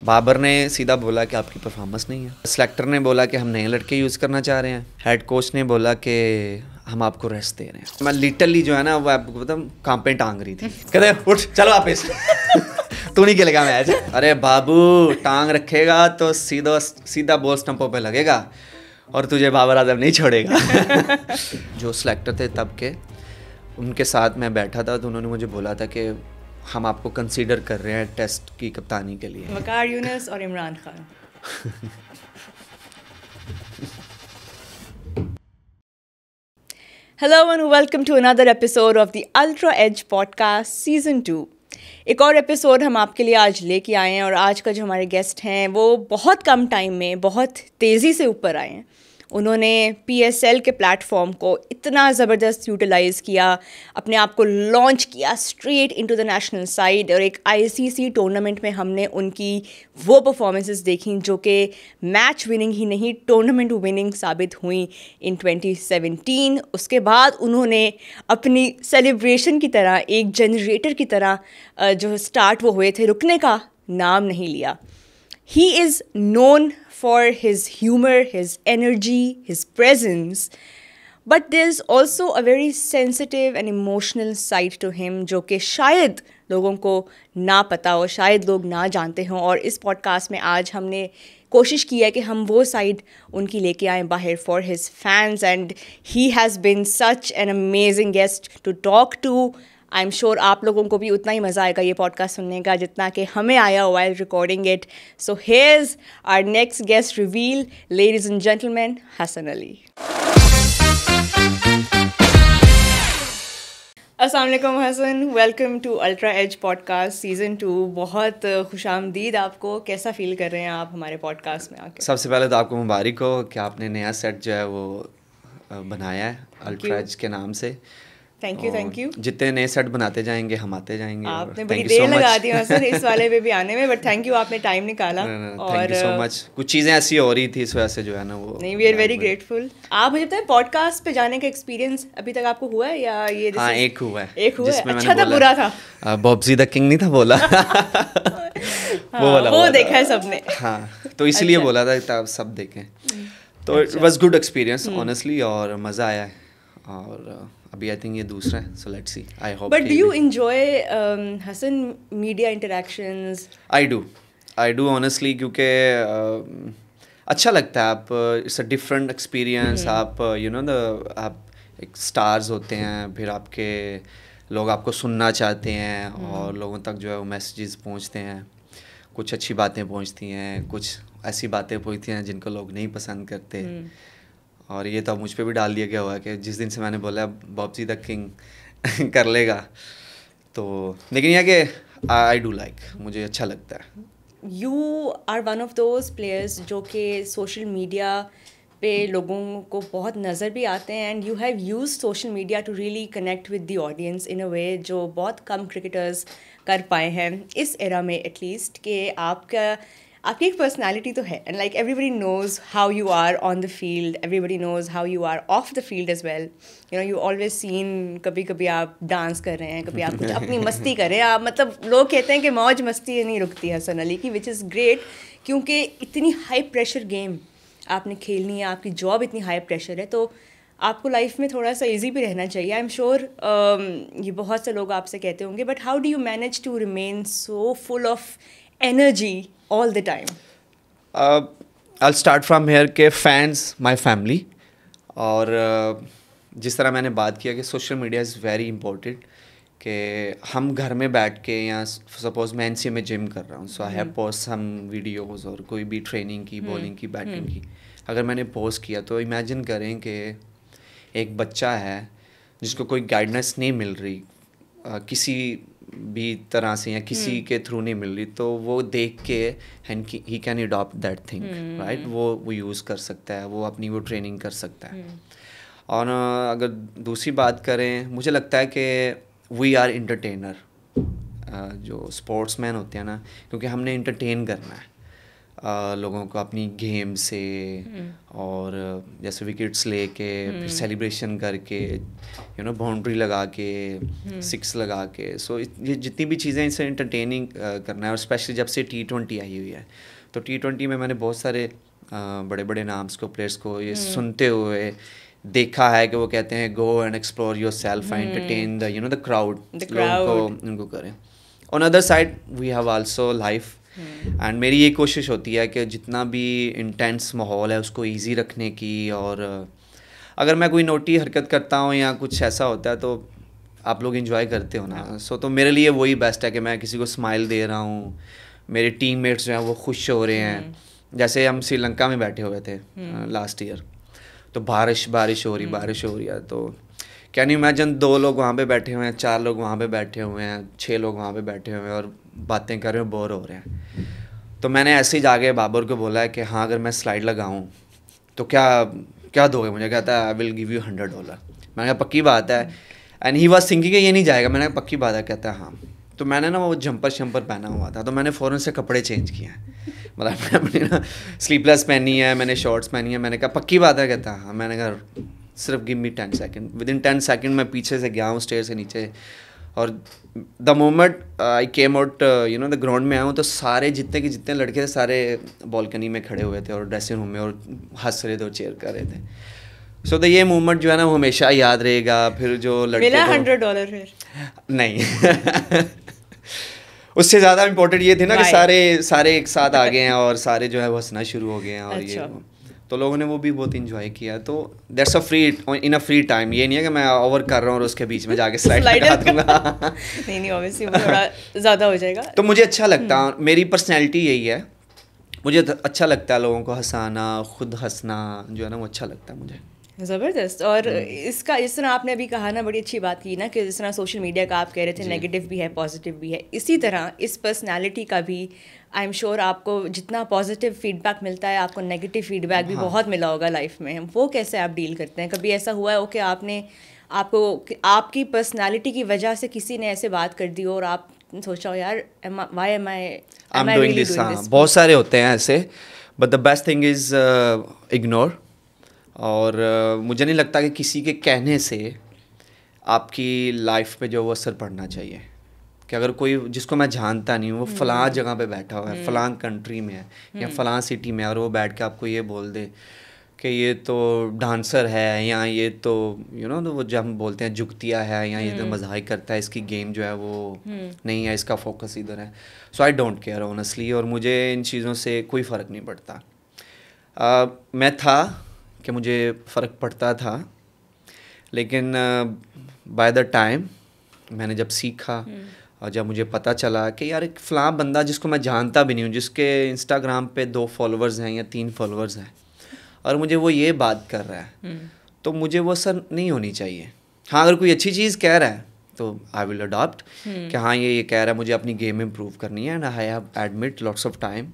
बाबर ने सीधा बोला कि आपकी परफॉर्मेंस नहीं है। सेलेक्टर ने बोला कि हम नए लड़के यूज़ करना चाह रहे हैं। हेड कोच ने बोला कि हम आपको रेस्ट दे रहे हैं। मैं लिटरली जो है ना वो आपको पता कहाँ पे टांग रही थी। कहते उठ चलो वापस तू नहीं खेलेगा मैच। अरे बाबू टांग रखेगा तो सीधा बॉल स्टंपों पे लगेगा और तुझे बाबर आजम नहीं छोड़ेगा। जो सिलेक्टर थे तब के, उनके साथ मैं बैठा था तो उन्होंने मुझे बोला था कि हम आपको कंसीडर कर रहे हैं टेस्ट की कप्तानी के लिए। वकार यूनुस और Imran Khan. Hello and welcome to another episode of the Ultra Edge Podcast Season 2। एक और एपिसोड हम आपके लिए आज लेके आए हैं और आज का जो हमारे गेस्ट हैं वो बहुत कम टाइम में बहुत तेज़ी से ऊपर आए हैं। उन्होंने PSL के प्लेटफॉर्म को इतना ज़बरदस्त यूटिलाइज़ किया, अपने आप को लॉन्च किया straight into the national side और एक ICC टूर्नामेंट में हमने उनकी वो परफॉर्मेंसेस देखी जो कि मैच विनिंग ही नहीं टूर्नामेंट विनिंग साबित हुई इन 2017। उसके बाद उन्होंने अपनी सेलिब्रेशन की तरह एक जनरेटर की तरह जो स्टार्ट वो हुए थे रुकने का नाम नहीं लिया। He is known for his humor, his energy, his presence, but there's also a very sensitive and emotional side to him जो कि शायद लोगों को ना पता हो, शायद लोग ना जानते हों। और इस पॉडकास्ट में आज हमने कोशिश की है कि हम वो साइड उनकी लेके आएँ बाहर for his fans and he has been such an amazing guest to talk to. I am sure आप लोगों को भी उतना ही मज़ा आएगा ये पॉडकास्ट सुनने का जितना कि हमें आया while recording it. So here's our next guest reveal, ladies and gentleman, Hasan Ali. अस्सलाम वालेकुम Hasan, welcome to ultra as podcast season 2। बहुत खुशामदीद आपको। कैसा फील कर रहे हैं आप हमारे पॉडकास्ट में आके? सबसे पहले तो आपको मुबारक हो कि आपने नया सेट जो है वो बनाया है अल्ट्रा एज के नाम से। Thank you. जितने नए सेट बनाते जाएंगे हम आते जाएंगे। आपने बड़ी देर लगा दी सर इस वाले पे भी आने में, बट थैंक यू, आपने टाइम निकाला। Thank you so much. कुछ चीज़ें ऐसी हो रही थी इस वजह से जो है ना वो नहीं, वी आर वेरी ग्रेटफुल। आप मुझे बताएं पॉडकास्ट पे जाने का एक्सपीरियंस अभी तक आपको हुआ है या ये? हाँ, एक हुआ है। अच्छा था बुरा था? बॉब्जी द किंग नहीं था बोला। वो देखा है सबने। हाँ, तो इसीलिए बोला था तब सब देखें। तो it was good experience honestly और मज़ा आया है। और अभी आई थिंक ये दूसरा है, so let's see, I hope. But do you enjoy Hasan media interactions? I do honestly, क्योंकि अच्छा लगता है। आप इट्स अ डिफरेंट एक्सपीरियंस। आप यू नो आप एक स्टार्स होते हैं, फिर आपके लोग आपको सुनना चाहते हैं और लोगों तक जो है वो मैसेजेस पहुंचते हैं। कुछ अच्छी बातें पहुंचती हैं, कुछ ऐसी बातें पहुंचती हैं जिनको लोग नहीं पसंद करते। और ये तो मुझ पे भी डाल दिया गया हुआ है कि जिस दिन से मैंने बोला बॉब्जी द किंग कर लेगा, तो लेकिन यह कि आई डू लाइक, मुझे अच्छा लगता है। You are one of those players जो कि सोशल मीडिया पे लोगों को बहुत नज़र भी आते हैं and you have use social media to really connect with the audience in a way जो बहुत कम क्रिकेटर्स कर पाए हैं इस एरा में एटलीस्ट। कि आपकी एक पर्सनैलिटी तो है and like everybody knows how you are on the field, everybody knows how you are off the field as well. You know you always seen, कभी कभी आप डांस कर रहे हैं, कभी आप कुछ अपनी मस्ती कर रहे हैं। आप मतलब लोग कहते हैं कि मौज मस्ती नहीं रुकती है हसन अली की, विच इज़ ग्रेट, क्योंकि इतनी हाई प्रेशर गेम आपने खेलनी है, आपकी जॉब इतनी हाई प्रेशर है, तो आपको लाइफ में थोड़ा सा इजी भी रहना चाहिए। आई एम श्योर ये बहुत से लोग आपसे कहते होंगे, but how do you manage to remain so full of energy all the time? I'll start from here के fans my family। और जिस तरह मैंने बात किया कि social media is very important, कि हम घर में बैठ के या सपोज मैं NCA में जिम कर रहा हूँ, so I have post some videos और कोई भी ट्रेनिंग की, बॉलिंग की, बैटिंग की, अगर मैंने पोस्ट किया तो इमेजिन करें कि एक बच्चा है जिसको कोई गाइडेंस नहीं मिल रही किसी भी तरह से या किसी के थ्रू नहीं मिल रही, तो वो देख के he can adopt that thing, right. वो यूज़ कर सकता है, वो अपनी वो ट्रेनिंग कर सकता है। और अगर दूसरी बात करें, मुझे लगता है कि वी आर इंटरटेनर, जो स्पोर्ट्समैन होते हैं ना, क्योंकि हमने इंटरटेन करना है। लोगों को अपनी गेम से और जैसे विकेट्स लेके फिर सेलिब्रेशन करके बाउंड्री लगा के सिक्स लगा के, सो ये जितनी भी चीज़ें इसे एंटरटेनिंग करना है। और स्पेशली जब से T20 आई हुई है, तो T20 में मैंने बहुत सारे बड़े बड़े नाम्स को, प्लेयर्स को ये सुनते हुए देखा है कि वो कहते हैं go and explore yourself and entertain the crowd, लोगों को उनको करें। On other side we have also life, and मेरी ये कोशिश होती है कि जितना भी इंटेंस माहौल है उसको इजी रखने की, और अगर मैं कोई नोटी हरकत करता हूँ या कुछ ऐसा होता है तो आप लोग एंजॉय करते हो ना, सो तो मेरे लिए वही बेस्ट है कि मैं किसी को स्माइल दे रहा हूँ, मेरे टीममेट्स जो हैं वो खुश हो रहे हैं। जैसे हम श्रीलंका में बैठे हुए थे लास्ट ईयर, तो बारिश हो रही है, तो कैन यू इमेजिन 2 लोग वहाँ पे बैठे हुए हैं, 4 लोग वहाँ पे बैठे हुए हैं, 6 लोग वहाँ पे बैठे हुए हैं और बातें कर रहे हैं, बोर हो रहे हैं। तो मैंने ऐसे ही जाके बाबर को बोला है कि हाँ अगर मैं स्लाइड लगाऊँ तो क्या दोगे मुझे? कहता है आई विल गिव यू $100। मैंने कहा पक्की बात है? एंड ही वाज थिंकिंग कि ये नहीं जाएगा। मैंने कहा पक्की बात है? कहता है हाँ। तो मैंने ना वो जंपर पहना हुआ था, तो मैंने फ़ौरन से कपड़े चेंज किए हैं, मतलब मैंने अपनी ना स्लीपलेस पहनी है, मैंने शॉर्ट्स पहनी है। मैंने कहा पक्की बात है? कहता हाँ। मैंने कहा सिर्फ give me 10 second. Within 10 second मैं पीछे से गया हूँ स्टेयर से नीचे, और the moment I came out the ground में आया हूँ, तो सारे जितने लड़के थे सारे बालकनी में खड़े हुए थे और ड्रेसिंग रूम में, और हंस रहे थे और चेयर कर रहे थे। सो तो ये मूवमेंट जो है ना वो हमेशा याद रहेगा। फिर जो लड़के मिला $100 फिर? नहीं उससे ज़्यादा इम्पोर्टेंट ये थे ना कि सारे एक साथ आ गए हैं और सारे जो है वो हंसना शुरू हो गए हैं, और ये तो लोगों ने वो भी बहुत इंजॉय किया। तो that's in a free time. ये नहीं है कि मैं ओवर कर रहा हूँ और उसके बीच में जाके स्लाइड लगा दूंगा नहीं ऑब्वियसली वो थोड़ा ज़्यादा हो जाएगा। तो मुझे अच्छा लगता है, मेरी पर्सनैलिटी यही है, मुझे अच्छा लगता है लोगों को हंसाना, खुद हंसना जो है ना वो अच्छा लगता है मुझे। ज़बरदस्त। और इसका जिस तरह आपने अभी कहा ना, बड़ी अच्छी बात की ना कि जिस तरह सोशल मीडिया का आप कह रहे थे नेगेटिव भी है पॉजिटिव भी है, इसी तरह इस पर्सनालिटी का भी आई एम श्योर आपको जितना पॉजिटिव फीडबैक मिलता है आपको नेगेटिव फीडबैक भी बहुत मिला होगा लाइफ में। वो कैसे आप डील करते हैं? कभी ऐसा हुआ है कि आपको आपकी पर्सनालिटी की वजह से किसी ने ऐसे बात कर दी और आप सोचा हो यार why am I doing this? बहुत सारे होते हैं ऐसे, but the best thing is ignore. और मुझे नहीं लगता कि किसी के कहने से आपकी लाइफ पे जो वो असर पड़ना चाहिए, कि अगर कोई जिसको मैं जानता नहीं हूँ वो फ़लाँ जगह पे बैठा हुआ है, फ़लाँ कंट्री में है या फ़लाँ सिटी में, और वो बैठ के आपको ये बोल दे कि ये तो डांसर है, या ये तो तो वो जब हम बोलते हैं जुगतिया है, या ये तो मजाक करता है, इसकी गेम जो है वो नहीं है, इसका फोकस इधर है। सो आई डोंट केयर ऑनेस्टली, और मुझे इन चीज़ों से कोई फ़र्क नहीं पड़ता। मैं था कि मुझे फ़र्क पड़ता था, लेकिन बाय द टाइम मैंने जब सीखा और जब मुझे पता चला कि यार एक फ़लाँ बंदा जिसको मैं जानता भी नहीं हूँ, जिसके इंस्टाग्राम पे 2 फॉलोअर्स हैं या 3 फॉलोअर्स हैं, और मुझे वो ये बात कर रहा है, तो मुझे वो असर नहीं होनी चाहिए। हाँ अगर कोई अच्छी चीज़ कह रहा है तो आई विल अडॉप्ट कि हाँ ये कह रहा है, मुझे अपनी गेम इम्प्रूव करनी है, and I have admit lots of time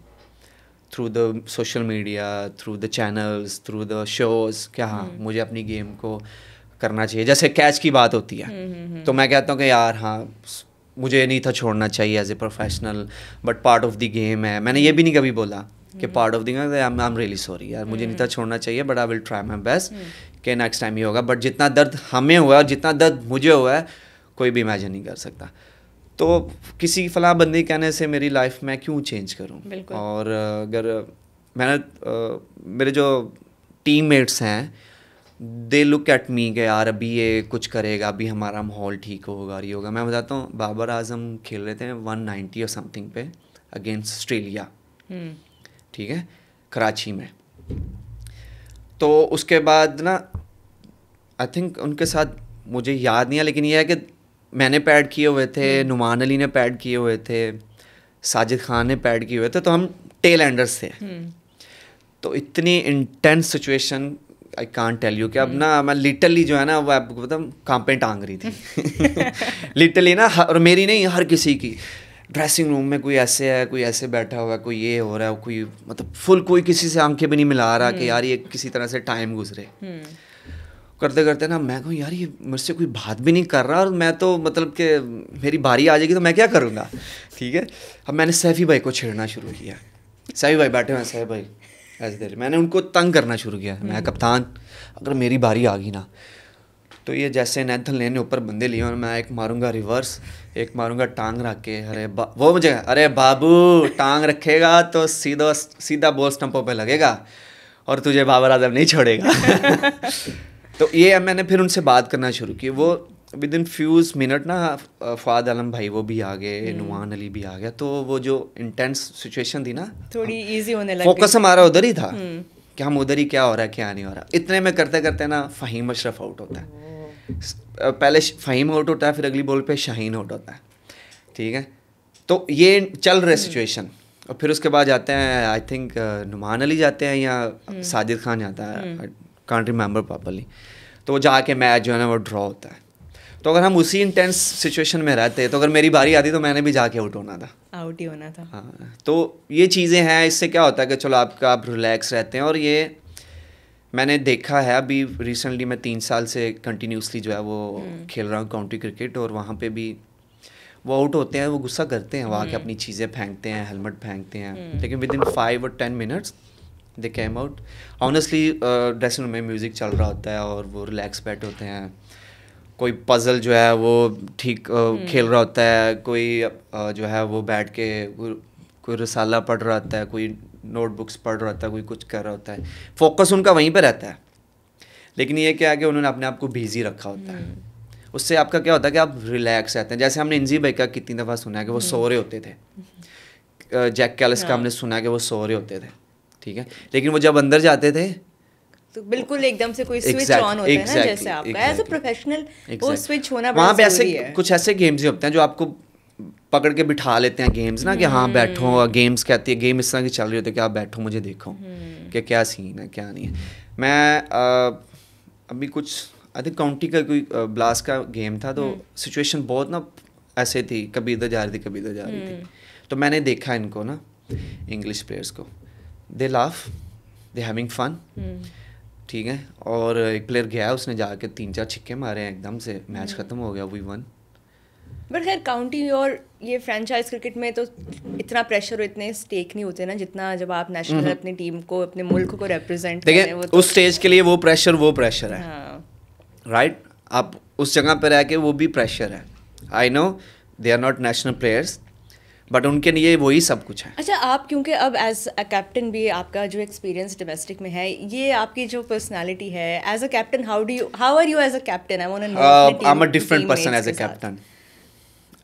through the social media, through the channels, through the shows, क्या हाँ मुझे अपनी गेम को करना चाहिए। जैसे कैच की बात होती है तो मैं कहता हूँ कि यार हाँ मुझे नहीं था छोड़ना चाहिए as a professional, but part of the game है। मैंने ये भी नहीं कभी बोला कि part of the game, I am really sorry यार, मुझे नहीं था छोड़ना चाहिए, but I will try my best कि नेक्स्ट टाइम ये होगा। बट जितना दर्द हमें हुआ है और जितना दर्द मुझे हुआ है कोई भी इमेजिन नहीं कर सकता। तो किसी फलां बंदे कहने से मेरी लाइफ में क्यों चेंज करूं? और अगर मेरे जो टीममेट्स हैं दे लुक एट मी कि यार अभी ये कुछ करेगा, अभी हमारा माहौल ठीक होगा, ये होगा। मैं बताता हूँ, बाबर आजम खेल रहे थे 190 और समथिंग पे अगेंस्ट ऑस्ट्रेलिया, ठीक है, कराची में। तो उसके बाद ना आई थिंक उनके साथ मुझे याद नहीं है, लेकिन ये है कि मैंने पैड किए हुए थे, नुमान अली ने पैड किए हुए थे, साजिद खान ने पैड किए हुए थे, तो हम टेल एंडर्स थे। तो इतनी intense situation I can't tell you कि अब ना मैं लिटरली जो है ना वो आपको पता कांपे टांग रही थी लिटरली ना, और मेरी नहीं हर किसी की। ड्रेसिंग रूम में कोई ऐसे है, कोई ऐसे बैठा हुआ है, कोई ये हो रहा है, कोई मतलब फुल कोई किसी से आंखें भी नहीं मिला रहा कि यार ये किसी तरह से टाइम गुजरे। करते करते ना मैं कहूँ यार ये मुझसे कोई बात भी नहीं कर रहा, और मैं तो मतलब कि मेरी बारी आ जाएगी तो मैं क्या करूँगा, ठीक है। अब मैंने सैफ़ी भाई को छेड़ना शुरू किया सही भाई बैठे हुए, सही भाई ऐसे दे रहे। मैंने उनको तंग करना शुरू किया, मैं कप्तान अगर मेरी बारी आ गई ना तो ये जैसे नेथन लेन ने ऊपर बंदे लिए और मैं एक मारूंगा रिवर्स, एक मारूंगा टांग रख के, वो मुझे अरे बाबू टांग रखेगा तो सीधा सीधा बॉल स्टंपों पे लगेगा और तुझे बाबर आजम नहीं छोड़ेगा। तो ये मैंने फिर उनसे बात करना शुरू की। वो विद इन फ्यूज मिनट ना फ़ाद आलम भाई वो भी आ गए, नुमान अली भी आ गया, तो वो जो इंटेंस सिचुएशन थी ना थोड़ी इजी होने लगी। फोकस हमारा उधर ही था कि हम उधर ही क्या हो रहा है क्या नहीं हो रहा। इतने में करते करते ना फ़हीम अशरफ आउट होता है, पहले फ़हीम आउट होता है, फिर अगली बॉल पे शाहीन आउट होता है, ठीक है। तो ये चल रहे सिचुएशन और फिर उसके बाद जाते हैं आई थिंक नुमान अली जाते हैं या साजिद खान जाता है, कांट रिमेंबर प्रॉपर्ली। तो वो जाके मैच जो है ना वो ड्रॉ होता है। तो अगर हम उसी इंटेंस सिचुएशन में रहते तो अगर मेरी बारी आती तो मैंने भी जाके आउट होना था, आउट ही होना था। हाँ, तो ये चीज़ें हैं। इससे क्या होता है कि चलो आप रिलैक्स रहते हैं। और ये मैंने देखा है अभी रिसेंटली, मैं 3 साल से कंटिन्यूसली जो है वो खेल रहा हूँ काउंटी क्रिकेट, और वहाँ पे भी वो आउट होते हैं, वो गुस्सा करते हैं, वहाँ के अपनी चीज़ें फेंकते हैं, हेलमेट फेंकते हैं, लेकिन विद इन 5 और 10 minutes they came out. Honestly dressing room में म्यूज़िक चल रहा होता है और वो रिलैक्स बैठे होते हैं, कोई पज़ल जो है वो ठीक खेल रहा होता है, कोई जो है वो बैठ के कोई रसाला पढ़ रहा होता है, कोई नोटबुक्स पढ़ रहा होता है, कोई कुछ कर रहा होता है, फोकस उनका वहीं पे रहता है। लेकिन ये क्या है कि उन्होंने अपने आप को बिजी रखा होता है, उससे आपका क्या होता है कि आप रिलैक्स रहते हैं। जैसे हमने इंजी भाई का कितनी दफ़ा सुना है कि वो सो रहे होते थे, जैक कैलिस का हमने सुना है कि वो सो रहे होते थे, ठीक है, लेकिन वो जब अंदर जाते थे तो बिल्कुल एकदम से कोई स्विच ऑन होता है ना, जैसे आपका एज अ प्रोफेशनल वो स्विच होना वहाँ पे ऐसे कुछ ऐसे गेम्स ही होते हैं जो आपको पकड़ के बिठा लेते हैं गेम्स ना, कि हाँ बैठो, गेम्स कहती है, गेम इस तरह की चल रही होती है कि आप बैठो मुझे देखो कि क्या सीन है क्या नहीं है। मैं अभी कुछ आई थिंक काउंटी का कोई ब्लास्ट का गेम था, तो सिचुएशन बहुत ना ऐसे थी, कभी इधर जा रही थी कभी इधर जा रही थी, तो मैंने देखा इनको ना इंग्लिश प्लेयर्स को, they laugh, they having fun, ठीक है। और एक प्लेयर गया, उसने जाके 3-4 छिक्के मारे हैं, एकदम से मैच ख़त्म हो गया, वी वन। बट खैर काउंटी और ये फ्रेंचाइज क्रिकेट में तो इतना प्रेशर और इतने स्टेक नहीं होते ना जितना जब आप नेशनल अपनी टीम को, अपने मुल्क को रिप्रेजेंट कर रहे हैं। देखिए उस स्टेज के लिए वो प्रेशर है, राइट। आप उस जगह पर रह के वो भी प्रेशर है, I know they are not national players, but उनके लिए वही सब कुछ है। अच्छा, आप क्योंकि अब एज अ कैप्टन भी आपका जो एक्सपीरियंस डोमेस्टिक में है, ये आपकी जो पर्सनालिटी है as a captain, how are you as a captain? I want to know. I am a different person as a captain,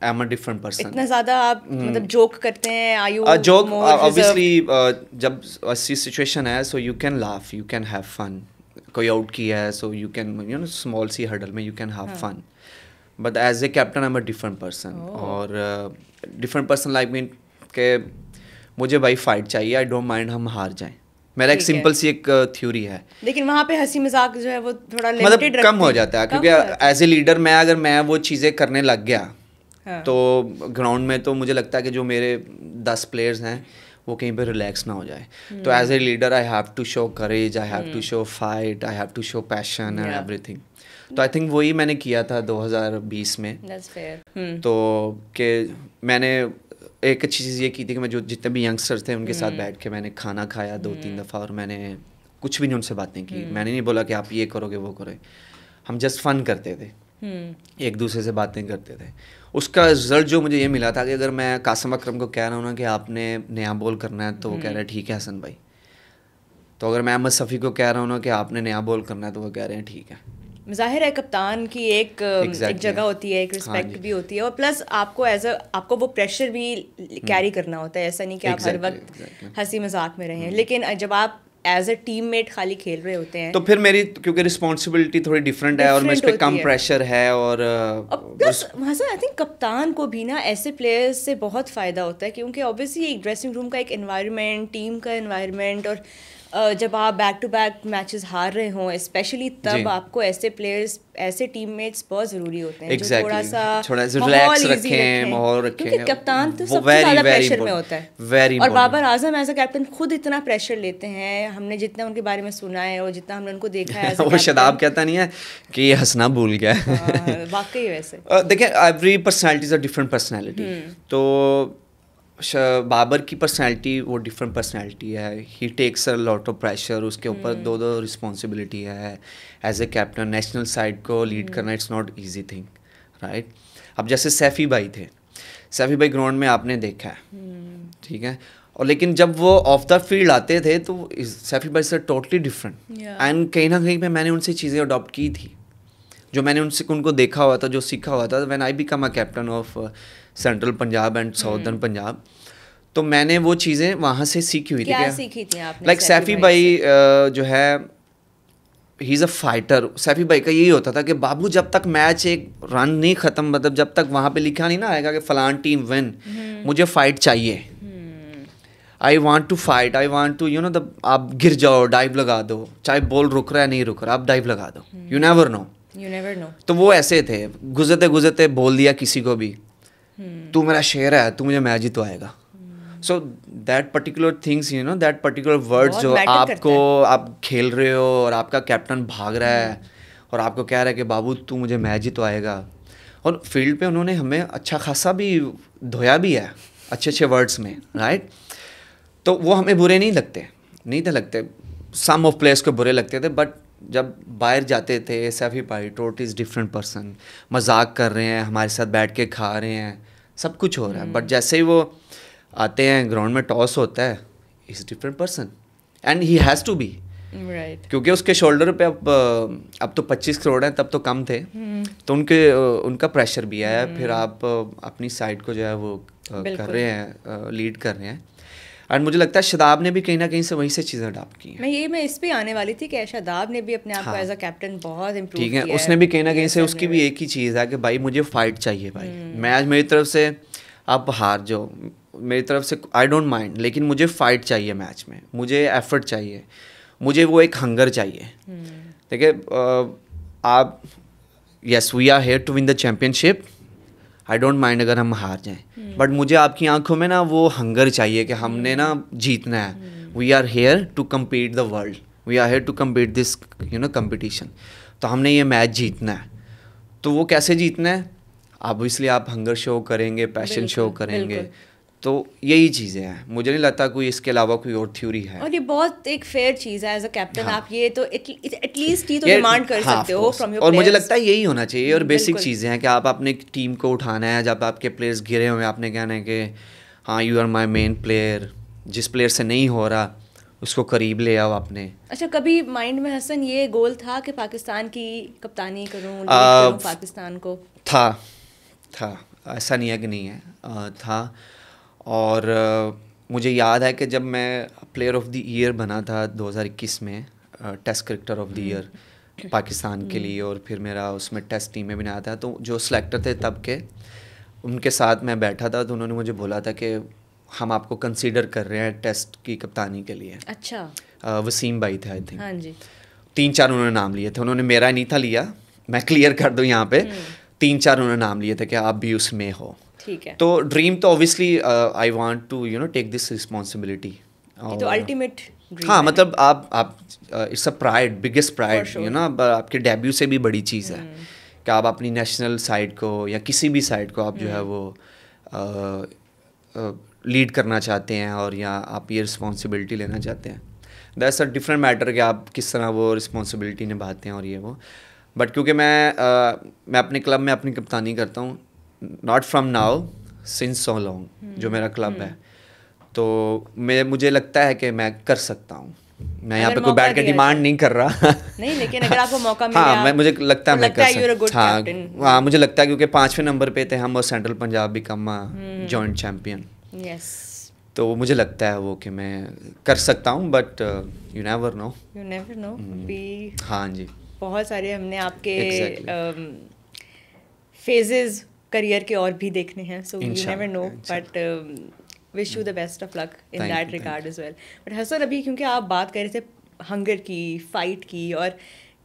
I am a different person. इतना ज़्यादा आप मतलब जोक करते हैं? आर यू जोक ऑब्वियसली जब ऐसी situation है so you can laugh, you can have fun. कोई आउट किया है so you can you know small see hurdle में you can have fun, but as a captain I am a different person. और different person like mean के मुझे भाई fight चाहिए, आई don't mind हम हार जाएं। मेरा एक सिंपल सी एक थ्योरी है, लेकिन वहाँ पे हंसी मजाक जो है वो थोड़ा मतलब कम हो जाता है, क्योंकि एज ए लीडर मैं अगर मैं वो चीज़ें करने लग गया तो ग्राउंड में तो मुझे लगता है कि जो मेरे 10 प्लेयर्स हैं वो कहीं पे रिलैक्स ना हो जाए। तो as a leader I have to show courage, I have to show fight, I have to show passion and everything. तो आई थिंक वही मैंने किया था 2020 में। तो कि मैंने एक अच्छी चीज़ ये की थी कि मैं जो जितने भी यंगस्टर्स थे उनके साथ बैठ के मैंने खाना खाया 2-3 दफ़ा, और मैंने कुछ भी नहीं उनसे बातें की। मैंने नहीं बोला कि आप ये करोगे वो करोगे, हम जस्ट फन करते थे, एक दूसरे से बातें करते थे। उसका रिजल्ट जो मुझे ये मिला था कि अगर मैं कासिम अकरम को कह रहा हूँ ना कि आपने नया बॉल करना है तो वो कह रहे हैं ठीक है हसन भाई। तो अगर मैं अहमद सफ़ी को कह रहा हूँ ना कि आपने नया बॉल करना है तो वो कह रहे हैं ठीक है। ज़ाहिर है कप्तान की एक जगह होती है, एक रिस्पेक्ट भी होती है, और प्लस आपको आपको वो प्रेशर भी कैरी करना होता है। ऐसा नहीं कि आप हर वक्त हंसी मजाक में रहें, लेकिन जब आप एज अ टीममेट खाली खेल रहे होते हैं तो फिर मेरी क्योंकि रिस्पॉन्सिबिलिटी थोड़ी डिफरेंट है और मेरे पे कम प्रेशर है। और प्लस वहाँ से आई थिंक कप्तान को भी ना ऐसे प्लेयर्स से बहुत फ़ायदा होता है, क्योंकि ऑब्वियसली एक ड्रेसिंग रूम का एक एनवायरनमेंट, टीम का एनवायरनमेंट, और जब आप बैक टू बैक मैचेस हार रहे हों स्पेशली, तब आपको ऐसे प्लेयर्स, ऐसे टीममेट्स बहुत ज़रूरी होते हैं जो थोड़ा सा रिलैक्स रखें, माहौल रखें, क्योंकि कप्तान तो सबसे ज़्यादा प्रेशर में होता है। और Babar Azam as a captain खुद इतना प्रेशर लेते हैं, हमने जितना उनके बारे में सुना है और जितना हमने उनको देखा है वो शदाब कहता नहीं है कि ये हंसना भूल गया वाकई। वैसे देखिए every personality is a different personality, तो बाबर की पर्सनैलिटी वो डिफरेंट पर्सनैलिटी है, he takes a lot of pressure, उसके ऊपर दो रिस्पॉन्सिबिलिटी है as a captain. National side को लीड करना it's not easy thing, right. अब जैसे सैफ़ी भाई थे, सैफ़ी भाई ग्राउंड में आपने देखा है, ठीक है, और लेकिन जब वो ऑफ द फील्ड आते थे तो सैफ़ी भाई से टोटली डिफरेंट। एंड कहीं ना कहीं पे मैंने उनसे चीज़ें अडॉप्ट की थी, जो मैंने उनको देखा हुआ था, जो सीखा हुआ था। When I become a captain of central Punjab and southern Punjab, तो मैंने वो चीज़ें वहाँ से सीखी हुई थी। क्या सीखी थी आपने? लाइक सैफ़ी भाई जो है, he is a fighter. Saifi भाई का यही होता था कि बाबू जब तक मैच एक रन नहीं ख़त्म, मतलब जब तक वहाँ पे लिखा नहीं ना आएगा कि फ़लान टीम विन, मुझे फ़ाइट चाहिए। I want to fight, I want to you know the, आप गिर जाओ डाइव लगा दो, चाहे बॉल रुक रहा है नहीं रुक रहा, आप डाइव लगा दो, यू नेवर नो। तो वो ऐसे थे, गुजरते गुजरते बोल दिया किसी को भी, तू मेरा शेर है, तू मुझे मैच जितवाएगा। So that particular things, you know, that particular words जो आपको, आप खेल रहे हो और आपका कैप्टन भाग रहा है और आपको कह रहा है कि बाबू तू मुझे मैच जितवाएगा, और फील्ड पे उन्होंने हमें अच्छा खासा भी धोया भी है अच्छे अच्छे वर्ड्स में, राइट। तो वो हमें बुरे नहीं लगते, सम ऑफ प्लेयर्स को बुरे लगते थे, बट जब बाहर जाते थे, सैफ़ी भाई टोटली डिफरेंट पर्सन, मजाक कर रहे हैं, हमारे साथ बैठ के खा रहे हैं, सब कुछ हो रहा है, बट जैसे ही वो आते हैं ग्राउंड में, टॉस होता है, is different person and he has to be, right, क्योंकि उसके शोल्डर पे अब तो 25 करोड़ हैं, तब तो कम थे, तो उनका प्रेशर भी है। फिर आप अपनी साइड को जो है वो कर रहे हैं, लीड कर रहे हैं। और मुझे लगता है शादाब ने भी कहीं ना कहीं से वहीं से चीज़ें अडॉप्ट की हैं। मैं इस पे आने वाली थी कि शादाब ने भी अपने आप को एज अ कैप्टन बहुत इम्प्रूव किया है। ठीक है, उसने भी कहीं ना कहीं से, उसकी भी एक ही चीज़ है कि भाई मुझे फाइट चाहिए भाई, मैच मेरी तरफ से आप हार जाओ, मेरी तरफ से आई डोंट माइंड, लेकिन मुझे फाइट चाहिए मैच में, मुझे एफर्ट चाहिए, मुझे वो एक हंगर चाहिए। देखिए आप, yes we are here to win the championship, I don't mind अगर हम हार जाएं, बट मुझे आपकी आंखों में ना वो हंगर चाहिए कि हमने ना जीतना है। We are here to compete the world, we are here to compete this you know competition, तो हमने ये मैच जीतना है। तो वो कैसे जीतना है, ऑब्वियसली आप हंगर शो करेंगे, पैशन शो करेंगे, तो यही चीज़ें हैं। मुझे नहीं लगता कोई इसके अलावा कोई और थ्योरी है, और ये बहुत एक फेयर चीज़ है एज अ कैप्टन। आप ये तो एटलीस्ट ये तो डिमांड कर सकते हो फ्रॉम योर प्लेयर्स, और मुझे लगता है यही होना चाहिए। और बेसिक चीज़ें हैं कि आप अपने टीम को उठाना है, जब आपके प्लेयर्स गिरे हुए हैं, आपने कहना है कि हाँ you are my main player, जिस प्लेयर से नहीं हो रहा उसको करीब ले आओ आपने। अच्छा, कभी माइंड में हसन ये गोल था कि पाकिस्तान की कप्तानी करूँ, लीड करूँ पाकिस्तान को? था, ऐसा नहीं है कि नहीं है, था। और मुझे याद है कि जब मैं प्लेयर ऑफ द ईयर बना था 2021 में, test cricketer of the year Pakistan के लिए, और फिर मेरा उसमें टेस्ट टीम में भी आया था, तो जो सिलेक्टर थे तब के, उनके साथ मैं बैठा था, तो उन्होंने मुझे बोला था कि हम आपको कंसीडर कर रहे हैं टेस्ट की कप्तानी के लिए। अच्छा। वसीम भाई थे आई थिंक, हाँ जी। 3-4 उन्होंने नाम लिए थे, उन्होंने मेरा नहीं था लिया, मैं क्लियर कर दूँ यहाँ पे, 3-4 उन्होंने नाम लिए थे कि आप भी उसमें हो। ठीक है। तो ड्रीम तो obviously I want to you know take this responsibility, तो अल्टीमेट ड्रीम। हाँ, मतलब आप it's a pride, biggest pride, you know, आपके डेब्यू से भी बड़ी चीज़ है कि आप अपनी नेशनल साइड को या किसी भी साइड को आप जो है वो लीड करना चाहते हैं, और या आप ये रिस्पॉन्सिबिलिटी लेना चाहते हैं। दैट्स अ डिफरेंट मैटर कि आप किस तरह वो रिस्पॉन्सिबिलिटी निभाते हैं और ये वो। बट क्योंकि मैं अपने क्लब में अपनी कप्तानी करता हूँ, not from now, since so long, जो मेरा क्लब है, तो मुझे लगता है कि मैं कर सकता हूँ। मैं यहाँ पे कोई बैठ के डिमांड नहीं कर रहा नहीं, लेकिन अगर आपको मौका मिले, हाँ, मुझे लगता है मैं कर सकता हूँ। हाँ, मुझे लगता है क्योंकि 5वें नंबर पे थे हम और central Punjab become joint champion. Yes, तो मुझे लगता है वो कि मैं कर सकता हूँ, बट यू नेवर नो, भी। हाँ जी, बहुत सारे हमने आपके फेजेस करियर के और भी देखने हैं, so you never know, but wish you the best of luck in that regard as well. But Hasan, अभी क्योंकि आप बात कर रहे थे हंगर की, फाइट की, और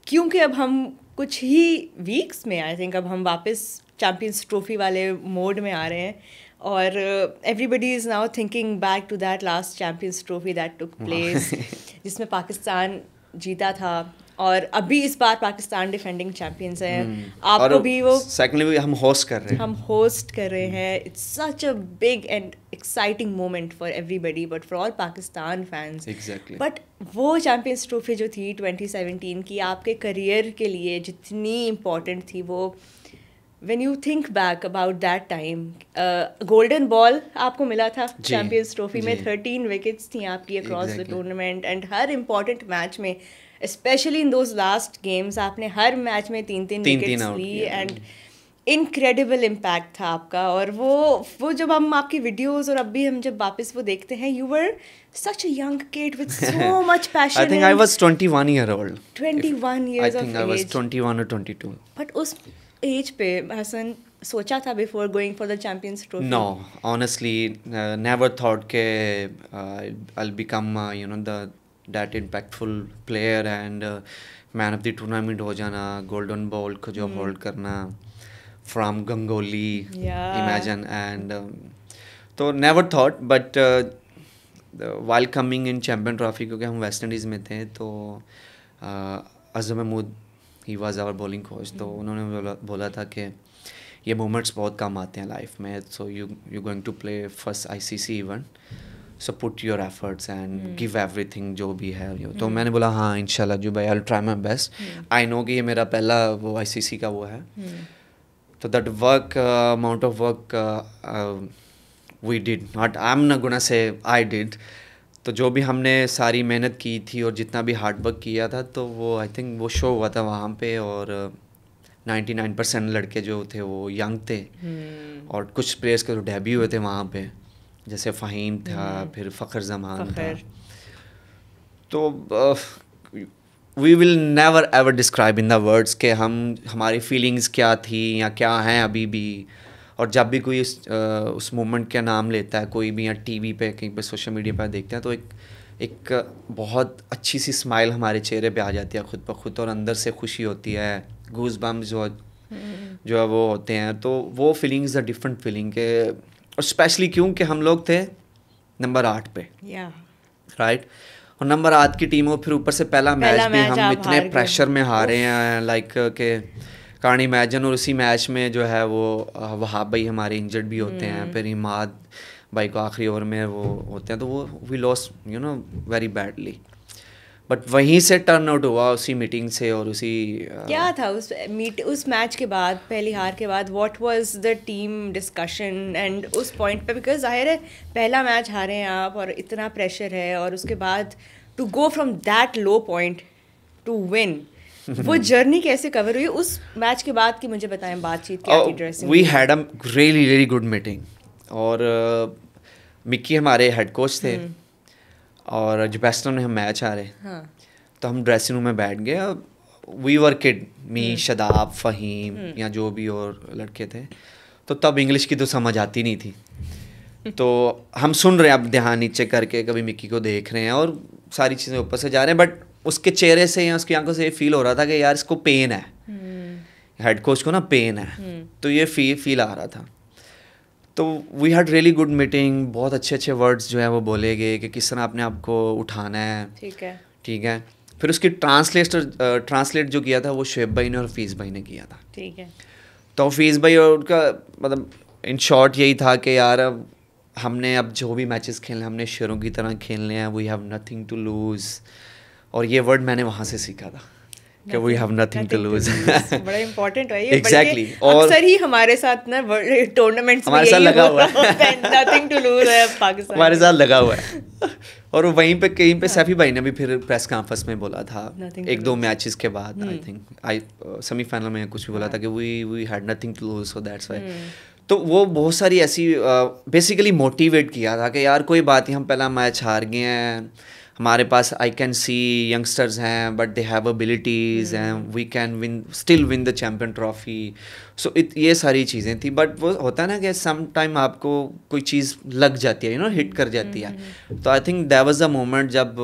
क्योंकि अब हम कुछ ही वीक्स में, आई थिंक अब हम वापस चैम्पियंस ट्रॉफी वाले मोड में आ रहे हैं, और everybody is now thinking back to that last champions trophy that took place, जिसमें पाकिस्तान जीता था, और अभी इस बार पाकिस्तान डिफेंडिंग चैंपियंस हैं। आपको भी वो सेकंडली हम होस्ट कर रहे हैं, it's such a big and exciting moment for everybody, but for all Pakistan fans. Exactly. But वो चैम्पियंस ट्रॉफी जो थी 2017 की आपके करियर के लिए जितनी इम्पोर्टेंट थी, वो when you think back about that time, golden ball आपको मिला था चैम्पियंस ट्रॉफी में, 13 विकेट्स थी आपकी अक्रॉस द टूर्नामेंट, एंड हर इम्पॉर्टेंट मैच में specially in those last games आपने हर मैच में 3-3 विकेट्स ली, एंड इनक्रेडिबल इम्पैक्ट था आपका. और वो जब हम आपकी वीडियोस और अभी हम जब वापस वो देखते हैं, you were such a young kid with so much passion. I think I was 21 year old. 21 years of age. I think I was 21 or 22. But उस एज पे हसन सोचा था before going for the champions trophy? No, honestly, never thought के I'll become that impactful player and man of the tournament हो जाना, golden ball को जो hold करना from Ganguly, imagine, and तो never thought, but while coming in champion trophy, क्योंकि हम West Indies में थे, तो Azam Mahmood he was our bowling coach, तो उन्होंने बोला था कि ये मोमेंट्स बहुत कम आते हैं लाइफ में, so you going to play first ICC event, so put your efforts and give everything जो भी है. तो मैंने बोला हाँ इंशाल्लाह जो भाई, आई will try my best. I know कि ये मेरा पहला वो ICC का वो है. तो that work, amount of work we did not, I am not gonna say I did. तो जो भी हमने सारी मेहनत की थी और जितना भी हार्ड वर्क किया था, तो वो आई थिंक वो शो हुआ था वहाँ पे. और 99% लड़के जो थे वो यंग थे, और कुछ प्लेयर्स के तो डेब्यू हुए थे वहाँ पे, जैसे फ़हीम था, फिर फ़खर जमान था. तो we will never ever describe in the words कि हमारी फीलिंग्स क्या थी या क्या हैं अभी भी. और जब भी कोई उस मोमेंट का नाम लेता है, कोई भी या टीवी पे कहीं पे सोशल मीडिया पर देखते हैं, तो एक बहुत अच्छी सी स्माइल हमारे चेहरे पे आ जाती है खुद ब खुद, और अंदर से खुशी होती है, गूज बम्स जो है वो होते हैं. तो वो feeling is a different feeling के, और स्पेशली क्योंकि हम लोग थे नंबर 8 पे, राइट, और नंबर 8 की टीम हो, फिर ऊपर से पहला मैच भी हम इतने प्रेशर में हारे हैं, लाइक के कान इमेजिन. और उसी मैच में जो है वो वहाब भाई हमारे इंजर्ड भी होते हैं, फिर इमाद भाई को आखिरी ओवर में वो होते हैं, तो वो we loss very badly. But वहीं से टर्न आउट हुआ उसी मीटिंग से, और उसी क्या था उस मैच के बाद, पहली हार के बाद, what was the team discussion and उस पॉइंट पे, बिकॉज जाहिर है पहला मैच हारे हैं आप और इतना प्रेशर है, और उसके बाद to go from that low point to win, वो जर्नी कैसे कवर हुई उस मैच के बाद की, मुझे बताएं बातचीत क्या थी dressing. We had a really good meeting, और मिक्की हमारे हेड कोच थे, और जब वेस्टर्न में हम मैच आ रहे, तो हम ड्रेसिंग रूम में बैठ गए. वी वर किड, मी, शदाब, फ़हीम या जो भी और लड़के थे, तो तब इंग्लिश की तो समझ आती नहीं थी. तो हम सुन रहे हैं, अब ध्यान नीचे करके कभी मिक्की को देख रहे हैं, और सारी चीज़ें ऊपर से जा रहे हैं, बट उसके चेहरे से या उसकी आंखों से ये फील हो रहा था कि यार इसको पेन है, हेड कोच को ना पेन है. तो ये फील आ रहा था. तो we had really good meeting, बहुत अच्छे वर्ड्स जो है वो बोले गए कि किस तरह आपने आपको उठाना है. ठीक है. फिर उसकी ट्रांसलेट जो किया था वो शुएब भाई ने और हफीज़ भाई ने किया था. ठीक है. तो हफीज़ भाई और उनका मतलब इन शॉर्ट यही था कि यार हमने अब जो भी मैचेस खेलने, हमने शेरों की तरह खेलने हैं, we have nothing to lose. और ये वर्ड मैंने वहाँ से सीखा था कि we have nothing to lose. बड़ा इंपॉर्टेंट है ये. एग्जैक्टली. और अक्सर ही हमारे साथ ना टूर्नामेंट्स में हमारे साथ लगा हुआ है, नथिंग टू लूज है पाकिस्तान, हमारे साथ लगा हुआ है. और वहीं पे कहीं पे सैफी भाई ने भी फिर प्रेस कॉन्फ्रेंस में बोला था 1-2 मैचेस के बाद, आई थिंक सेमीफाइनल में कुछ भी बोला था कि we had nothing to lose, so that's why. तो वो बहुत सारी ऐसी बेसिकली मोटिवेट किया था कि यार कोई बात नहीं, हम पहला मैच हार गए हैं, हमारे पास आई कैन सी यंगस्टर्स हैं, but they have abilities and we can still win the champion trophy. So ये सारी चीज़ें थी. बट वो होता है ना कि सम टाइम आपको कोई चीज़ लग जाती है, हिट कर जाती है. तो I think that was the moment जब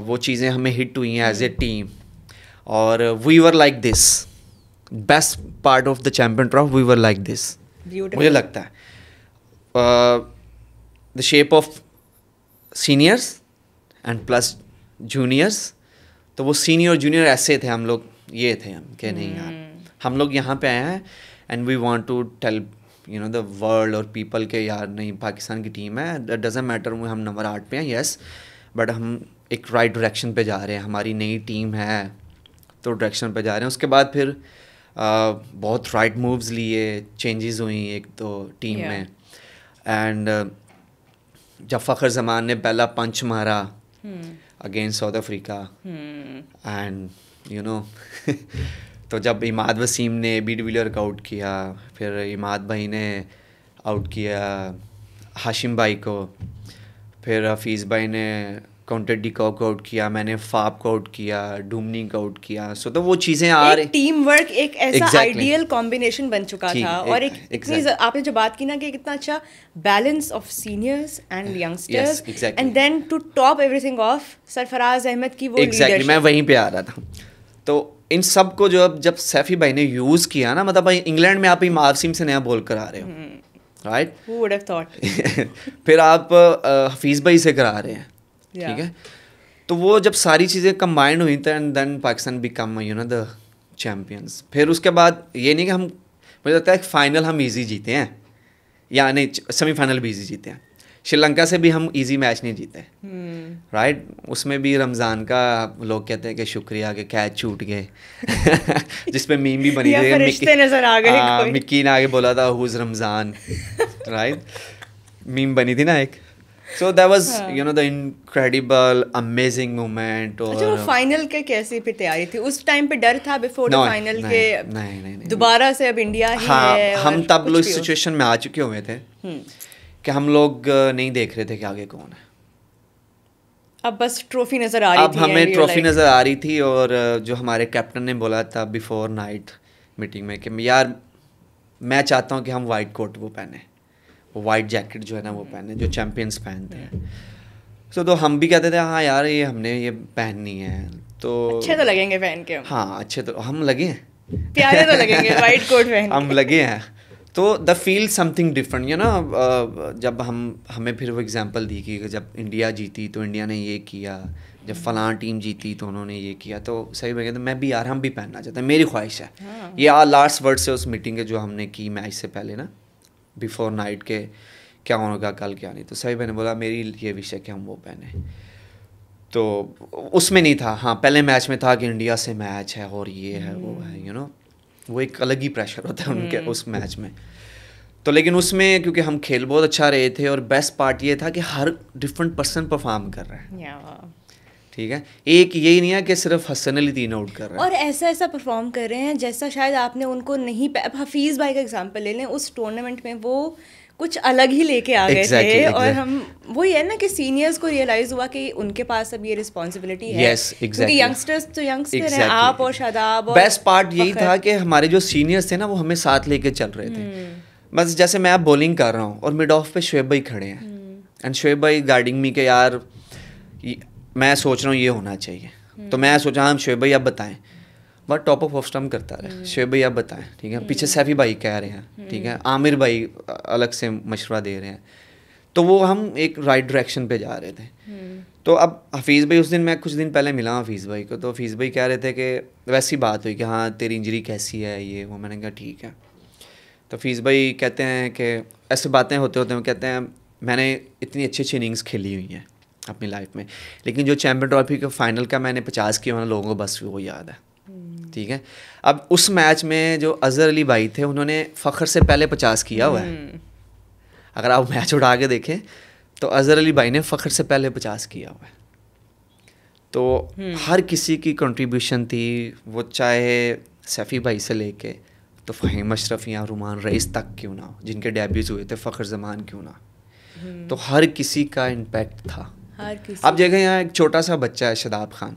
वो चीज़ें हमें हिट हुई हैं एज ए टीम, और we were like this. Best part of the champion trophy, we were like this. मुझे लगता है the shape of seniors and plus juniors. तो वो सीनियर जूनियर ऐसे थे हम लोग, ये थे हम कि नहीं यार हम लोग यहाँ पे आए हैं and we want to tell you know the world और पीपल के यार नहीं पाकिस्तान की टीम है, दैट डजेंट मैटर हम नंबर 8 पे हैं, येस, बट हम एक राइट डायरेक्शन पे जा रहे हैं, हमारी नई टीम है तो डायरेक्शन पे जा रहे हैं। उसके बाद फिर बहुत राइट मूव्स लिए, चेंजेस हुई एक तो टीम में, एंड जब फ़खर जमान ने पहला पंच मारा against south Africa and you no तो जब इमाद वसीम ने बी डिविलियर को आउट किया, फिर इमाद भाई ने आउट किया हाशिम भाई को, फिर हफीज़ भाई ने काउंटर डिकॉक को आउट किया, मैंने फाप को आउट किया, डूमनी को आउट किया। सो तो वो चीज़ें आ रही, टीम वर्क एक ऐसा आइडियल कॉम्बिनेशन बन चुका था। और exactly. आपने जो बात की ना कि कितना अच्छा balance of seniors and youngsters, and then to top everything of Sarfaraz Ahmed की वो लीडरशिप। मैं वहीं पे आ रहा था। तो इन सब को जब सैफी भाई ने यूज़ किया ना, मतलब भाई इंग्लैंड में आप इमाद वसीम से नया बॉल करा रहे हो, right, who would have thought फिर आप हफीज़ भाई से करा रहे हैं, ठीक है। तो वो जब सारी चीज़ें कंबाइंड हुई थी and then Pakistan become you know the champions. फिर उसके बाद ये नहीं कि हम, मुझे लगता है फाइनल हम इजी जीते हैं, या नहीं सेमीफाइनल भी इजी जीते हैं। श्रीलंका से भी हम इजी मैच नहीं जीते, राइट। उसमें भी रमज़ान का लोग कहते हैं कि शुक्रिया कि कैच छूट गए जिस पे मीम भी बनी थी, मिक्की ने आगे बोला था हुज रमज़ान, राइट, मीम बनी थी ना एक। So that was you know the incredible amazing moment। और अच्छा, वो फाइनल के कैसी फिर तैयारी थी उस टाइम पे? डर था बिफोर द फाइनल के नहीं दोबारा से अब इंडिया ही हाँ, है? हम तब लोग इस सिचुएशन में आ चुके हुए थे कि हम लोग नहीं देख रहे थे कि आगे कौन है, अब बस ट्रॉफी नजर आ रही थी, अब हमें ट्रॉफी नजर आ रही थी। और जो हमारे कैप्टन ने बोला था बिफोर नाइट मीटिंग में कि यार मैं चाहता हूँ कि हम वाइट कोट वो पहने, वो वाइट जैकेट जो है ना वो पहने जो चैम्पियंस पहनते हैं। तो हम भी कहते थे हाँ यार ये हमने ये पहननी है, तो अच्छे तो लगेंगे पहन के। हाँ अच्छे तो हम लगे हैं, प्यारे तो लगेंगे वाइट कोट पहन हम लगे हैं। तो the feel something different you know. जब हमें फिर वो एग्जांपल दी कि जब इंडिया जीती तो इंडिया ने ये किया, जब फलां टीम जीती तो उन्होंने ये किया, तो सही में कहते मैं भी यार हम भी पहनना चाहते हैं, मेरी ख्वाहिश है। ये लास्ट वर्ड से उस मीटिंग के जो हमने की मैच से पहले ना बिफोर नाइट के क्या होगा कल क्या नहीं, तो सही मैंने बोला मेरी ये विषय कि हम वो पहने। तो उसमें नहीं था, हाँ पहले मैच में था कि इंडिया से मैच है और ये है वो है, यू नो वो एक अलग ही प्रेशर होता है उनके उस मैच में। तो लेकिन उसमें क्योंकि हम खेल बहुत अच्छा रहे थे और बेस्ट पार्ट ये था कि हर डिफरेंट पर्सन परफॉर्म कर रहा है, ठीक है, एक यही नहीं है कि सिर्फ हसन अली 3 आउट कर रहा है और ऐसा परफॉर्म कर रहे हैं जैसा शायद आपने उनको नहीं। अब हफीज़ भाई का एग्जांपल ले लें, उस टूर्नामेंट में वो कुछ अलग ही लेके आ गए थे। और हम वही है ना कि सीनियर्स को रियलाइज हुआ कि उनके पास अब ये रिस्पॉन्सिबिलिटी है, क्योंकि यंगस्टर्स तो यंगस्टर हैं, आप और शादाब और बेस्ट पार्ट यही था कि हमारे जो सीनियर्स थे ना वो हमें साथ लेके चल रहे थे। बस जैसे मैं अब बॉलिंग कर रहा हूँ और मिड ऑफ पे शोएब भाई खड़े हैं एंड शोएब भाई गाइडिंग मी के यार मैं सोच रहा हूँ ये होना चाहिए, तो मैं सोचा हम शोएब भाई आप बताएं, बट टॉप ऑफ स्टम्प करता रहे शोएब भाई आप बताएं, ठीक है, पीछे सैफी भाई कह रहे हैं, ठीक है, आमिर भाई अलग से मशवरा दे रहे हैं, तो वो हम एक राइट डायरेक्शन पे जा रहे थे। तो अब हफीज़ भाई उस दिन मैं कुछ दिन पहले मिला हफीज़ भाई को, तो हफीज़ भाई कह रहे थे कि वैसी बात हुई कि हाँ तेरी इंजरी कैसी है ये वो, मैंने कहा ठीक है। तो हफीज़ भाई कहते हैं कि ऐसे बातें होते होते वो कहते हैं मैंने इतनी अच्छी इनिंग्स खेली हुई हैं अपनी लाइफ में, लेकिन जो चैम्पियन ट्रॉफी के फाइनल का मैंने 50 किया उन लोगों को बस वो याद है, ठीक है। अब उस मैच में जो अजहर अली भाई थे उन्होंने फ़खर से पहले 50 किया हुआ है, अगर आप मैच उठा के देखें तो अजहर अली भाई ने फ़खर से पहले 50 किया हुआ है। तो हर किसी की कंट्रीब्यूशन थी, वो चाहे सैफ़ी भाई से लेके तो फ़हीम अशरफ या रुमान रईस तक क्यों ना, जिनके डेब्यूज़ हुए थे, फ़खर ज़मान क्यों ना, तो हर किसी का इम्पैक्ट था। अब जगह यहाँ एक छोटा सा बच्चा है शादाब खान,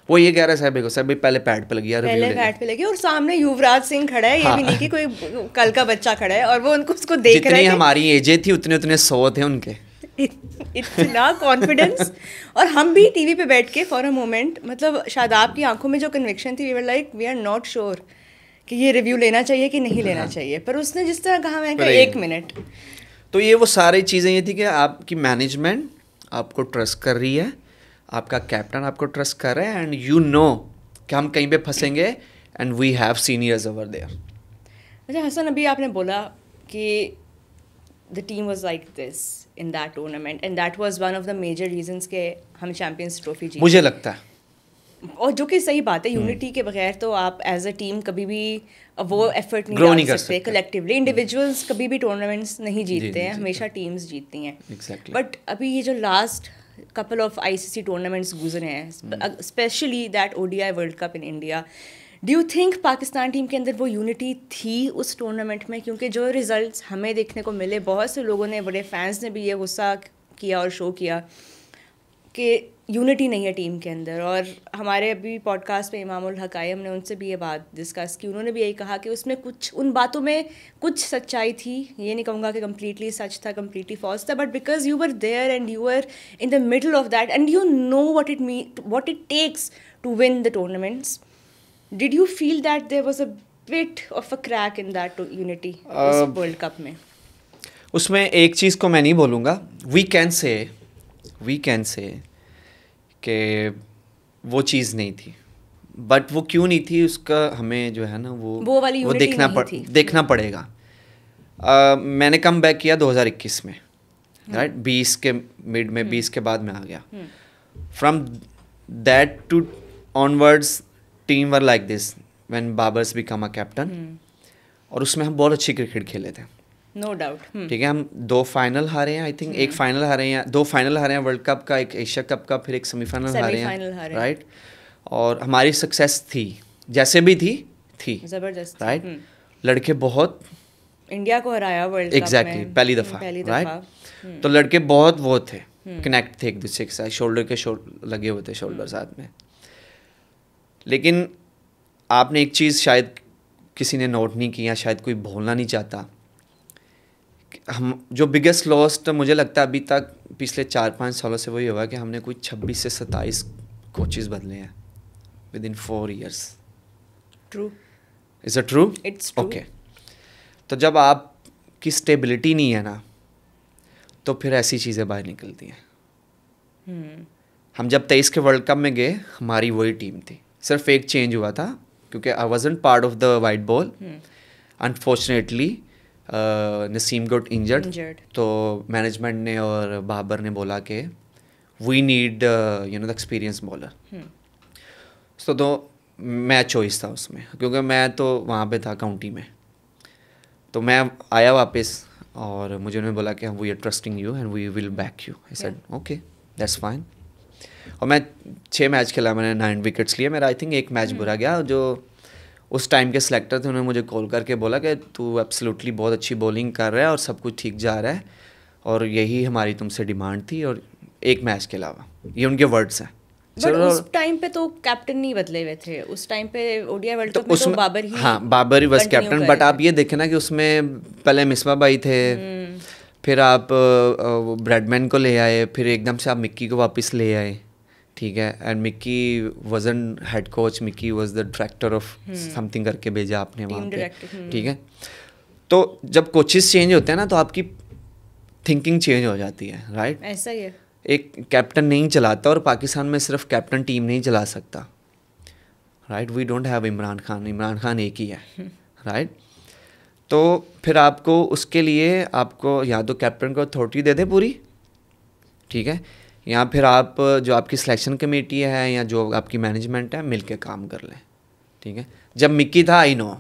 वो ये कह रहा है साहब को साहब पहले पैड पे लगी, पहले पैड पे लगी, और सामने युवराज सिंह खड़ा है, ये भी नहीं कि कोई कल का बच्चा खड़ा है, और वो उनको उसको देख रहे हैं। जितनी हमारी एजें थी उतने 100 थे उनके इतना कॉन्फिडेंस। और हम भी टीवी पे बैठ के फॉर अ मोमेंट, मतलब शादाब की आंखों में जो कन्विक्शन थी, we were like we are not sure कि ये रिव्यू लेना चाहिए कि नहीं लेना चाहिए, पर उसने जिस तरह कहा मैं 1 मिनट। तो ये वो सारी चीज़ें ये थी कि आपकी मैनेजमेंट आपको ट्रस्ट कर रही है, आपका कैप्टन आपको ट्रस्ट कर रहा है, एंड यू नो कि हम कहीं पे फंसेंगे and we have seniors over there. अच्छा हसन, अभी आपने बोला कि the team was like this in that tournament and that was one of the major reasons के हम चैम्पियंस ट्रॉफी जीते. मुझे लगता है, और जो कि सही बात है, यूनिटी के बगैर तो आप एज अ टीम कभी भी वो एफर्ट Grow नहीं नहीं डाल कर सकते. सकते. कलेक्टिवली इंडिविजुअल्स कभी भी टूर्नामेंट्स नहीं जीतते हैं, नहीं हमेशा टीम्स जीतती हैं. Exactly. बट अभी ये जो last couple of ICC tournaments गुजरे हैं, specially that ODI world cup in India, do you think Pakistan team के अंदर वो यूनिटी थी उस टूर्नामेंट में? क्योंकि जो रिजल्ट्स हमें देखने को मिले, बहुत से लोगों ने, बड़े फैंस ने भी ये गुस्सा किया और शो किया कि यूनिटी नहीं है टीम के अंदर. और हमारे अभी पॉडकास्ट पे इमामुल हक आए, हमने उनसे भी ये बात डिस्कस की. उन्होंने भी यही कहा कि उसमें कुछ, उन बातों में कुछ सच्चाई थी. ये नहीं कहूँगा कि कम्प्लीटली सच था, कम्प्लीटली फॉल्स था, but because you were there and you were in the middle of that and you know what it takes to win the tournaments. Did you feel that there was a bit of a crack in that unity उस world cup में? उसमें एक चीज़ को मैं नहीं बोलूँगा. We can से कि वो चीज़ नहीं थी, बट वो क्यों नहीं थी उसका हमें जो है ना वो वाली unity नहीं थी. देखना पड़ेगा. मैंने कम बैक किया 2021 में, राइट. 20 के मिड में, 20 के बाद में आ गया. From that to onwards team were like this when Babar's become a captain. और उसमें हम बहुत अच्छी क्रिकेट खेले थे, नो डाउट. ठीक है. हम 2 फाइनल हारे हैं, आई थिंक. एक फाइनल हारे हैं, 2 फाइनल हारे हैं वर्ल्ड कप का, एक एशिया कप का, फिर एक सेमीफाइनल हारे हैं, राइट. और हमारी सक्सेस थी, जैसे भी थी जबरदस्त, राइट. लड़के बहुत, इंडिया को हराया वर्ल्ड कप में. एग्जैक्टली, पहली दफ़ा, राइट. तो लड़के बहुत वो थे, कनेक्ट थे एक दूसरे के साथ, शोल्डर लगे हुए थे, शोल्डर साथ में. लेकिन आपने एक चीज़ शायद किसी ने नोट नहीं किया, शायद कोई भूलना नहीं चाहता. हम जो बिगेस्ट लॉस तो मुझे लगता है अभी तक पिछले 4-5 सालों से वही हुआ कि हमने कोई 26 से 27 कोचेस बदले हैं with in 4 years. True. Is it true? It's true. Okay. तो जब आपकी स्टेबिलिटी नहीं है ना, तो फिर ऐसी चीज़ें बाहर निकलती हैं. हम जब 23 के वर्ल्ड कप में गए, हमारी वही टीम थी, सिर्फ एक चेंज हुआ था क्योंकि I wasn't part of the white ball. Unfortunately Naseem got injured. तो मैनेजमेंट ने और बाबर ने बोला कि we need the experience bowler. तो मैं चॉइस था उसमें, क्योंकि मैं तो वहाँ पे था काउंटी में. तो मैं आया वापस और मुझे उन्होंने बोला कि we are trusting you and we will back you. I said okay, that's fine. और मैं 6 मैच खेला, मैंने 9 विकेट्स लिए. मेरा आई थिंक एक मैच बुरा गया. जो उस टाइम के सिलेक्टर थे, उन्होंने मुझे कॉल करके बोला कि तू एब्सोल्युटली बहुत अच्छी बॉलिंग कर रहा है और सब कुछ ठीक जा रहा है और यही हमारी तुमसे डिमांड थी, और एक मैच के अलावा. ये उनके वर्ड्स हैं. बट उस टाइम पे तो कैप्टन नहीं बदले हुए थे. उस टाइम पे ओडीआई वर्ल्ड कप में तो बाबर ही, हाँ, बाबर ही बस कैप्टन. बट आप ये देखें ना कि उसमें पहले मिसबा भाई थे, फिर आप ब्रैडमैन को ले आए, फिर एकदम से आप मिक्की को वापस ले आए, ठीक है. And Mickey wasn't head coach, Mickey was the director of something करके भेजा आपने वहाँ पे, ठीक है. तो जब कोचेस चेंज होते हैं ना, तो आपकी थिंकिंग चेंज हो जाती है, राइट. ऐसा ही है. एक कैप्टन नहीं चलाता, और पाकिस्तान में सिर्फ कैप्टन टीम नहीं चला सकता, right. We don't have Imran Khan एक ही है, राइट. तो फिर आपको उसके लिए आपको या तो कैप्टन को अथॉरिटी दे दे पूरी, ठीक है, या फिर आप जो आपकी सिलेक्शन कमेटी है या जो आपकी मैनेजमेंट है मिल के काम कर लें, ठीक है. जब मिक्की था, आई नो,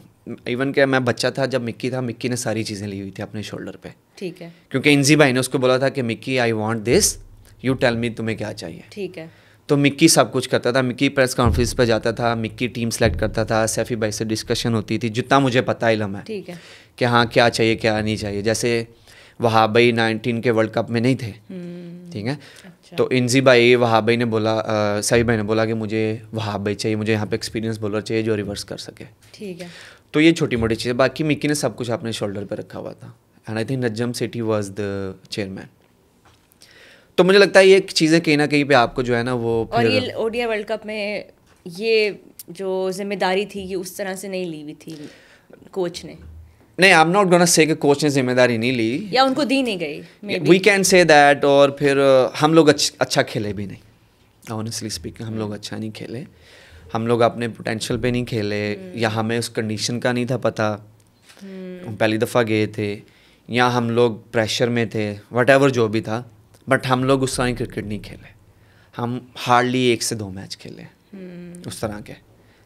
इवन कि मैं बच्चा था जब मिक्की था, मिक्की ने सारी चीज़ें ली हुई थी अपने शोल्डर पे, ठीक है. क्योंकि इंजी भाई ने उसको बोला था कि Mickey I want this, you tell me तुम्हें क्या चाहिए, ठीक है. तो मिक्की सब कुछ करता था. मिक्की प्रेस कॉन्फ्रेंस पे जाता था, मिक्की टीम सेलेक्ट करता था, सैफी भाई से डिस्कशन होती थी, जितना मुझे पता इल्म है, ठीक है, कि हाँ क्या चाहिए क्या नहीं चाहिए. जैसे वहाब भाई 19 के वर्ल्ड कप में नहीं थे, ठीक है. अच्छा. तो इंजी भाई, वहाब भाई ने बोला, सैफी भाई ने बोला कि मुझे वहाब भाई चाहिए, मुझे यहाँ पे एक्सपीरियंस बॉलर चाहिए जो रिवर्स कर सके, ठीक है. तो ये छोटी मोटी चीज़ें. बाकी मिक्की ने सब कुछ अपने शोल्डर पे रखा हुआ था. And I think Najam Sethi was the chairman. तो मुझे लगता है ये चीज़ें कहीं ना कहीं पे आपको जो है ना वो और ये ओडीआई वर्ल्ड कप में ये जो जिम्मेदारी थी ये उस तरह से नहीं ली हुई थी कोच ने. नहीं, आई एम नॉट गोना से कि कोच ने जिम्मेदारी नहीं ली, या उनको दी नहीं गई, वी कैन से दैट. और फिर हम लोग अच्छा खेले भी नहीं, ऑनेस्टली स्पीकिंग. हम लोग अच्छा नहीं खेले, हम लोग अपने पोटेंशियल पे नहीं खेले, या हमें उस कंडीशन का नहीं था पता. हम पहली दफ़ा गए थे, या हम लोग प्रेशर में थे, वट जो भी था, बट हम लोग उस तरह क्रिकेट नहीं खेले। हम हार्डली 1 से 2 मैच खेले उस तरह के,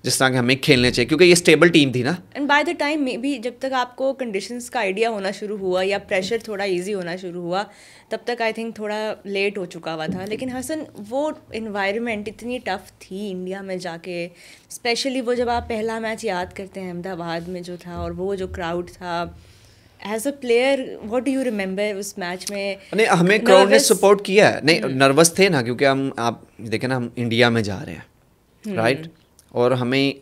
जिस तरह के हमें खेलने चाहिए, क्योंकि ये स्टेबल टीम थी ना। And by the time may be जब तक आपको कंडीशंस का आइडिया होना शुरू हुआ या प्रेशर थोड़ा इजी होना शुरू हुआ, तब तक आई थिंक थोड़ा लेट हो चुका हुआ था। लेकिन हसन, वो इन्वायरमेंट इतनी टफ थी इंडिया में जाके, स्पेशली वो जब आप पहला मैच याद करते हैं अहमदाबाद में जो था, और वो जो क्राउड था, as a player what do you remember उस मैच में? नहीं, हमें क्राउड ने सपोर्ट किया है। नहीं, नर्वस थे ना, क्योंकि हम, आप देखें ना, हम इंडिया में जा रहे हैं, राइट, और हमें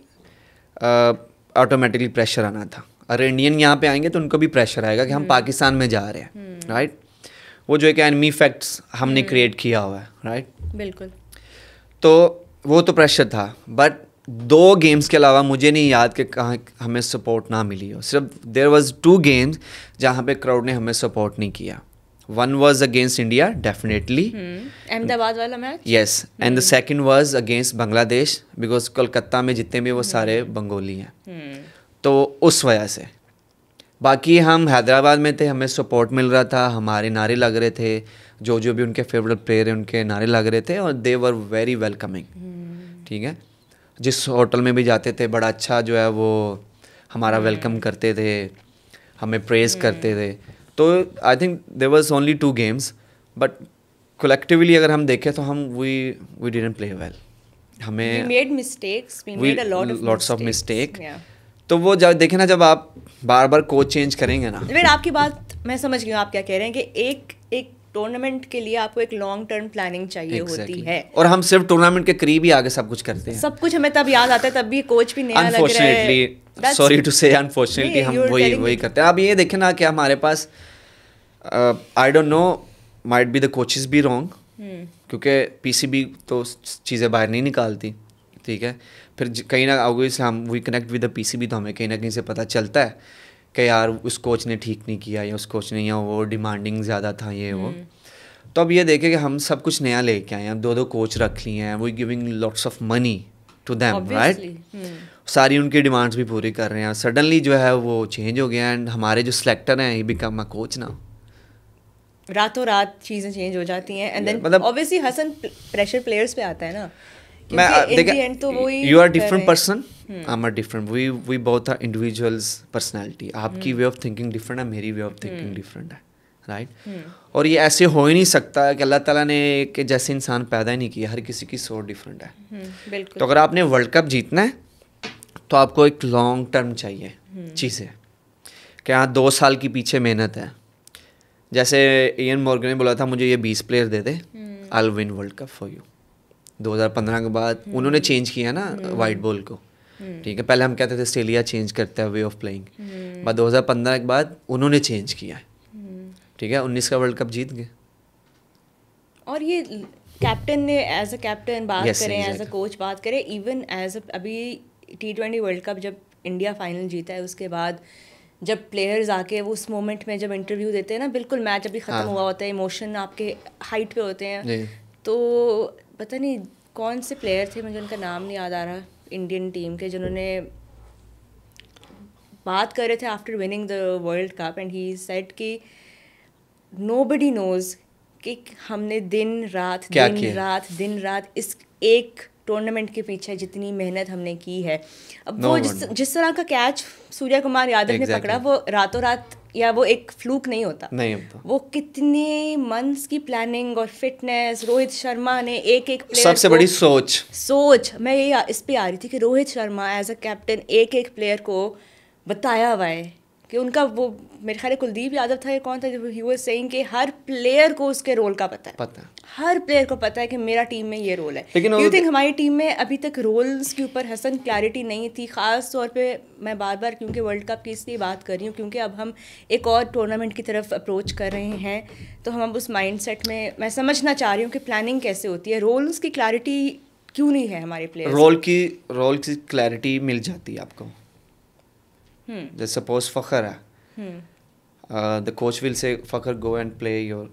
ऑटोमेटिकली प्रेशर आना था। अगर इंडियन यहाँ पे आएंगे तो उनको भी प्रेशर आएगा कि हम पाकिस्तान में जा रहे हैं, राइट। वो जो एक एनिमी फैक्ट्स हमने क्रिएट किया हुआ है, राइट। बिल्कुल। तो वो तो प्रेशर था, बट 2 गेम्स के अलावा मुझे नहीं याद कि कहाँ हमें सपोर्ट ना मिली हो। सिर्फ देयर वाज 2 गेम्स जहाँ पे क्राउड ने हमें सपोर्ट नहीं किया। One was against India, definitely. Ahmedabad वाला match? Yes, and the second was against Bangladesh, because Kolkata में जितने भी वो सारे बंगाली हैं, तो उस वजह से। बाकी हम हैदराबाद में थे, हमें सपोर्ट मिल रहा था, हमारे नारे लग रहे थे, जो भी उनके फेवरेट प्लेयर हैं उनके नारे लग रहे थे, और दे वर वेरी वेलकमिंग, ठीक है। जिस होटल में भी जाते थे, बड़ा अच्छा जो है वो हमारा वेलकम करते थे, हमें प्रेज करते थे। तो I think there was only 2 games, but collectively अगर हम देखें तो हम वी डिडंट प्ले वेल। हमें we made mistakes, we made a lot of lots of mistakes. mistake. Yeah. तो वो जब देखें ना, जब आप बार बार कोच चेंज करेंगे ना। फिर आपकी बात मैं समझ गई हूँ आप क्या कह रहे हैं, कि एक टूर्नामेंट के लिए आपको एक लॉन्ग टर्म प्लानिंग चाहिए होती है। और हम सिर्फ टूर्नामेंट के करीब ही आगे सब कुछ करते हैं। सब कुछ हमें तब याद आता है, तब भी कोच भी नया लग रहा है। सॉरी टू से, अनफॉर्चुनेटली हम वही करते हैं। अब ये देखें ना कि हमारे पास, I don't know, might be the coaches be wrong, क्योंकि पीसीबी तो चीज़ें बाहर नहीं निकालती, ठीक है। फिर कहीं ना ऑब्वियसली हम we connect with the PCB, तो हमें कहीं ना कहीं से पता चलता है कि यार उस कोच ने ठीक नहीं किया, या उस कोच ने, या वो डिमांडिंग ज़्यादा था, ये वो। तो अब ये देखें कि हम सब कुछ नया लेके आए हैं, 2 कोच रख लिए हैं, we giving lots of money to them, right. सारी उनकी डिमांड्स भी पूरी कर रहे हैं। सडनली जो है वो चेंज हो गया, एंड हमारे जो सिलेक्टर हैं ही बिकम अ कोच ना। रातों रात चीज़ें चेंज हो जाती हैं, एंड देन मतलब ऑब्वियसली हसन प्रेशर प्लेयर्स पे आता है ना। मैं देखें, you are different person, I am a different, we both are individuals personality. आपकी वे ऑफ थिंकिंग डिफरेंट है, मेरी वे ऑफ थिंकिंग डिफरेंट है, राइट। और ये ऐसे हो ही नहीं सकता कि अल्लाह ताला ने एक जैसे इंसान पैदा ही नहीं किया, हर किसी की सोच डिफरेंट है। बिल्कुल। तो अगर आपने वर्ल्ड कप जीतना है तो आपको एक लॉन्ग टर्म चाहिए चीज़ें, कि हाँ 2 साल की पीछे मेहनत है। जैसे इयन मॉर्गन ने बोला था, मुझे ये 20 player they they, I will win world cup for you. 2015 के बाद उन्होंने चेंज किया ना वाइट बॉल को, ठीक है। पहले हम कहते थे ऑस्ट्रेलिया चेंज करता है वे ऑफ प्लेइंग, बाद 2015 के बाद उन्होंने चेंज किया है, ठीक है। 19 का वर्ल्ड कप जीत गए। और ये कैप्टन ने एज अ कैप्टन बात Yes, करें, एज अ exactly. कोच बात करें, इवन एज अभी T20 वर्ल्ड कप जब इंडिया फाइनल जीता है, उसके बाद जब प्लेयर्स आके वो उस मोमेंट में जब इंटरव्यू देते हैं ना, बिल्कुल मैच अभी ख़त्म हुआ होता है, इमोशन आपके हाइट पे होते हैं, तो पता नहीं कौन से प्लेयर थे, मुझे उनका नाम नहीं याद आ रहा, इंडियन टीम के, जिन्होंने बात कर रहे थे after winning the world cup, and he said कि नोबडी नोज कि हमने दिन रात इस एक टूर्नामेंट के पीछे जितनी मेहनत हमने की है। अब वो जिस तरह का कैच सूर्या कुमार यादव ने पकड़ा, वो रातों रात, या वो एक फ्लूक नहीं होता, वो कितने मंथ्स की प्लानिंग और फिटनेस। रोहित शर्मा ने एक प्लेयर, सबसे बड़ी सोच मैं ये इस पे आ रही थी कि Rohit Sharma as a captain एक प्लेयर को बताया हुआ है कि उनका, वो मेरे ख्याल कुलदीप यादव था या कौन था, जब ही वाज सेइंग कि हर प्लेयर को उसके रोल का पता है, हर प्लेयर को पता है कि मेरा टीम में ये रोल है। यू थिंक हमारी टीम में अभी तक रोल्स के ऊपर हसन क्लैरिटी नहीं थी, ख़ास तौर पे मैं बार बार क्योंकि वर्ल्ड कप की इसलिए बात कर रही हूँ क्योंकि अब हम एक और टूर्नामेंट की तरफ अप्रोच कर रहे हैं, तो हम उस माइंड सेट में, मैं समझना चाह रही हूँ कि प्लानिंग कैसे होती है, रोल्स की क्लैरिटी क्यों नहीं है हमारे प्लेयर्स। रोल की क्लैरिटी मिल जाती है आपको। जैसे सपोज फखर है, the coach will say Fakhar go and play your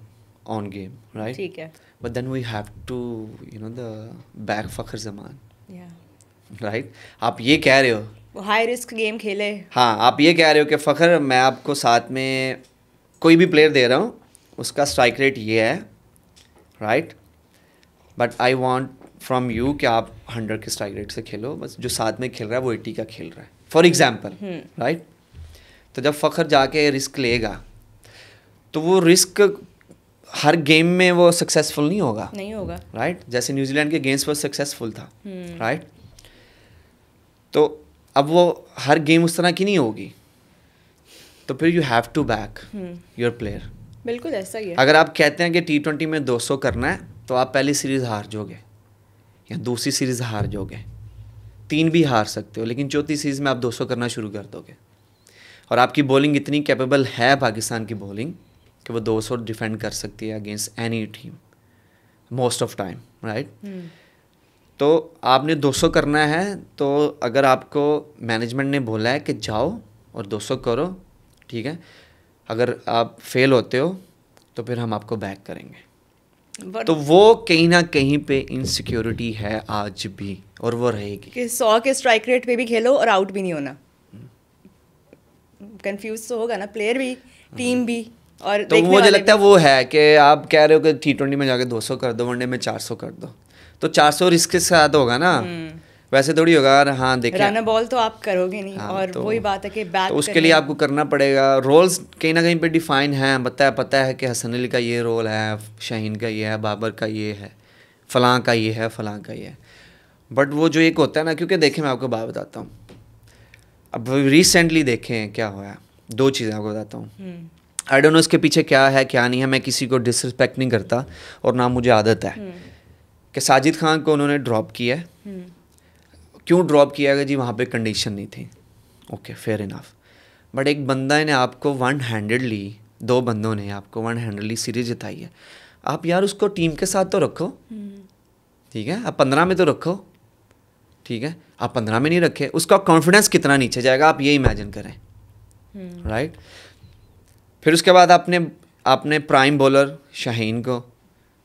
own game, right, ठीक है, but then we have to you know the back Fakhar Zaman, right. आप ये कह रहे हो वो हाई रिस्क गेम खेले, हाँ, आप ये कह रहे हो कि फखर मैं आपको साथ में कोई भी प्लेयर दे रहा हूँ, उसका स्ट्राइक रेट ये है, right, but I want from you कि आप 100 के स्ट्राइक रेट से खेलो, बस जो साथ में खेल रहा है वो 80 का खेल रहा है, फॉर एग्जाम्पल, राइट। तो जब फ़खर जाके रिस्क लेगा तो वो रिस्क हर गेम में वो सक्सेसफुल नहीं होगा, राइट। जैसे न्यूजीलैंड के गेम्स पर सक्सेसफुल था, राइट। तो अब वो हर गेम उस तरह की नहीं होगी, तो फिर you have to back your player. बिल्कुल ऐसा ही है। अगर आप कहते हैं कि T20 में 200 करना है तो आप पहली सीरीज़ हार जाओगे या दूसरी सीरीज़ हार जाओगे, 3 भी हार सकते हो, लेकिन चौथी सीरीज़ में आप 200 करना शुरू कर दोगे। और आपकी बॉलिंग इतनी कैपेबल है पाकिस्तान की बॉलिंग कि वो 200 डिफेंड कर सकती है against any team most of time, right. तो आपने 200 करना है, तो अगर आपको मैनेजमेंट ने बोला है कि जाओ और 200 करो, ठीक है, अगर आप फेल होते हो तो फिर हम आपको बैक करेंगे। तो वो कहीं ना कहीं पे इनसिक्योरिटी है आज भी, और वो रहेगी कि 100 के स्ट्राइक रेट पे भी खेलो और आउट भी नहीं होना। कंफ्यूज तो होगा ना प्लेयर भी, टीम भी, और तो मुझे लगता है वो है कि आप कह रहे हो कि T20 में जाके 200 कर दो, वनडे में 400 कर दो, तो 400 रिस्क के साथ होगा ना, वैसे थोड़ी होगा। हाँ देखिए, रन बॉल तो आप करोगे नहीं, हाँ, और तो वही बात है कि बैक तो उसके लिए आपको करना पड़ेगा। रोल्स कहीं ना कहीं पे डिफाइन हैं, पता है कि हसन अली का ये रोल है, शाहीन का ये है, बाबर का ये है, फलां का ये है, फलां का ये है। बट वो जो एक होता है ना, क्योंकि देखें मैं आपको बात बताता हूँ, अब रिसेंटली देखें क्या हुआ है, 2 चीज़ें आपको बताता हूँ। आई डोंट नो इसके पीछे क्या है क्या नहीं है, मैं किसी को डिसरिस्पेक्ट नहीं करता और ना मुझे आदत है कि साजिद खान को उन्होंने ड्रॉप किया है। क्यों ड्रॉप किया गया जी? वहाँ पे कंडीशन नहीं थी, ओके फेयर इनफ। बट एक बंदा ने आपको 1-हैंडेडली, 2 बंदों ने आपको 1-हैंडेडली सीरीज जिताई है, आप यार उसको टीम के साथ तो रखो, ठीक है, आप 15 में तो रखो, ठीक है, आप 15 में नहीं रखे, उसका कॉन्फिडेंस कितना नीचे जाएगा आप ये इमेजिन करें, राइट। फिर उसके बाद आपने प्राइम बॉलर शाहीन को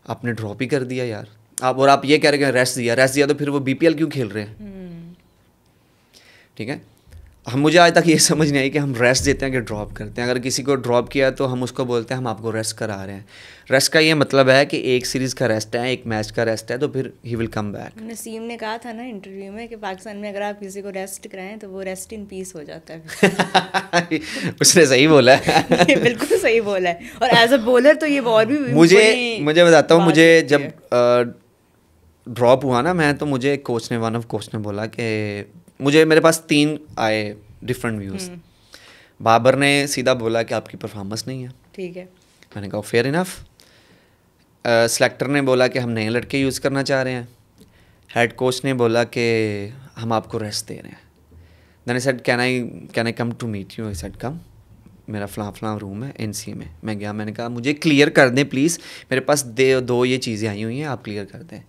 आपने ड्रॉप ही कर दिया यार आप, और आप ये कह रहे हैं रेस्ट दिया, तो फिर वो BPL क्यों खेल रहे हैं? ठीक है, मुझे आज तक ये समझ नहीं आई कि हम रेस्ट देते हैं कि ड्रॉप करते हैं। अगर किसी को ड्रॉप किया तो हम उसको बोलते हैं हम आपको रेस्ट करा रहे हैं। रेस्ट का ये मतलब है कि एक सीरीज़ का रेस्ट है, एक मैच का रेस्ट है, तो फिर he will come back. Naseem ने कहा था ना इंटरव्यू में कि पाकिस्तान में अगर आप किसी को रेस्ट कराएं तो वो रेस्ट इन पीस हो जाता है। उसने सही बोला है। बिल्कुल सही बोला है। और एज अ बॉलर तो ये और भी मुझे बताता हूँ, मुझे जब ड्रॉप हुआ ना मैं, तो मुझे कोच ने बोला कि मेरे पास 3 आए डिफरेंट व्यूज़। बाबर ने सीधा बोला कि आपकी परफॉर्मेंस नहीं है, ठीक है, मैंने कहा फेयर इनफ। सेलेक्टर ने बोला कि हम नए लड़के यूज़ करना चाह रहे हैं। हेड कोच ने बोला कि हम आपको रेस्ट दे रहे हैं। Then I said can I come to meet you? I said come, मेरा फलां रूम है NCA में। मैं गया, मैंने कहा मुझे क्लियर कर दें प्लीज़, मेरे पास 2 ये चीज़ें आई हुई हैं, आप क्लियर कर दें।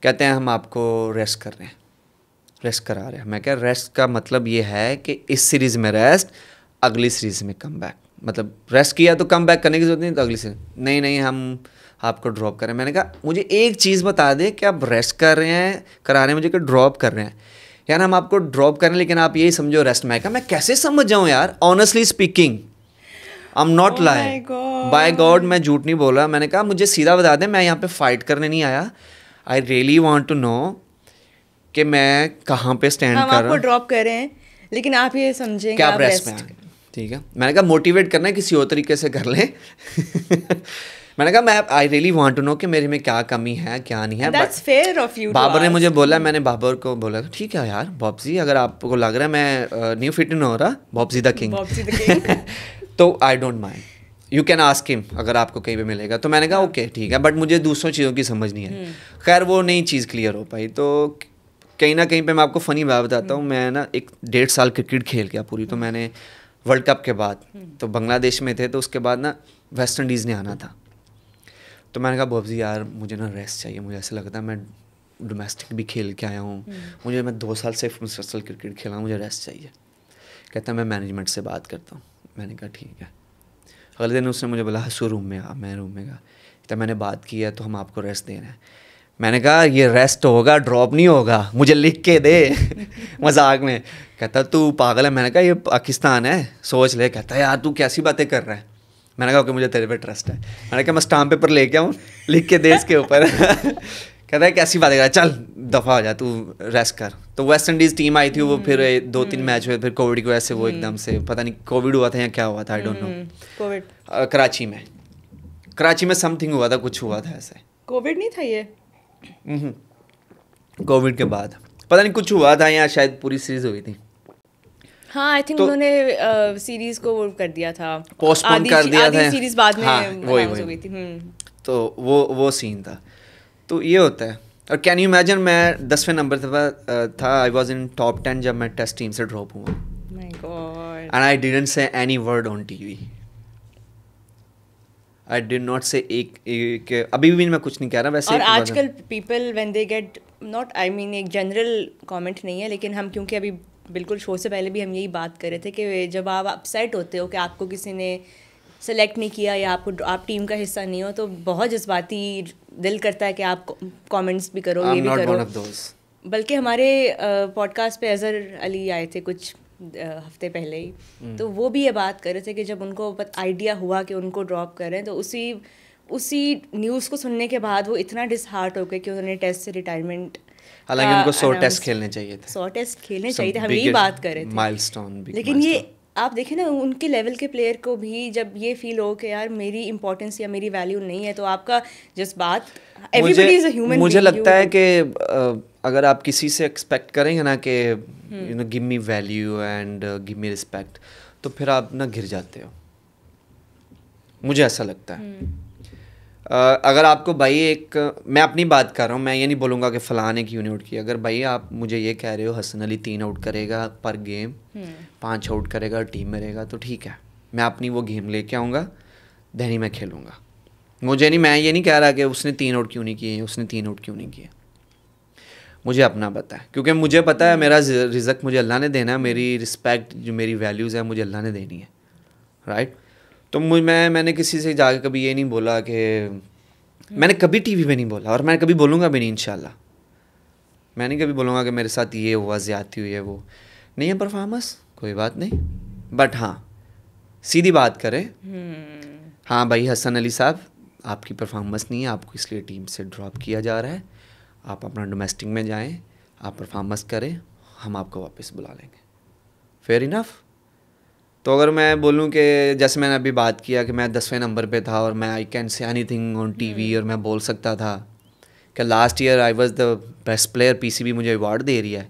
कहते हैं हम आपको रेस्ट कर रहे हैं, रेस्ट करा रहे हैं। मैं क्या, रेस्ट का मतलब ये है कि इस सीरीज़ में रेस्ट, अगली सीरीज़ में कम बैक, मतलब रेस्ट किया तो कम बैक करने की जरूरत नहीं, तो अगली सीरीज नहीं हम आपको ड्रॉप कर रहे हैं। मैंने कहा मुझे एक चीज़ बता दें कि आप रेस्ट कर रहे हैं, करा रहे हैं मुझे, कि ड्रॉप कर रहे हैं? यार हम आपको ड्रॉप कर रहे हैं लेकिन आप यही समझो रेस्ट। मैं कहा मैं कैसे समझ जाऊँ यार, honestly speaking I am not lie, by god मैं झूठ नहीं बोल रहा। मैंने कहा मुझे सीधा बता दें, मैं यहाँ पे फाइट करने नहीं आया, I really want to know कि मैं कहाँ पे स्टैंड कर रहा हूँ। आपको ड्रॉप कर रहे हैं लेकिन आप ये समझें कि आप रेस्ट में, ठीक है। मैंने कहा मोटिवेट करना है किसी और तरीके से कर लें। मैंने कहा मैं I really want to know कि मेरे में क्या कमी है क्या नहीं है। That's fair of you. Babar ने मुझे बोला, मैंने बाबर को बोला ठीक है यार बॉब्जी, अगर आपको लग रहा है मैं न्यू फिट नहीं हो रहा, बॉब्जी द किंग तो आई don't mind, you can ask him अगर आपको कहीं पे मिलेगा। तो मैंने कहा ओके ठीक है, बट मुझे दूसरों चीज़ों की समझ नहीं है। खैर वो नई चीज़ क्लियर हो पाई। तो कहीं ना कहीं पे मैं आपको फ़नी बात बताता हूँ, मैं ना 1-1.5 साल क्रिकेट खेल गया पूरी। तो मैंने वर्ल्ड कप के बाद तो बांग्लादेश में थे, तो उसके बाद ना वेस्ट इंडीज़ ने आना था। तो मैंने कहा बॉब्जी यार मुझे ना रेस्ट चाहिए, मुझे ऐसा लगता है मैं डोमेस्टिक भी खेल के आया हूँ, मैं 2 साल से मुसलसल क्रिकेट खेला हूँ, मुझे रेस्ट चाहिए। कहता मैं मैनेजमेंट से बात करता हूँ। मैंने कहा ठीक है। अगले दिन उसने मुझे बोला हंसू रूम में आ, मैं रूम में गया। तो मैंने बात की है तो हम आपको रेस्ट दे रहे हैं। मैंने कहा ये रेस्ट होगा, ड्रॉप नहीं होगा, मुझे लिख के दे। मजाक में। कहता तू पागल है। मैंने कहा ये पाकिस्तान है, सोच ले। कहता यार तू कैसी बातें कर रहा है। मैंने कहा ओके मुझे तेरे पे ट्रस्ट है। मैंने कहा मैं स्टाम्प पेपर लेके आऊँ, लिख के दे इसके ऊपर। कहता है कैसी बात है, चल दफ़ा हो जा, तू रेस्ट कर। तो वेस्ट इंडीज़ टीम आई थी, वो फिर 2-3 मैच हुए, फिर कोविड की वजह से वो एकदम से पता नहीं कोविड हुआ था या क्या हुआ था, आई डोंट नो। कोविड कराची में समथिंग हुआ था, कुछ हुआ था ऐसे। कोविड नहीं था ये, कोविड के बाद पता नहीं कुछ हुआ था, या शायद पूरी सीरीज हुई थी। हाँ आई थिंक उन्होंने सीरीज को वो कर दिया था, पोस्टपोन कर दिया था, सीरीज बाद में वही हो गई थी। तो वो सीन था। तो ये होता है। और कैन यू इमेजिन, मैं 10वें नंबर था, आई वाज इन टॉप 10 जब मैं टेस्ट टीम से ड्रॉप हुआ। My God. And I didn't say any word on TV. I did not से एक अभी भी मैं कुछ नहीं कह रहा वैसे। और आजकल people when they get not, I mean एक जनरल कमेंट नहीं है, लेकिन हम क्योंकि अभी बिल्कुल शो से पहले भी हम यही बात कर रहे थे कि जब आप अपसेट होते हो कि आपको किसी ने सेलेक्ट नहीं किया या आप टीम का हिस्सा नहीं हो, तो बहुत जज्बाती दिल करता है कि आप कमेंट्स भी करो, ये भी करो। बल्कि हमारे पॉडकास्ट पे अजहर अली आए थे कुछ हफ्ते पहले ही, तो वो भी ये बात कर रहे थे कि जब उनको आइडिया हुआ कि उनको ड्रॉप करें, तो उसी न्यूज़ को सुनने के बाद वो इतना डिसहार्ट हो गए कि उन्होंने टेस्ट से रिटायरमेंट, हालांकि उनको 100 टेस्ट खेलने चाहिए थे, 100 टेस्ट खेलने चाहिए थे, हम यही बात कर रहे थे, माइलस्टोन। लेकिन ये आप देखें ना, उनके लेवल के प्लेयर को भी जब ये फील हो कि यार मेरी इंपॉर्टेंस या मेरी वैल्यू नहीं है, तो आपका जज्बात, एवरीबॉडी इज अ ह्यूमन। मुझे लगता है कि अगर आप किसी से एक्सपेक्ट करेंगे ना कि you know give me value and give me respect, तो फिर आप ना गिर जाते हो, मुझे ऐसा लगता है। अगर आपको भाई मैं अपनी बात कर रहा हूँ, मैं ये नहीं बोलूँगा कि फ़लाँ ने क्यों नहीं आउट किया। अगर भाई आप मुझे ये कह रहे हो हसन अली 3 आउट करेगा पर गेम, 5 आउट करेगा, टीम में रहेगा, तो ठीक है, मैं अपनी वो गेम लेके आऊँगा, देन मैं खेलूँगा। मैं ये नहीं कह रहा कि उसने 3 आउट क्यों नहीं किए, उसने 3 आउट क्यों नहीं किए। मुझे अपना पता है, क्योंकि मुझे पता है मेरा रिज़्क मुझे अल्लाह ने देना है, मेरी रिस्पेक्ट जो मेरी वैल्यूज़ है मुझे अल्लाह ने देनी है, राइट। तो मैंने किसी से जाके कभी ये नहीं बोला कि मैंने कभी टीवी पे नहीं बोला, और मैं कभी बोलूँगा भी नहीं इंशाल्लाह। मैं नहीं कभी बोलूँगा कि मेरे साथ ये हुआ, ज़्यादती हुई है, वो नहीं है परफॉर्मेंस, कोई बात नहीं, बट हाँ सीधी बात करें, हाँ भाई हसन अली साहब आपकी परफॉर्मेंस नहीं है, आपको इसलिए टीम से ड्रॉप किया जा रहा है, आप अपना डोमेस्टिक में जाएँ, आप परफॉर्मेंस करें, हम आपको वापस बुला लेंगे, फेयर इनफ। तो अगर मैं बोलूँ कि जैसे मैंने अभी बात किया कि मैं 10वें नंबर पे था और मैं I can say anything on TV, और मैं बोल सकता था कि last year I was the best player, PCB मुझे अवार्ड दे रही है,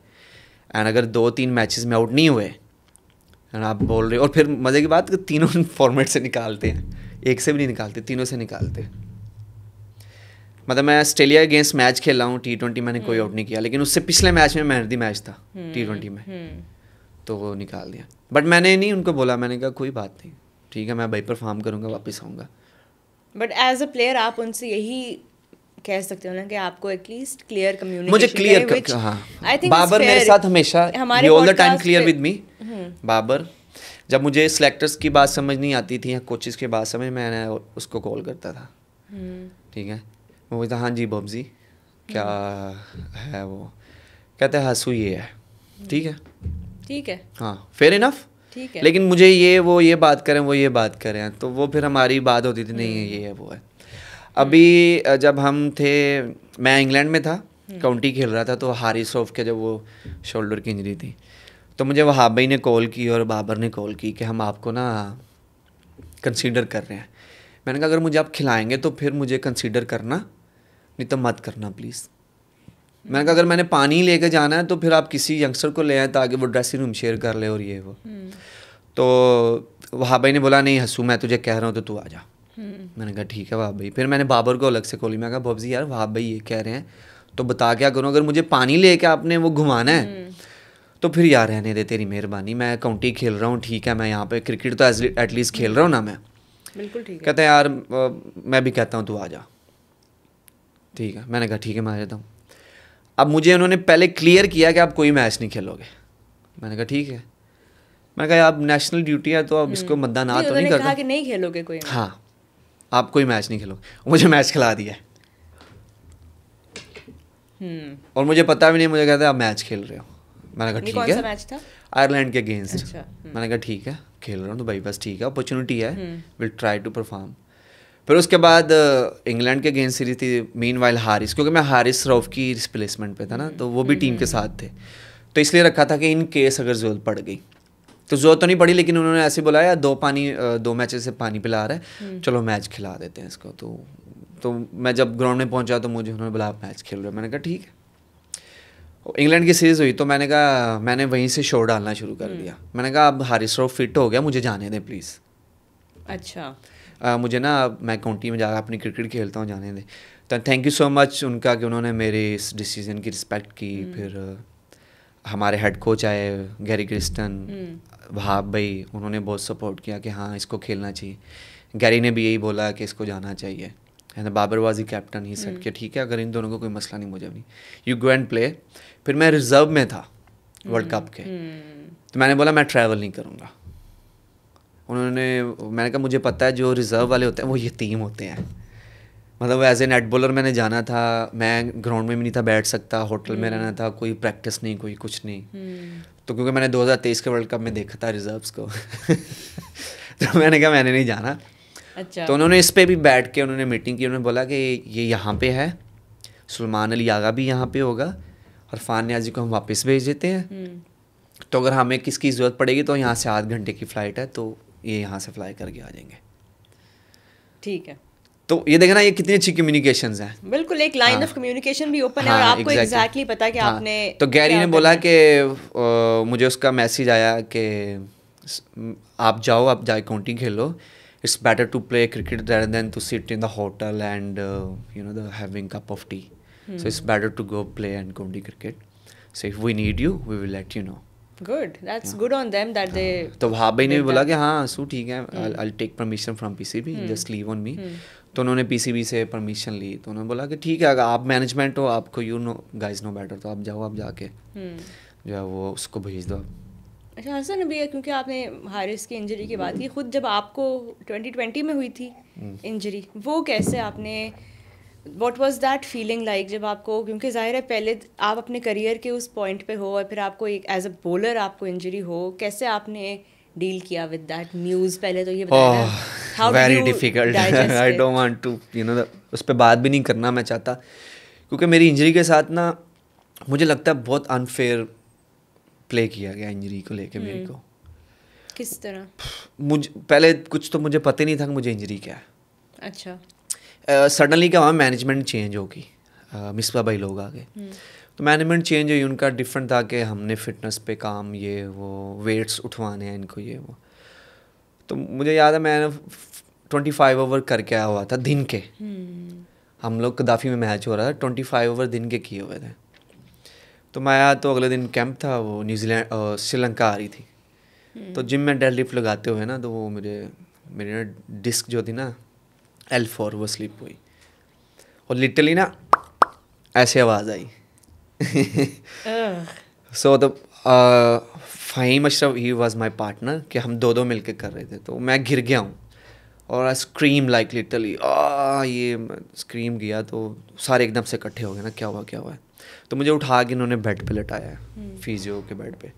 एंड अगर 2-3 मैचेस में आउट नहीं हुए एंड आप बोल रहे हो, और फिर मज़े की बात कि तीनों फॉर्मेट से निकालते हैं, एक से भी नहीं निकालते, तीनों से निकालते। मतलब मैं ऑस्ट्रेलिया के अगेंस्ट मैच खेला हूँ T20, मैंने कोई आउट नहीं किया, लेकिन उससे पिछले मैच में मैन ऑफ द मैच था T20 में, तो वो निकाल दिया। बट मैंने नहीं उनको बोला, मैंने कहा कोई बात नहीं, ठीक है, मैं भाई परफॉर्म करूँगा, वापस आऊँगा। बट एज अ प्लेयर आप उनसे यही कह सकते हो ना कि आपको एटलीस्ट क्लियर कम्युनिकेशन, मुझे क्लियर, हाँ, बाबर मेरे साथ हमेशा all the time clear with me. Babar जब मुझे सिलेक्टर्स की बात समझ नहीं आती थी या कोचेस की बात समझ, मैंने उसको कॉल करता था, ठीक है, वो बोलता हाँ जी बॉब जी क्या है, वो कहते हैं हंसू ये है, ठीक है, ठीक है, हाँ फेयर इनफ, ठीक है, लेकिन मुझे ये बात करें, वो ये बात करें, तो वो फिर हमारी बात होती थी, नहीं ये है वो है। अभी जब हम थे, मैं इंग्लैंड में था, काउंटी खेल रहा था, तो हारिस रऊफ के जब वो शोल्डर की इंजरी थी, तो मुझे वहाब भाई ने कॉल की और बाबर ने कॉल की कि हम आपको ना कंसीडर कर रहे हैं। मैंने कहा अगर मुझे आप खिलाएंगे तो फिर मुझे कंसीडर करना, नहीं तो मत करना प्लीज़। मैंने कहा अगर मैंने पानी लेके जाना है तो फिर आप किसी यंगस्टर को ले आए ताकि वो ड्रेसिंग रूम शेयर कर ले और ये वो। तो वहाब भाई ने बोला नहीं हंसू मैं तुझे कह रहा हूँ तो तू आ जा। मैंने कहा ठीक है वहाब भाई। फिर मैंने बाबर को अलग से कॉल, मैं कहा बाब जी यार वहाब भाई ये कह रहे हैं तो बता क्या करूँ, अगर मुझे पानी लेके आपने वो घुमाना है तो फिर यार रहने दे, तेरी मेहरबानी, मैं काउंटी खेल रहा हूँ, ठीक है, मैं यहाँ पे क्रिकेट तो एटलीस्ट खेल रहा हूँ ना मैं। बिल्कुल ठीक है। कहते हैं यार मैं भी कहता हूँ तू आ जा, ठीक है। मैंने कहा ठीक है मैं आ जाता हूँ। अब मुझे उन्होंने पहले क्लियर किया कि आप कोई मैच नहीं खेलोगे। मैंने कहा ठीक है। मैंने कहा आप नेशनल ड्यूटी है तो अब इसको मद्दा ना तो नहीं करता। कहा कि नहीं खेलोगे कोई, हाँ आप कोई मैच नहीं खेलोगे। मुझे मैच खिला दिया और मुझे पता भी नहीं, मुझे कहते हैं आप मैच खेल रहे हो। मैंने कहा ये ठीक कौन सा है, मैच था? आयरलैंड के अगेंस्ट। अच्छा, मैंने कहा ठीक है, खेल रहा हूँ तो भाई बस ठीक है, अपॉर्चुनिटी है, विल ट्राई टू परफॉर्म। फिर उसके बाद इंग्लैंड के अगेंस्ट सीरीज थी, मीन वाइल हारिस, क्योंकि मैं हारिस रऊफ की रिप्लेसमेंट पे था ना, तो वो भी टीम के साथ थे, तो इसलिए रखा था कि इन केस अगर जरूरत पड़ गई तो जरूरत तो नहीं पड़ी, लेकिन उन्होंने ऐसे बुलाया, 2 मैचेस से पानी पिला रहा है, चलो मैच खिला देते हैं इसको। तो मैं जब ग्राउंड में पहुंचा तो मुझे उन्होंने बुलाया, मैच खेल रहे हो, मैंने कहा ठीक है। इंग्लैंड की सीरीज़ हुई तो मैंने कहा, मैंने वहीं से शो डालना शुरू कर दिया। मैंने कहा अब हारिस रऊफ फिट हो गया, मुझे जाने दें प्लीज़। अच्छा। मुझे ना, मैं काउंटी में जाकर अपनी क्रिकेट खेलता हूँ, जाने दें। तो थैंक यू सो मच उनका कि उन्होंने मेरे इस डिसीजन की रिस्पेक्ट की। फिर हमारे हेड कोच आए गैरी क्रिस्टन, वहाब भाई, उन्होंने बहुत सपोर्ट किया कि हाँ इसको खेलना चाहिए। गैरी ने भी यही बोला कि इसको जाना चाहिए, है ना। बाबर वाजी कैप्टन, ही सेट कि ठीक है, अगर इन दोनों को कोई मसला नहीं, मुझे नहीं, यू गो एंड प्ले। फिर मैं रिजर्व में था वर्ल्ड कप के, तो मैंने बोला मैं ट्रैवल नहीं करूँगा। मैंने कहा मुझे पता है जो रिजर्व वाले होते हैं वो यतीम होते हैं, मतलब एज ए नेट बॉलर मैंने जाना था, मैं ग्राउंड में भी नहीं था बैठ सकता, होटल में रहना था, कोई प्रैक्टिस नहीं, कोई कुछ नहीं। तो क्योंकि मैंने 2023 के वर्ल्ड कप में देखा था रिजर्व्स को तो मैंने कहा मैंने नहीं जाना। अच्छा। तो उन्होंने इस पे भी बैठ के उन्होंने मीटिंग की, उन्होंने बोला कि ये यहाँ पे है, सुलेमान अली आगा भी यहाँ पे होगा, और फान न्याजी को हम वापस भेज देते हैं, तो अगर हमें किसकी ज़रूरत पड़ेगी तो यहाँ से 8 घंटे की फ़्लाइट है, तो ये यहाँ से फ्लाई करके आ जाएंगे। ठीक है। तो ये देखना, ये कितनी अच्छी कम्युनिकेशंस हैं। बिल्कुल, एक लाइन ऑफ कम्युनिकेशन भी ओपन है, और हाँ, आपको एग्जैक्टली पता है कि आपने तो गैरी ने बोला कि मुझे उसका मैसेज आया कि आप जाओ, आप जाके काउंटी खेलो, it's better to play cricket rather than to sit in the hotel and you know the having cup of tea, so it's better to go play and county cricket, so if we need you we will let you know. Good, that's good on them that they. तो वहाब भाई ने भी बोला कि हाँ सू ठीक है, I take permission from PCB, just leave on me. तो उन्होंने पीसीबी से परमिशन ली, तो उन्होंने बोला कि ठीक है, अगर आप मैनेजमेंट हो, आपको you know guys know better, तो आप जाओ, आप जाके जो है वो उसको भेज दो। अच्छा हसन, अभी क्योंकि आपने हारिस की इंजरी की बात की, खुद जब आपको 2020 में हुई थी इंजरी, वो कैसे आपने, what was that feeling like, जब आपको, क्योंकि जाहिर है पहले आप अपने करियर के उस पॉइंट पे हो और फिर आपको एक एज अ बॉलर आपको इंजरी हो, कैसे आपने डील किया विद दैट न्यूज़? पहले तो ये बताया ना, how very difficult, I don't want to you know उस पर बात भी नहीं करना मैं चाहता, क्योंकि मेरी इंजरी के साथ ना मुझे लगता है बहुत अनफेयर प्ले किया गया इंजरी को लेके मेरे को। किस तरह? मुझे पहले कुछ तो मुझे पता ही नहीं था कि मुझे इंजरी क्या है। अच्छा। सडनली क्या हुआ, मैनेजमेंट चेंज होगी, मिसबा भाई लोग आ गए, तो मैनेजमेंट चेंज हुई, उनका डिफरेंट था कि हमने फिटनेस पे काम, ये वो वेट्स उठवाने हैं इनको, ये वो। तो मुझे याद है मैंने 25 ओवर करके आया हुआ था दिन के, हम लोग कदाफ़ी में मैच हो रहा था, 25 ओवर दिन के किए हुए थे। तो मैं आया तो अगले दिन कैंप था, वो न्यूजीलैंड श्रीलंका आ रही थी, तो जिम में डेड लिफ्ट लगाते हुए ना, तो वो मेरी ना डिस्क जो थी ना L4 वो स्लिप हुई, और लिटरली ना ऐसे आवाज़ आई so the Faheem Ashraf, he was my partner, कि हम दो मिलके कर रहे थे, तो मैं गिर गया हूँ और आई स्क्रीम लाइक लिटरली, ये स्क्रीम किया, तो सारे एकदम से इकट्ठे हो गए ना, क्या हुआ क्या हुआ है। तो मुझे उठा के इन्होंने बेड पे लटाया है, फिजियो के बेड पे।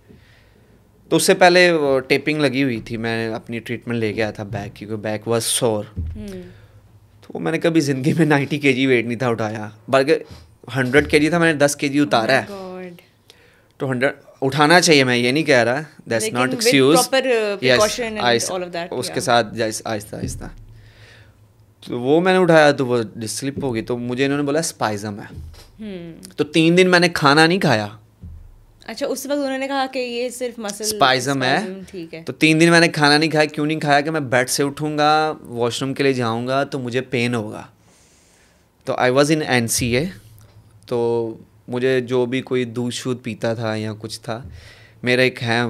तो उससे पहले टेपिंग लगी हुई थी, मैं अपनी ट्रीटमेंट ले गया था बैक की, क्योंकि बैक वाज सोर। तो मैंने कभी ज़िंदगी में 90 kg वेट नहीं था उठाया, बल्कि 100 kg था, मैंने 10 kg उतारा है। तो 100 उठाना चाहिए, मैं ये नहीं कह रहा, दैट्स नॉट एक्सक्यूज, उसके साथ आहिस्ता आहिस्ता। तो वो मैंने उठाया तो वो स्लिप हो गई, तो मुझे इन्होंने बोला स्पाइजम है। तो 3 दिन मैंने खाना नहीं खाया। अच्छा, उस वक्त उन्होंने कहा कि ये सिर्फ मसल स्पाइजम है, ठीक है। तो 3 दिन मैंने खाना नहीं खाया। क्यों नहीं खाया? कि मैं बेड से उठूँगा, वॉशरूम के लिए जाऊँगा तो मुझे पेन होगा। तो आई वॉज इन NCA, तो मुझे जो भी कोई दूध शूध पीता था या कुछ था, मेरा एक है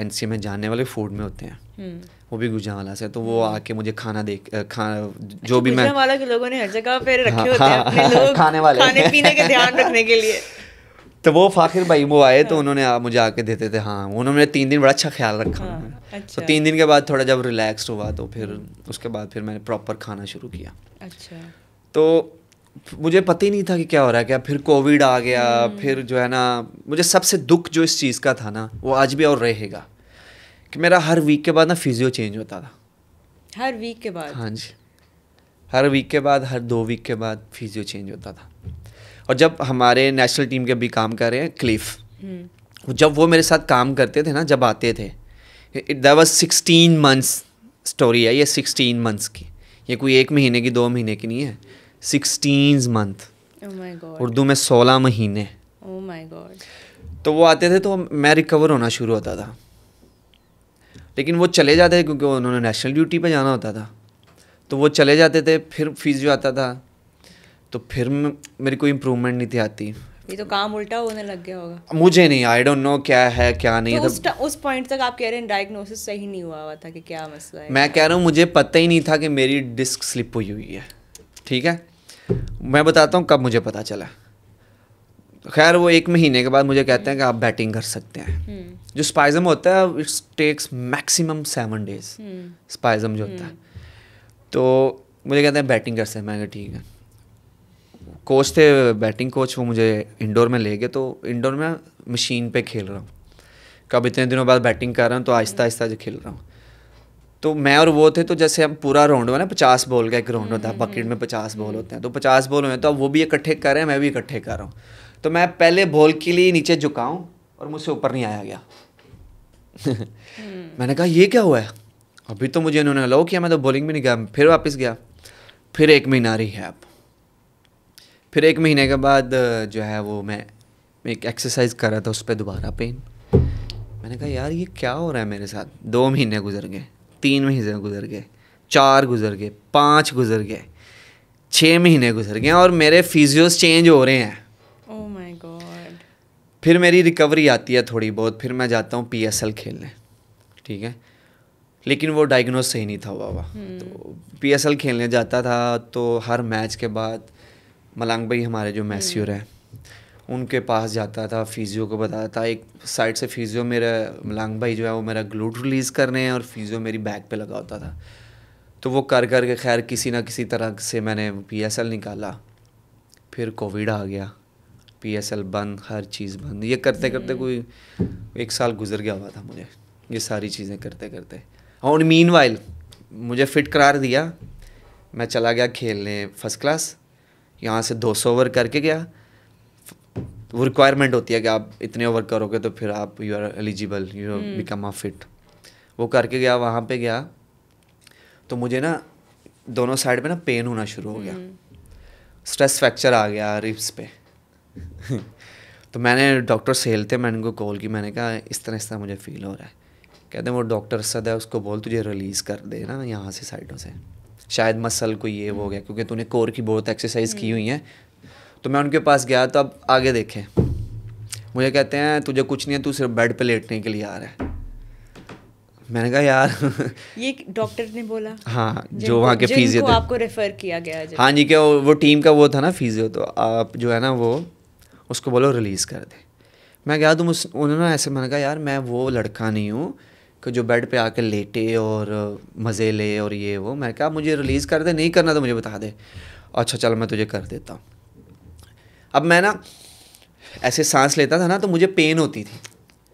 NCA में जानने वाले, फूड में होते हैं, वो भी गुजरांवाला से, तो वो आके मुझे खाना जो भी मैं गुजरांवाला के लोगों ने हर जगह पे रखे होते हैं अपने लोग खाने पीने के ध्यान रखने के लिए। तो वो फाखिर भाई वो आए, तो उन्होंने मुझे आके देते थे। हाँ, उन्होंने 3 दिन बड़ा अच्छा ख्याल रखा। अच्छा। तो 3 दिन के बाद थोड़ा जब रिलैक्स हुआ, तो फिर उसके बाद फिर मैंने प्रॉपर खाना शुरू किया। अच्छा। तो मुझे पता ही नहीं था कि क्या हो रहा है क्या। फिर कोविड आ गया, फिर जो है ना, मुझे सबसे दुख जो इस चीज़ का था ना, वो आज भी और रहेगा, कि मेरा हर वीक के बाद ना फिजियो चेंज होता था। हर वीक के बाद? हाँ जी, हर वीक के बाद, हर 2 वीक के बाद फिजियो चेंज होता था। और जब हमारे नेशनल टीम के भी काम कर रहे हैं क्लिफ, जब वो मेरे साथ काम करते थे ना, जब आते थे, दैट वाज 16 मंथ्स स्टोरी है ये, 16 मंथ्स की। ये कोई 1 महीने की 2 महीने की नहीं है, 16 month. Oh my God. Urdu में 16 महीने। Oh my God. तो वो आते थे तो मैं रिकवर होना शुरू होता था, लेकिन वो चले जाते थे क्योंकि उन्होंने नेशनल ड्यूटी पे जाना होता था। तो वो चले जाते थे, फिर फिजियो आता था, तो फिर मेरी कोई इम्प्रूवमेंट नहीं थी आती। ये तो काम उल्टा होने लग गया होगा। मुझे नहीं, आई डोंट नो क्या है क्या नहीं तो है। उस पॉइंट तक आप कह रहे हैं डायग्नोसिस सही नहीं हुआ था कि क्या मसला है? मैं कह रहा हूँ मुझे पता ही नहीं था कि मेरी डिस्क स्लिप हुई है। ठीक है, मैं बताता हूँ कब मुझे पता चला। खैर वो 1 महीने के बाद मुझे कहते हैं कि आप बैटिंग कर सकते हैं। जो स्पाइजम होता है इट्स टेक्स मैक्सिमम 7 डेज, स्पाइजम जो होता है। तो मुझे कहते हैं बैटिंग कर सकते हैं। मैंने कहा ठीक है। कोच थे, बैटिंग कोच, वो मुझे इंडोर में ले गए। तो इंडोर में मशीन पे खेल रहा हूँ, कब इतने दिनों बाद बैटिंग कर रहा हूँ, तो आहिस्ता आहिस्ता जो खेल रहा हूँ। तो मैं और वो थे, तो जैसे हम पूरा राउंड में ना 50 बॉल का एक राउंड होता है, बकेट में 50 बॉल होते हैं, तो 50 बॉल हुए, तो अब वो भी इकट्ठे कर रहे हैं, मैं भी इकट्ठे कर रहा हूँ। तो मैं पहले बॉल के लिए नीचे झुकाऊँ और मुझसे ऊपर नहीं आया गया। मैंने कहा ये क्या हुआ है, अभी तो मुझे इन्होंने अलाउ किया, मैं तो बॉलिंग भी नहीं गया। फिर वापस गया, फिर 1 महीना रही है। अब फिर 1 महीने के बाद जो है वो मैं एक एक्सरसाइज कर रहा था, उस पर दोबारा पेन। मैंने कहा यार ये क्या हो रहा है मेरे साथ। 2 महीने गुजर गए, 3 महीने गुजर गए, 4 गुजर गए, 5 गुजर गए, 6 महीने गुजर गए और मेरे फिजियोस चेंज हो रहे हैं। Oh my God. फिर मेरी रिकवरी आती है थोड़ी बहुत, फिर मैं जाता हूँ PSL खेलने। ठीक है, लेकिन वो डायग्नोज सही नहीं था हुआ। तो PSL खेलने जाता था, तो हर मैच के बाद मलंग भाई हमारे जो मैस्योर हैं उनके पास जाता था, फिजियो को बताता था। एक साइड से फिजियो मेरा मलंग भाई जो है वो मेरा ग्लूट रिलीज़ कर रहे हैं और फिजियो मेरी बैक पे लगा होता था। तो वो कर के खैर किसी ना किसी तरह से मैंने PSL निकाला। फिर कोविड आ गया, PSL बंद, हर चीज़ बंद। ये करते करते कोई 1 साल गुजर गया हुआ था मुझे, ये सारी चीज़ें करते करते। और मीनवाइल मुझे फिट करार दिया, मैं चला गया खेलने फर्स्ट क्लास। यहाँ से 200 ओवर करके गया। वो रिक्वायरमेंट होती है कि आप इतने ओवर करोगे तो फिर आप you are eligible, you become a fit. वो करके गया, वहाँ पे गया तो मुझे ना दोनों साइड पे ना पेन होना शुरू हो गया, स्ट्रेस फ्रैक्चर आ गया रिब्स पे। तो मैंने डॉक्टर सेल थे, मैंने उनको कॉल की, मैंने कहा इस तरह मुझे फील हो रहा है। कहते हैं वो डॉक्टर सद है, उसको बोल तुझे रिलीज़ कर दे ना यहाँ से साइडों से, शायद मसल को ये वो हो गया क्योंकि तूने कोर की बहुत एक्सरसाइज की हुई है। तो मैं उनके पास गया, तो अब आगे देखें, मुझे कहते हैं तुझे कुछ नहीं है, तू सिर्फ बेड पे लेटने के लिए आ रहा है। मैंने कहा यार ये डॉक्टर ने बोला? हाँ, जो वहाँ के फिजियो थे, आपको रेफ़र किया गया? हाँ जी, क्या वो टीम का वो था ना फिजियो, तो आप जो है ना वो उसको बोलो रिलीज़ कर दे। मैं गया, तुम उन्होंने ऐसे, मैंने कहा यार मैं वो लड़का नहीं हूँ कि जो बेड पे आके लेटे और मज़े ले और ये वो। मैं कहा मुझे रिलीज़ कर दे, नहीं करना तो मुझे बता दे। अच्छा चल मैं तुझे कर देता हूँ। अब मैं ना ऐसे सांस लेता था ना तो मुझे पेन होती थी,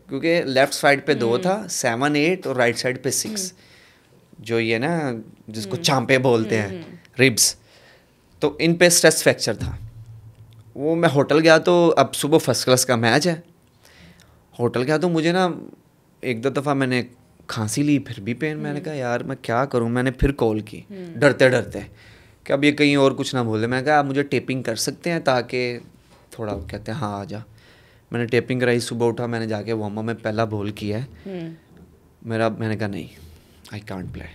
क्योंकि लेफ़्ट साइड पे 2 था, 7, 8 और राइट साइड पे 6, जो ये ना जिसको चांपे बोलते हैं, रिब्स। तो इन पे स्ट्रेस फ्रैक्चर था। वो मैं होटल गया, तो अब सुबह फर्स्ट क्लास का मैच है, होटल गया तो मुझे ना 1-2 दफ़ा मैंने खांसी ली, फिर भी पेन। मैंने कहा यार मैं क्या करूं। मैंने फिर कॉल की डरते डरते कि अब ये कहीं और कुछ ना बोले। मैंने कहा आप मुझे टेपिंग कर सकते हैं ताकि थोड़ा, कहते हैं हाँ आ जा। मैंने टेपिंग कराई, सुबह उठा, मैंने जाके वार्म अप में पहला बॉल किया है मैंने कहा नहीं, आई कांट प्ले।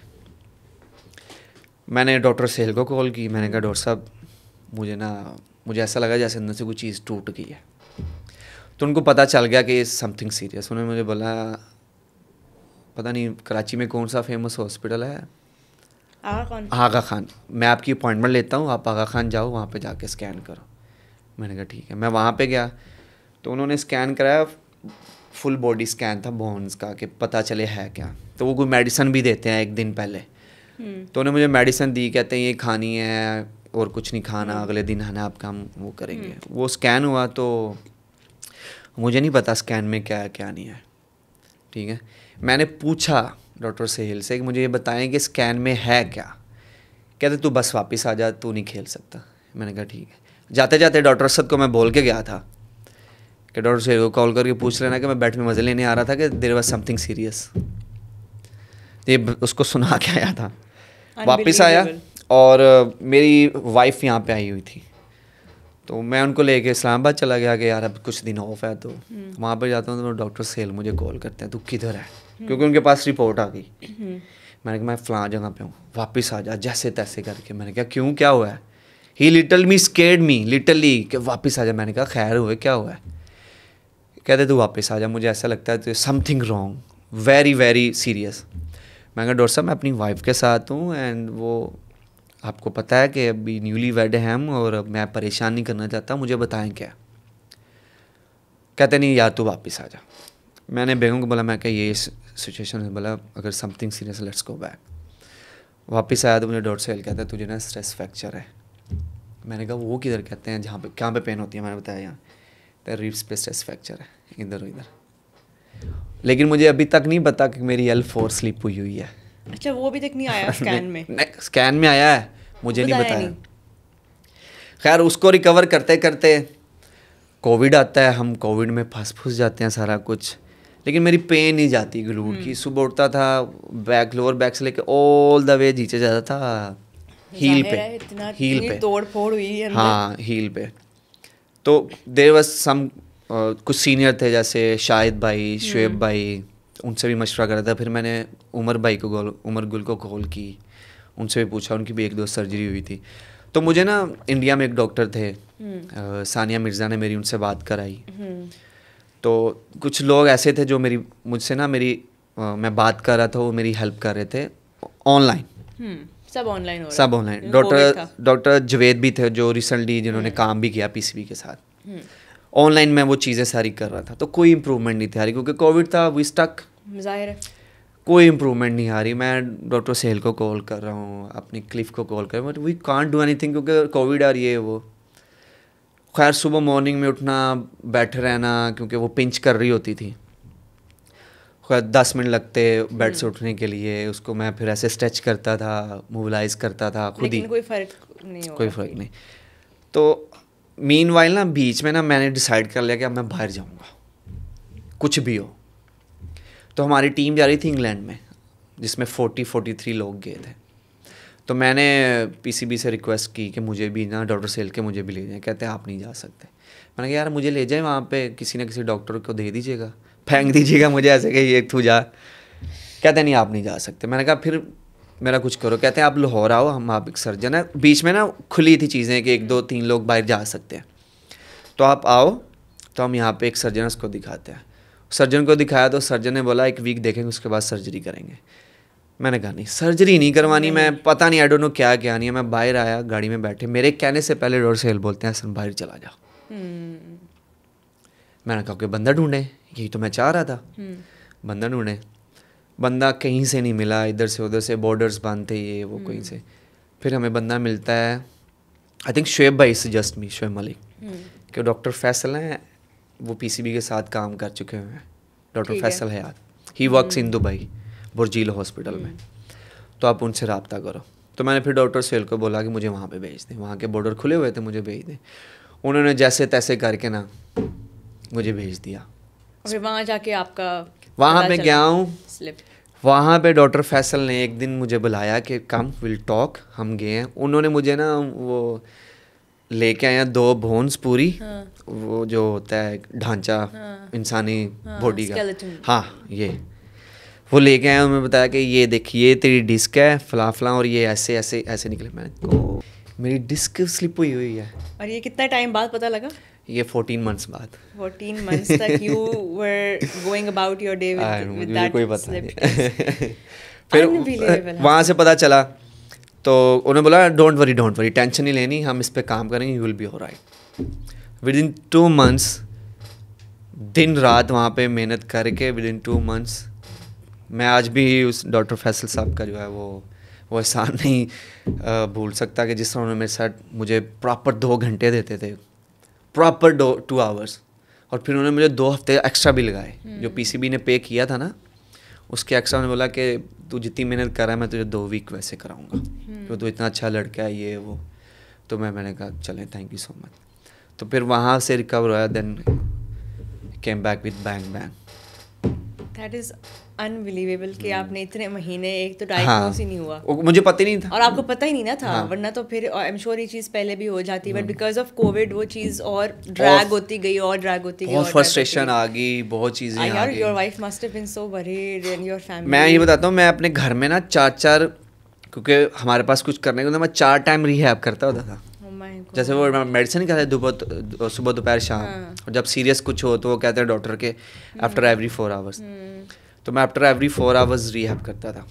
मैंने डॉक्टर सेल को कॉल की, मैंने कहा डॉक्टर साहब मुझे ऐसा लगा जैसे अंदर से कोई चीज़ टूट गई है। तो उनको पता चल गया कि समथिंग सीरियस। उन्होंने मुझे बोला पता नहीं कराची में कौन सा फेमस हॉस्पिटल है, आगा खान, मैं आपकी अपॉइंटमेंट लेता हूँ, आप आगा खान जाओ, वहाँ पे जाके स्कैन करो। मैंने कहा ठीक है। मैं वहाँ पे गया तो उन्होंने स्कैन कराया, फुल बॉडी स्कैन था बोन्स का, कि पता चले है क्या। तो वो कोई मेडिसिन भी देते हैं 1 दिन पहले। तो उन्होंने मुझे मेडिसिन दी, कहते हैं ये खानी है, और कुछ नहीं खाना, अगले दिन है ना आपका हम वो करेंगे। वो स्कैन हुआ तो मुझे नहीं पता स्कैन में क्या है क्या नहीं है, ठीक है। मैंने पूछा डॉक्टर सेहिल से कि मुझे ये बताएं कि स्कैन में है क्या। कहते तू बस वापस आ जा, तू नहीं खेल सकता। मैंने कहा ठीक है। जाते जाते डॉक्टर असद को मैं बोल के गया था कि डॉक्टर सेहिल को कॉल करके पूछ लेना कि मैं बैठ में मज़े लेने आ रहा था कि देयर वाज समथिंग सीरियस। ये उसको सुना के आया था। वापस आया और मेरी वाइफ यहाँ पे आई हुई थी, तो मैं उनको लेके इस्लामाबाद चला गया कि यार अब कुछ दिन ऑफ है। तो वहाँ पे जाता हूँ तो डॉक्टर सेल मुझे कॉल करते हैं, तू किधर है, क्योंकि उनके पास रिपोर्ट आ गई। मैंने कहा मैं फ़लाँ जगह पे हूँ, वापस आ जा जैसे तैसे करके। मैंने कहा क्यों, क्या हुआ है? ही लिटल मी स्केर्ड मी लिटरली कि वापस आ जा। मैंने कहा खैर हुए, क्या हुआ है? कहते तू वापस आ जा, मुझे ऐसा लगता है तो something wrong, very very serious. मैं कहा डॉक्टर साहब मैं अपनी वाइफ के साथ हूँ एंड वो आपको पता है कि अभी न्यूली वेड है हम, और मैं परेशान नहीं करना चाहता, मुझे बताएं क्या। कहते नहीं यार तू वापस आ जा। मैंने बेगम को बोला, मैं क्या ये सिचुएशन है, बोला अगर something serious let's go back. वापस आया तो मुझे डॉक्टर सेल कहता है तुझे ना स्ट्रेस फ्रैक्चर है। मैंने कहा वो किधर कहते हैं, जहाँ पे कहाँ पे पेन होती है? मैंने बताया यहाँ तो रिब्स पे स्ट्रेस फ्रैक्चर है, इधर उधर। लेकिन मुझे अभी तक नहीं पता कि मेरी L4 स्लिप हुई है। अच्छा, वो अभी तक नहीं आया स्कैन में? स्कैन में आया है, मुझे नहीं बताया। खैर उसको रिकवर करते करते कोविड आता है, हम कोविड में फंस जाते हैं सारा कुछ। लेकिन मेरी पेन नहीं जाती ग्लूट की। सुबह उठता था, बैक लोअर बैक से लेके ऑल द वे नीचे जाता था हील पे, हील पे तोड़ फोड़ हुई है। हाँ हील पे। तो देयर वाज सम कुछ सीनियर थे जैसे शाहिद भाई, शुएब भाई, उनसे भी मशवरा करा था। फिर मैंने उमर गुल को कॉल की, उनसे भी पूछा, उनकी भी एक दो सर्जरी हुई थी। तो मुझे ना इंडिया में एक डॉक्टर थे सानिया मिर्ज़ा ने मेरी उनसे बात कराई। तो कुछ लोग ऐसे थे जो मुझसे ना मैं बात कर रहा था, वो मेरी हेल्प कर रहे थे ऑनलाइन। सब ऑनलाइन हो रहा है। सब ऑनलाइन। डॉक्टर जवेद भी थे जो रिसेंटली जिन्होंने काम भी किया पीसीबी के साथ। ऑनलाइन मैं वो चीज़ें सारी कर रहा था, तो कोई इम्प्रूवमेंट नहीं थी आ रही, क्योंकि कोविड था, वी स्टक। ज़ाहिर है कोई इम्प्रूवमेंट नहीं आ रही। मैं डॉक्टर सेल को कॉल कर रहा हूँ, अपनी क्लिफ को कॉल कर रहा हूँ, but we can't do anything क्योंकि कोविड आ रही है। वो खैर सुबह मॉर्निंग में उठना, बैठे रहना, क्योंकि वो पिंच कर रही होती थी। खैर 10 मिनट लगते बेड से उठने के लिए, उसको मैं फिर ऐसे स्ट्रेच करता था, मोबिलाइज करता था खुद ही। कोई फ़र्क नहीं हुआ। कोई फ़र्क नहीं। तो मीनवाइल ना बीच में ना मैंने डिसाइड कर लिया कि अब मैं बाहर जाऊंगा, कुछ भी हो। तो हमारी टीम जा रही थी इंग्लैंड में, जिसमें 43 लोग गए थे। तो मैंने पीसीबी से रिक्वेस्ट की कि मुझे भी ना डॉक्टर सेल के मुझे भी ले जाएं। कहते हैं आप नहीं जा सकते। मैंने कहा यार मुझे ले जाए वहाँ पे, किसी न किसी डॉक्टर को दे दीजिएगा, फेंक दीजिएगा मुझे ऐसे कि ये तू जा। कहते नहीं आप नहीं जा सकते। मैंने कहा फिर मेरा कुछ करो। कहते हैं आप लाहौर आओ, हम आप एक सर्जन है। बीच में ना खुली थी चीज़ें कि 1 2 3 लोग बाहर जा सकते हैं, तो आप आओ, तो हम यहाँ पे एक सर्जन उसको दिखाते हैं। सर्जन को दिखाया तो सर्जन ने बोला 1 वीक देखेंगे उसके बाद सर्जरी करेंगे। मैंने कहा नहीं सर्जरी नहीं करवानी, मैं पता नहीं आई डोंट नो क्या क्या नहीं है। मैं बाहर आया, गाड़ी में बैठे, मेरे कहने से पहले डॉक्टर सेल बोलते हैं हसन बाहर चला जा। मैंने कहा कि बंदा ढूंढे, यही तो मैं चाह रहा था। बंदा ढूंढे, बंदा कहीं से नहीं मिला, इधर से उधर से बॉर्डर्स बंद थे, ये वो कहीं से। फिर हमें बंदा मिलता है, आई थिंक शुएब भाई सजेस्ट मी, शुएब मलिक, कि डॉक्टर फैसल हैं, वो पीसीबी के साथ काम कर चुके हुए हैं, doctor Faisal Hayat, he works in Dubai Burjeel hospital में, तो आप उनसे रब्ता करो। तो मैंने फिर डॉक्टर सेल को बोला कि मुझे वहाँ पे भेज दें, वहाँ के बॉर्डर खुले हुए थे, मुझे भेज दें। उन्होंने जैसे तैसे करके ना मुझे भेज दिया। और फिर वहाँ जाके आपका वहाँ पे गया हूँ, वहाँ पे डॉक्टर फैसल ने एक दिन मुझे बुलाया कि कम विल टॉक। हम गए हैं, उन्होंने मुझे ना वो लेके आया 2 बोन्स पूरी, वो जो होता है ढांचा इंसानी बॉडी का, हाँ ये वो लेके आया। उन्होंने बताया कि ये देखिए तेरी डिस्क है फला फला, और ये ऐसे ऐसे ऐसे निकले। मैंने को मेरी डिस्क स्लिप हुई है। और ये कितना टाइम बाद पता लगा? ये 14 मंथ्स बाद। 14 months तक you were going about your day with that कोई पता slip नहीं। फिर वहाँ से पता चला, तो उन्होंने बोला डोंट वरी, टेंशन नहीं लेनी, हम इस पे काम करेंगे, you will B alright. Within 2 months दिन रात वहाँ पे मेहनत करके विदिन 2 months मैं आज भी उस डॉक्टर फैसल साहब का जो है वो वो एहसान नहीं भूल सकता कि जिस तरह उन्होंने मेरे साथ मुझे प्रॉपर 2 घंटे देते थे, प्रॉपर 2 आवर्स, और फिर उन्होंने मुझे 2 हफ्ते एक्स्ट्रा भी लगाए। जो पीसीबी ने पे किया था ना, उसके एक्स्ट्रा उन्होंने बोला कि तू जितनी मेहनत कर रहा है मैं तुझे 2 वीक वैसे कराऊंगा, क्योंकि तू इतना अच्छा लड़का है ये वो। तो मैंने कहा चलें, थैंक यू सो मच। तो फिर वहाँ से रिकवर हुआ, then came back with bang bang. That is unbelievable कि आपने इतने महीने, एक तो डायग्नोस ही नहीं हुआ, मुझे पता ही नहीं था, और आपको पता ही नहीं ना था। वरना तो फिर आई एम श्योर ये चीज़ पहले भी हो जाती, बट बिकॉज ऑफ कोविड वो चीज़ और ड्रैग होती गई और ड्रैग होती गई, बहुत फ्रस्ट्रेशन आ गई, बहुत चीज़ें आ गई। Your wife must have been so worried and your family. मैं ये बताता हूँ, मैं अपने घर में ना 4-4, क्योंकि हमारे पास कुछ करने को, मैं 4 टाइम रिहैब करता होता था। जैसे वो मेडिसिन कहते हैं सुबह दोपहर शाम, और जब सीरियस कुछ हो तो वो कहते हैं डॉक्टर के आफ्टर एवरी 4 आवर्स। तो मैं आफ्टर एवरी 4 आवर्स रिहैब करता था।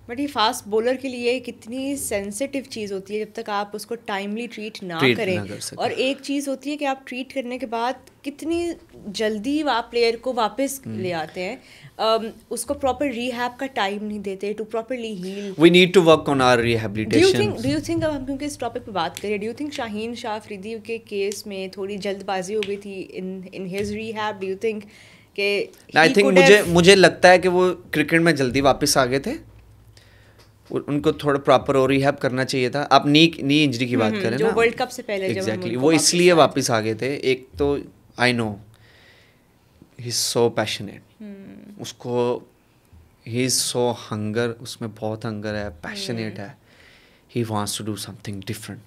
बट ये फास्ट बॉलर के लिए कितनी सेंसिटिव चीज़ होती है, जब तक आप उसको टाइमली ट्रीट ना करें। और एक चीज़ होती है कि आप ट्रीट करने के बाद कितनी जल्दी आप प्लेयर को वापस ले आते हैं, उसको प्रॉपर रिहैब का टाइम नहीं देते to properly heal. We need to work on our rehabilitation. Do you think, अब हम क्योंकि इस टॉपिक पे बात करें, do you think Shaheen Shah Afridi के केस में थोड़ी जल्दबाजी हो गई थी in his rehab? Do you think कि आई थिंक मुझे लगता है कि वो क्रिकेट में जल्दी वापस आ गए थे, उनको थोड़ा प्रॉपर और रिहैब करना चाहिए था। आप नी इंजरी की बात करें जो ना, वर्ल्ड कप से पहले एग्जैक्टली वो इसलिए वापस आ गए थे। एक तो I know he is so passionate, उसको ही इज सो हंगर, उसमें बहुत हंगर है, पैशनेट है, he wants to do something different.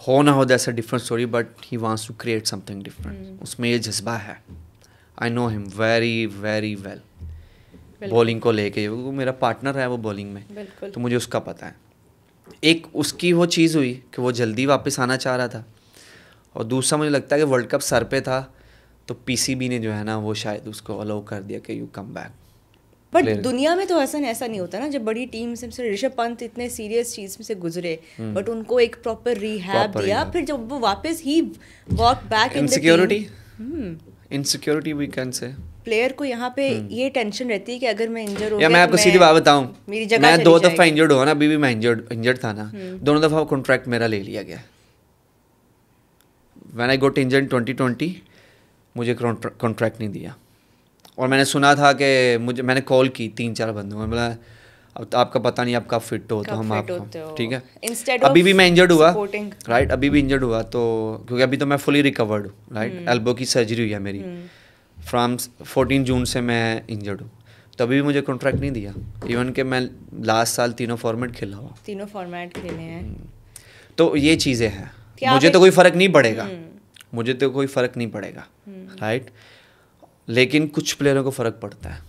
हो ना हो that's a different story, but he wants to create something different. उसमें ये जज्बा है। I know him very very well. Bowling को लेके वो मेरा पार्टनर है वो बॉलिंग में, तो मुझे उसका पता है। एक उसकी वो चीज़ हुई कि वो जल्दी वापस आना चाह रहा था, और दूसरा मुझे लगता है कि वर्ल्ड कप सर पे था, तो पीसीबी ने जो है ना वो शायद उसको अलाउ कर दिया कि यू कम बैक। बट दुनिया में तो ऐसा नहीं होता ना, जब बड़ी टीम से ऋषभ पंत इतने सीरियस चीज में से गुजरे, बट उनको एक प्रॉपर रिहैब दिया, फिर जब वो वापस he walk back in insecurity we can say. Player को यहाँ पे ये टेंशन रहती है कि अगर मैं इंजर हो गया, मैं आपको सीधी बात बताऊं, मैं 2 दफ़ा इंजर्ड हुआ ना, अभी भी मैं इंजर्ड था ना, दोनों दफ़ा कॉन्ट्रैक्ट मेरा ले लिया गया। व्हेन आई गॉट इंजर्ड 2020 मुझे कॉन्ट्रैक्ट नहीं दिया, और मैंने सुना था कि मैंने कॉल की 3-4 बंदों में, बोला अब आपका पता नहीं, आप कब फिट हो तो हम आपको, ठीक है। अभी भी मैं इंजर्ड हुआ, राइट, अभी भी इंजर्ड हुआ, तो क्योंकि अभी तो मैं फुली रिकवर्ड हूँ, राइट, एल्बो की सर्जरी हुई है मेरी, फ्रॉम 14 जून से मैं इंजर्ड हूँ, तो अभी भी मुझे कॉन्ट्रैक्ट नहीं दिया। इवन कि मैं लास्ट साल 3 फॉर्मेट खेला हुआ, 3 फॉर्मेट खेले हैं। तो ये चीज़ें हैं, मुझे तो कोई फ़र्क नहीं पड़ेगा, मुझे तो कोई फ़र्क नहीं पड़ेगा, राइट, लेकिन कुछ प्लेयरों को फ़र्क पड़ता है।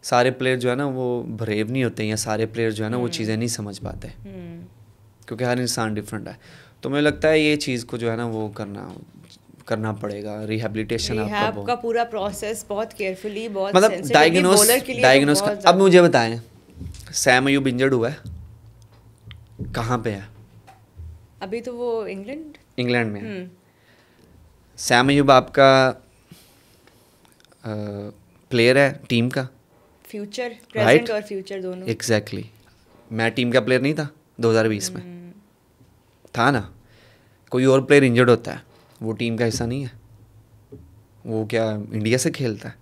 सारे प्लेयर जो है ना वो ब्रेव नहीं होते, या सारे प्लेयर जो है ना वो चीज़ें नहीं समझ पाते, क्योंकि हर इंसान डिफरेंट है। तो मुझे लगता है ये चीज़ को जो है ना वो करना पड़ेगा, रिहैबिलिटेशन आपका पूरा प्रोसेस बहुत केयरफुली, बहुत मतलब डायग्नोस। अब मुझे बताएं, सैम अयूब इंजर्ड हुआ है, कहाँ पे है अभी? तो वो इंग्लैंड में है। सैम अयूब आपका प्लेयर है टीम का, फ्यूचर, प्रेजेंट और फ्यूचर दोनों। एग्जैक्टली। मैं टीम का प्लेयर नहीं था 2020 में, था ना। कोई और प्लेयर इंजर्ड होता है, वो टीम का हिस्सा नहीं है, वो क्या इंडिया से खेलता है।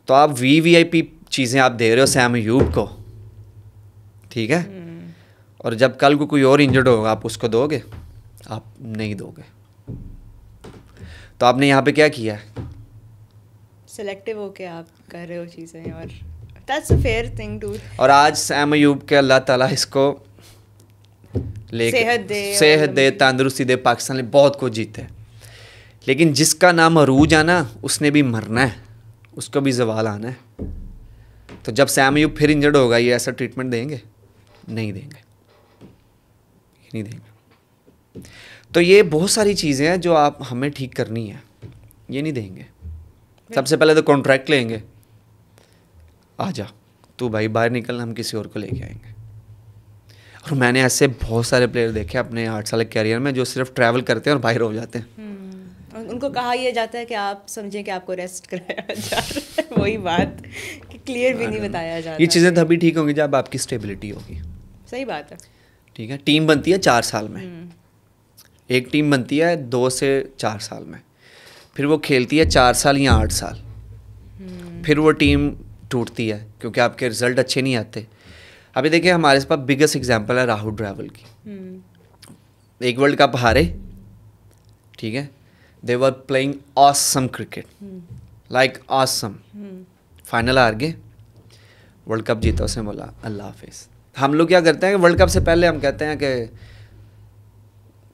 तो आप वीआईपी चीज़ें आप दे रहे हो सैम अयूब को, ठीक है, और जब कल को कोई और इंजर्ड होगा आप उसको दोगे? आप नहीं दोगे। तो आपने यहाँ पे क्या किया है? सेलेक्टिव होके आप कर रहे हो चीज़ें, और that's a fair thing too. और आज सैम अयूब के अल्लाह ताला इसको सेहत दे, तंदुरुस्ती दे, पाकिस्तान ने बहुत कुछ जीते, लेकिन जिसका नाम अरूज आना उसने भी मरना है, उसको भी ज़वाल आना है। तो जब सैम अयूब फिर इंजर्ड होगा, ये ऐसा ट्रीटमेंट देंगे? नहीं देंगे, नहीं देंगे। तो ये बहुत सारी चीज़ें हैं जो आप हमें ठीक करनी है, ये नहीं देंगे। सबसे पहले तो कॉन्ट्रैक्ट लेंगे, आजा तू भाई बाहर निकल, हम किसी और को लेके आएंगे। और मैंने ऐसे बहुत सारे प्लेयर देखे अपने 8 साल के कैरियर में जो सिर्फ ट्रैवल करते हैं और बाहर हो जाते हैं। उनको कहा यह जाता है कि आप समझें कि आपको रेस्ट कराया जा रहा है, वही बात कि क्लियर भी नहीं बताया जाता। ये चीज़ें तभी ठीक होंगी जब आपकी स्टेबिलिटी होगी। सही बात है। ठीक है, टीम बनती है 4 साल में, एक टीम बनती है 2 से 4 साल में, फिर वो खेलती है 4 साल या 8 साल, फिर वो टीम टूटती है क्योंकि आपके रिजल्ट अच्छे नहीं आते। अभी देखिए हमारे पास बिगेस्ट एग्जांपल है राहुल द्रविड़ की। एक वर्ल्ड कप हारे, ठीक है, they were playing awesome cricket, like awesome, final हार गए, वर्ल्ड कप जीता, उसने बोला अल्लाह हाफिज़। हम लोग क्या करते हैं कि वर्ल्ड कप से पहले हम कहते हैं कि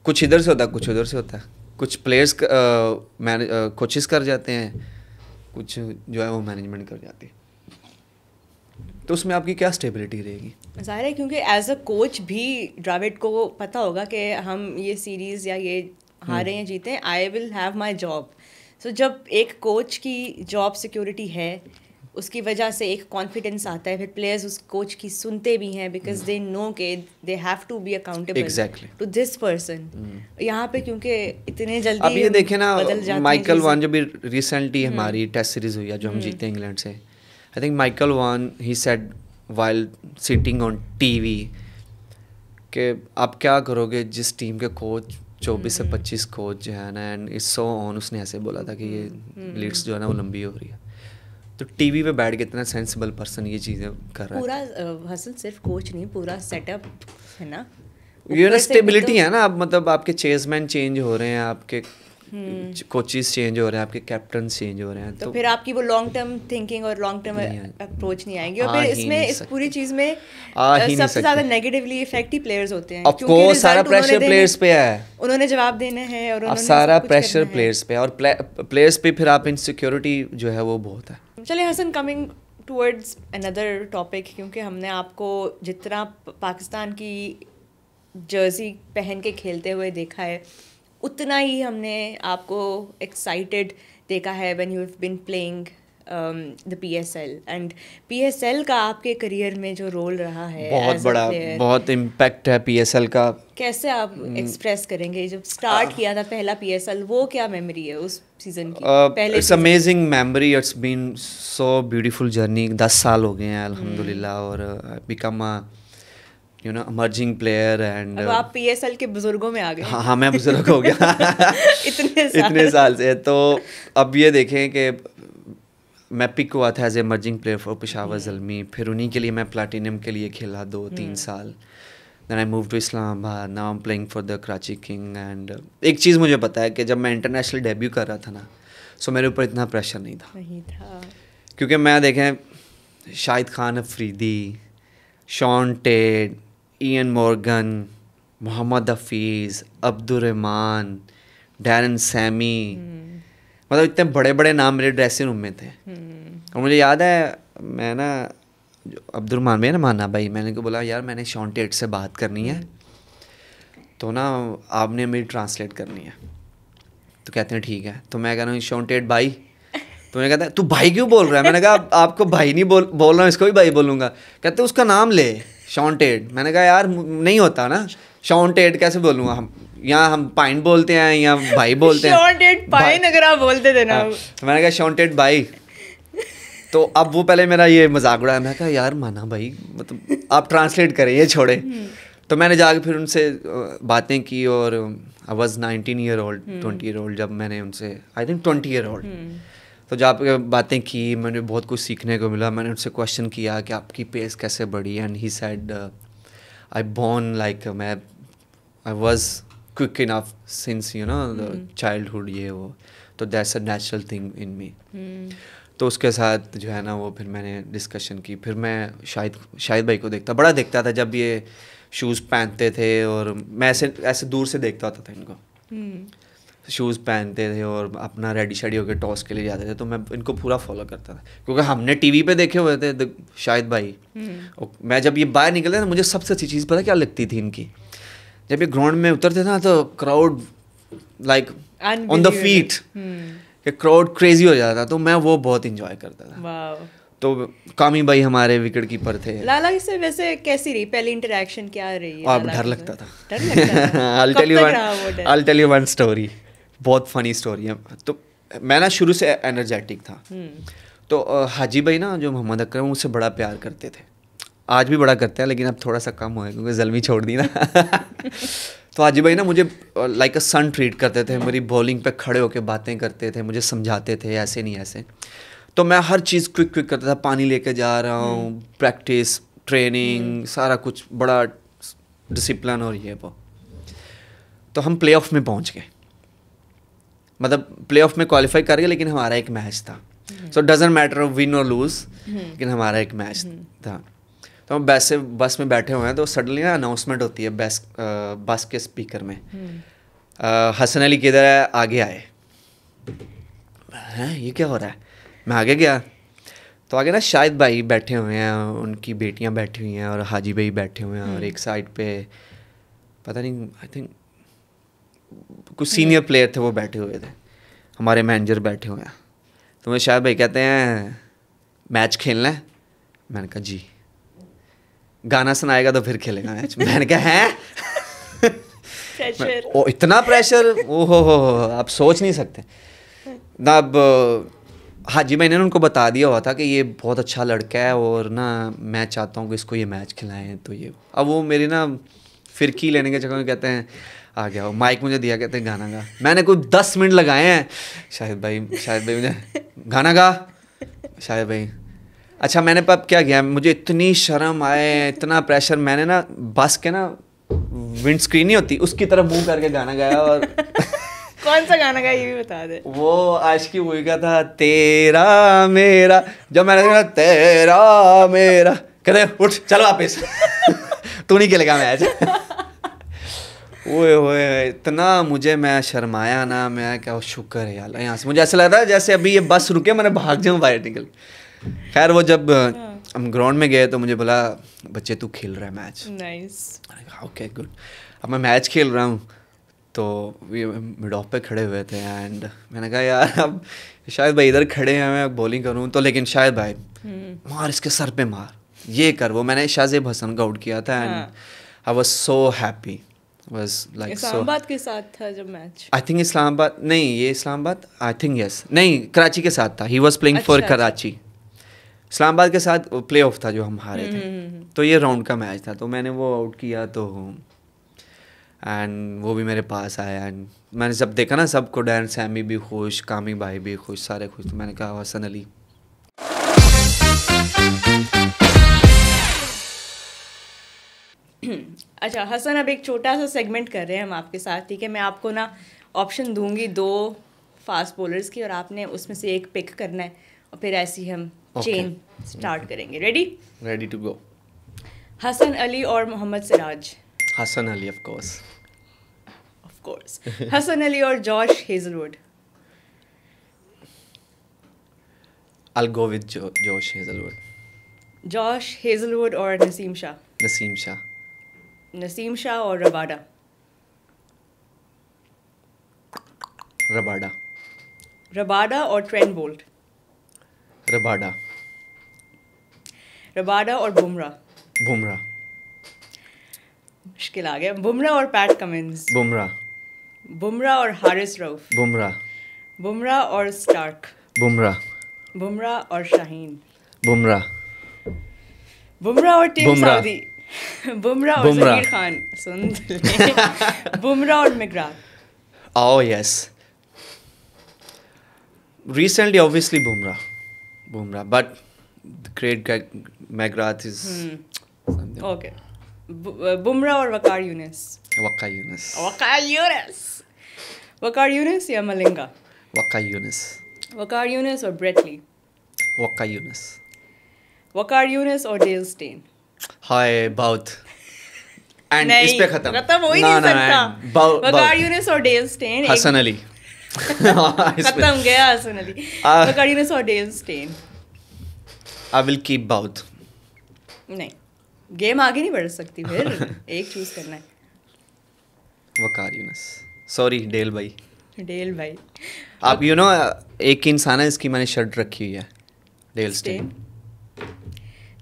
कुछ इधर से होता है कुछ उधर से होता है, कुछ प्लेयर्स कोचेस कर जाते हैं, कुछ जो है वो मैनेजमेंट कर जाती है, तो उसमें आपकी क्या स्टेबिलिटी रहेगी? ज़ाहिर है क्योंकि एज अ कोच भी द्रविड़ को पता होगा कि हम ये सीरीज़ या ये हारे या जीते, I will have my job. So जब एक कोच की जॉब सिक्योरिटी है, उसकी वजह से एक कॉन्फिडेंस आता है, फिर प्लेयर्स उस कोच की सुनते भी हैं बिकॉज दे नो के they have to be accountable to this person. यहाँ पे क्योंकि इतने जल्दी अब ये देखे ना, माइकल वान जो भी रिसेंटली हमारी टेस्ट सीरीज हुई है जो हम जीते इंग्लैंड से, I think Michael one he said while sitting on TV कि आप क्या करोगे जिस टीम के कोच 24 से 25 कोच जो है ना, एंड इट्स सो ऑन, उसने ऐसे बोला था कि ये लीड्स जो है ना वो लंबी हो रही है। तो टीवी पे बैठ के इतना सेंसिबल पर्सन ये चीज़ें कर रहा है। पूरा हसन सिर्फ कोच नहीं, पूरा सेटअप है ना, ये ना स्टेबिलिटी है ना। अब मतलब आपके चेयरमैन चेंज हो रहे हैं, आपके कोचेस चेंज हो रहे हैं, आपके कैप्टन चेंज हो रहे हैं, तो फिर आपकी वो लॉन्ग टर्म थिंकिंग और लॉन्ग टर्म अप्रोच नहीं आएंगे। और फिर इसमें इस पूरी चीज़ में सबसे ज़्यादा नेगेटिवली इफेक्ट ही प्लेयर्स होते हैं, क्योंकि सारा प्रेशर प्लेयर्स पे है, उन्होंने जवाब देने हैं और उन्होंने सारा प्रेशर प्लेयर्स पे, और प्लेयर्स पे फिर आप इनसिक्योरिटी जो है वो बहुत है। चले Hasan, coming towards another topic, क्योंकि हमने आपको जितना पाकिस्तान की जर्सी पहन के खेलते हुए देखा है, उतना ही हमने आपको एक्साइटेड देखा है when you have been playing the PSL, and PSL का आपके करियर में जो रोल रहा है बहुत बड़ा, बहुत इम्पैक्ट है PSL का। कैसे आप एक्सप्रेस करेंगे जब स्टार्ट किया था पहला PSL, वो क्या मेमोरी है उस सीजन की? पहले it's amazing memory, it's been so beautiful journey. 10 साल हो गए हैं अल्हम्दुलिल्लाह, और become you know emerging player. And अब आप PSL के बुजुर्गों में आ गए। हाँ, मैं बुजुर्ग हो गया इतने साल से। तो अब ये देखें कि मैं पिक हुआ था as emerging player for Peshawar Zalmi, फिर उन्हीं के लिए मैं प्लैटिनम के लिए खेला 2-3 साल, then I move to Islamabad, now I am playing for the Karachi king. And एक चीज़ मुझे पता है कि जब मैं इंटरनेशनल डेब्यू कर रहा था ना, सो मेरे ऊपर इतना प्रेशर नहीं था, क्योंकि मैं देखें Shahid Khan Afridi, Shaun Tait, Eoin Morgan, Mohammad Hafeez, Abdur Rehman, Darren Sammy, मतलब इतने बड़े बड़े नाम मेरे ड्रेसिंग रूम में थे। और मुझे याद है, मैं ना अब्दुर्रहमान भाई ना, माना भाई, मैंने को बोला यार मैंने शॉन टेट से बात करनी है, तो ना आपने मेरी ट्रांसलेट करनी है। तो कहते हैं ठीक है। तो मैं कह रहा हूँ शॉन टेट भाई, तो मैंने कहता है तू भाई क्यों बोल रहा है? मैंने कहा आपको भाई नहीं बोल रहा हूँ, इसको भी भाई बोलूँगा। कहते उसका नाम ले, शॉन टेट। मैंने कहा यार नहीं होता ना, शॉन टेट कैसे बोलूँगा? हम यहाँ हम पाइन बोलते हैं या भाई बोलते हैं। शॉन टेट पाइन अगर आप बोलते थे ना। तो मैंने कहा शॉन टेट भाई। तो अब वो पहले मेरा ये मजाक उड़ाया, मैं कहा यार माना भाई, मतलब आप ट्रांसलेट करें, ये छोड़े। तो मैंने जाके फिर उनसे बातें की, और I was 19 year old 20 year old जब मैंने उनसे, आई थिंक 20 ईयर ओल्ड, तो जब बातें की मैंने बहुत कुछ सीखने को मिला। मैंने उनसे क्वेश्चन किया कि आपकी पेस कैसे बढ़ी, and he said I born like I was quick enough since you know the childhood, ये वो, तो that's a natural thing in me. तो उसके साथ जो है ना वो फिर मैंने डिस्कशन की। फिर मैं शाहिद भाई को बड़ा देखता था जब ये शूज़ पहनते थे, और मैं ऐसे दूर से देखता होता था इनको शूज़ पहनते थे और अपना रेडी शेडी होकर टॉस के लिए जाते थे। तो मैं इनको पूरा फॉलो करता था, क्योंकि हमने टीवी पे देखे हुए थे शाहिद भाई। और मैं जब ये बाहर निकलता था, मुझे सबसे अच्छी चीज़ पता क्या लगती थी इनकी, जब ये ग्राउंड में उतरते ना तो crowd like on the feet, कि क्राउड क्रेजी हो जाता था, तो मैं वो बहुत इंजॉय करता था। तो कामी भाई हमारे विकेट कीपर थे। लाला से वैसे कैसी रही पहली इंटरेक्शन, क्या रही है? अब डर लगता था। I'll tell you one story. बहुत फनी स्टोरी है। तो मैं ना शुरू से एनर्जेटिक था। तो हाजी भाई ना जो मोहम्मद अकरम मुझसे बड़ा प्यार करते थे, आज भी बड़ा करते हैं, लेकिन अब थोड़ा सा कम हो गया क्योंकि जल्दी छोड़ दी ना। तो हाजी भाई ना मुझे लाइक अ सन ट्रीट करते थे, मेरी बॉलिंग पे खड़े होकर बातें करते थे, मुझे समझाते थे ऐसे नहीं ऐसे। तो मैं हर चीज़ क्विक करता था, पानी लेके जा रहा हूँ, प्रैक्टिस, ट्रेनिंग, सारा कुछ बड़ा डिसिप्लिन और ये वो। तो हम प्ले ऑफ में पहुँच गए, मतलब प्ले ऑफ में क्वालिफाई कर गए, लेकिन हमारा एक मैच था। सो डजेंट मैटर विन और लूज, लेकिन हमारा एक मैच था। तो हम बस में बैठे हुए हैं, तो सडनली ना अनाउंसमेंट होती है बस के स्पीकर में, हसन अली किधर है, आगे आए। हैं ये क्या हो रहा है? मैं आगे गया तो आगे ना शाहिद भाई बैठे हुए हैं, उनकी बेटियां बैठी हुई हैं और हाजी भाई बैठे हुए हैं, और एक साइड पे पता नहीं, आई थिंक कुछ सीनियर प्लेयर थे वो बैठे हुए थे, हमारे मैनेजर बैठे हुए हैं। तो मुझे शाहिद भाई कहते हैं मैच खेलना है? मैंने कहा जी। गाना सुनाएगा तो फिर खेलेगा मैच। मैंने कहा हैं? प्रेशर। ओ इतना प्रेशर, ओ हो आप सोच नहीं सकते ना। अब हाजी भाई ने उनको बता दिया हुआ था कि ये बहुत अच्छा लड़का है और ना मैं चाहता हूँ कि इसको ये मैच खिलाएं। तो ये अब वो मेरी ना फिरकी लेने के चक्कर में कहते हैं आ गया, माइक मुझे दिया, कहते हैं गाना गा। मैंने कोई 10 मिनट लगाए हैं। शाहिद भाई मुझे गाना गा। शाहिद भाई अच्छा, मैंने अब क्या किया, मुझे इतनी शर्म आए, इतना प्रेशर, मैंने ना बस के ना विंड स्क्रीन नहीं होती उसकी तरफ मुंह करके गाना गाया। और कौन सा गाना गाया ये भी बता दे। वो आशिकी मूवी का था, तेरा मेरा। जब मैंने कहा तेरा मेरा, कहते उठ चल वापस। तू नहीं खेलेगा मैच। ओए ओए इतना मुझे मैं शर्माया ना, मैं क्या शुक्र है यार यहाँ से। मुझे ऐसा लग रहा है जैसे अभी ये बस रुके मैंने भाग जाऊँ बाहर निकल। खैर वो जब हम ग्राउंड में गए तो मुझे बोला बच्चे तू खेल रहा है मैच। नाइस। Okay good. अब मैं मैच खेल रहा हूँ तो ये मिड ऑफ पे खड़े हुए थे, एंड मैंने कहा यार अब शायद भाई इधर खड़े हैं, मैं बॉलिंग करूँ तो, लेकिन शायद भाई मार इसके सर पे मार, ये कर वो। मैंने शाहजेब हसन का आउट किया था, and I was so happy. Was like Islamabad के साथ था जब मैच? आई थिंक इस्लामाबाद नहीं, ये इस्लामाबाद आई थिंक यस नहीं कराची के साथ था। He was playing for Karachi. Islamabad के साथ प्ले ऑफ था जो हम हारे थे। तो ये राउंड का मैच था, तो मैंने वो आउट किया, तो एंड वो भी मेरे पास आया, एंड मैंने जब देखा ना सबको, डैन सैमी भी खुश, कामी भाई भी खुश, सारे खुश, तो मैंने कहा हसन अली। अच्छा हसन, अब एक छोटा सा सेगमेंट कर रहे हैं हम आपके साथ, ठीक है? मैं आपको ना ऑप्शन दूंगी 2 फास्ट बॉलर्स की, और आपने उसमें से एक पिक करना है, और फिर ऐसे ही हम चेन स्टार्ट करेंगे। Ready? Ready to go. Hasan Ali और मोहम्मद सिराज? Hasan Ali of course. हसन अली और Josh Hazlewood? I'll go with Josh Hazelwood. Josh Hazlewood और नसीम शाह? नसीम शाह। नसीम शाह और रबाडा? रबाडा। रबाडा और ट्रेंट बोल्ट? रबाडा। रबाडा और बुमराह? बुमराह। मुश्किल आ गया। बुमराह और पैट कमिंस? बुमराह। बुमराह और हारिस रऊफ? बुमराह। बुमराह और स्टार्क? बुमराह। बुमराह और शाहीन? बुमराह। बुमराह और टीम बुमराह। सऊदी? बुमराह और बुमराह। जहीर खान? सुन ले। बुमराह और McGrath? Oh yes. Recently, obviously Bumrah, but the great guy McGrath is something. Okay. Bumrah और वकार यूनिस? Waqar Yunus. वकार यूनिस? वकार यूनिस या मलिंगा? Waqar Yunus. वकार यूनिस और Brett Lee? Waqar Yunus. Waqar Younis और Dale Steyn? Hi, both. And नहीं, इस पे खत्म हो ही नहीं सकता। वकार यूनिस और डेल स्टेन? हसन अली। खत्म गया हसन अली। वकार यूनिस और Dale Steyn? I will keep both. नहीं, गेम आगे नहीं बढ़ सकती, फिर एक चूज करना है। Waqar Yunus. Sorry, डेल भाई। डेल भाई। आप एक इंसान है इसकी मैंने शर्ट रखी हुई है, डेल स्टेन।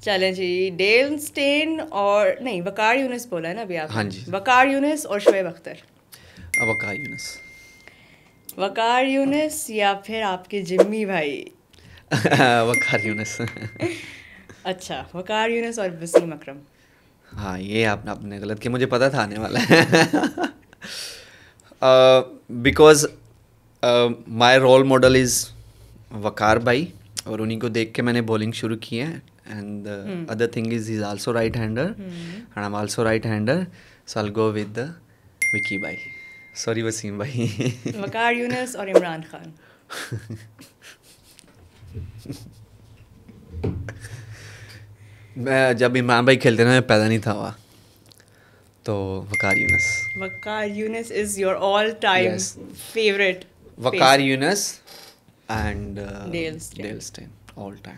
चलें जी, डेल स्टेन और नहीं, वकार यूनिस बोला है ना अभी आप? हाँ जी। वकार यूनिस और शोएब अख्तर? वकार यूनिस। वकार यूनिस या फिर आपके जिम्मी भाई? वकार यूनिस। अच्छा, वकार यूनिस और वसीम अकरम। हाँ, ये आपने गलत किया, मुझे पता था आने वाला है। Because my role model is Waqar भाई, और उन्हीं को देख के मैंने बॉलिंग शुरू की है। And other thing is is also right hander and I am also right hander, so I will go with the Vicky भाई, सॉरी वसीम भाई। वकार यूनिस और इमरान खान। मैं जब इमरान भाई खेलते ना, मैं पैदा नहीं था हुआ, तो Waqar Younis. Waqar Younis is your all time Yes. Favourite? Waqar Younis and Dale Steyn. Dale Steyn all time,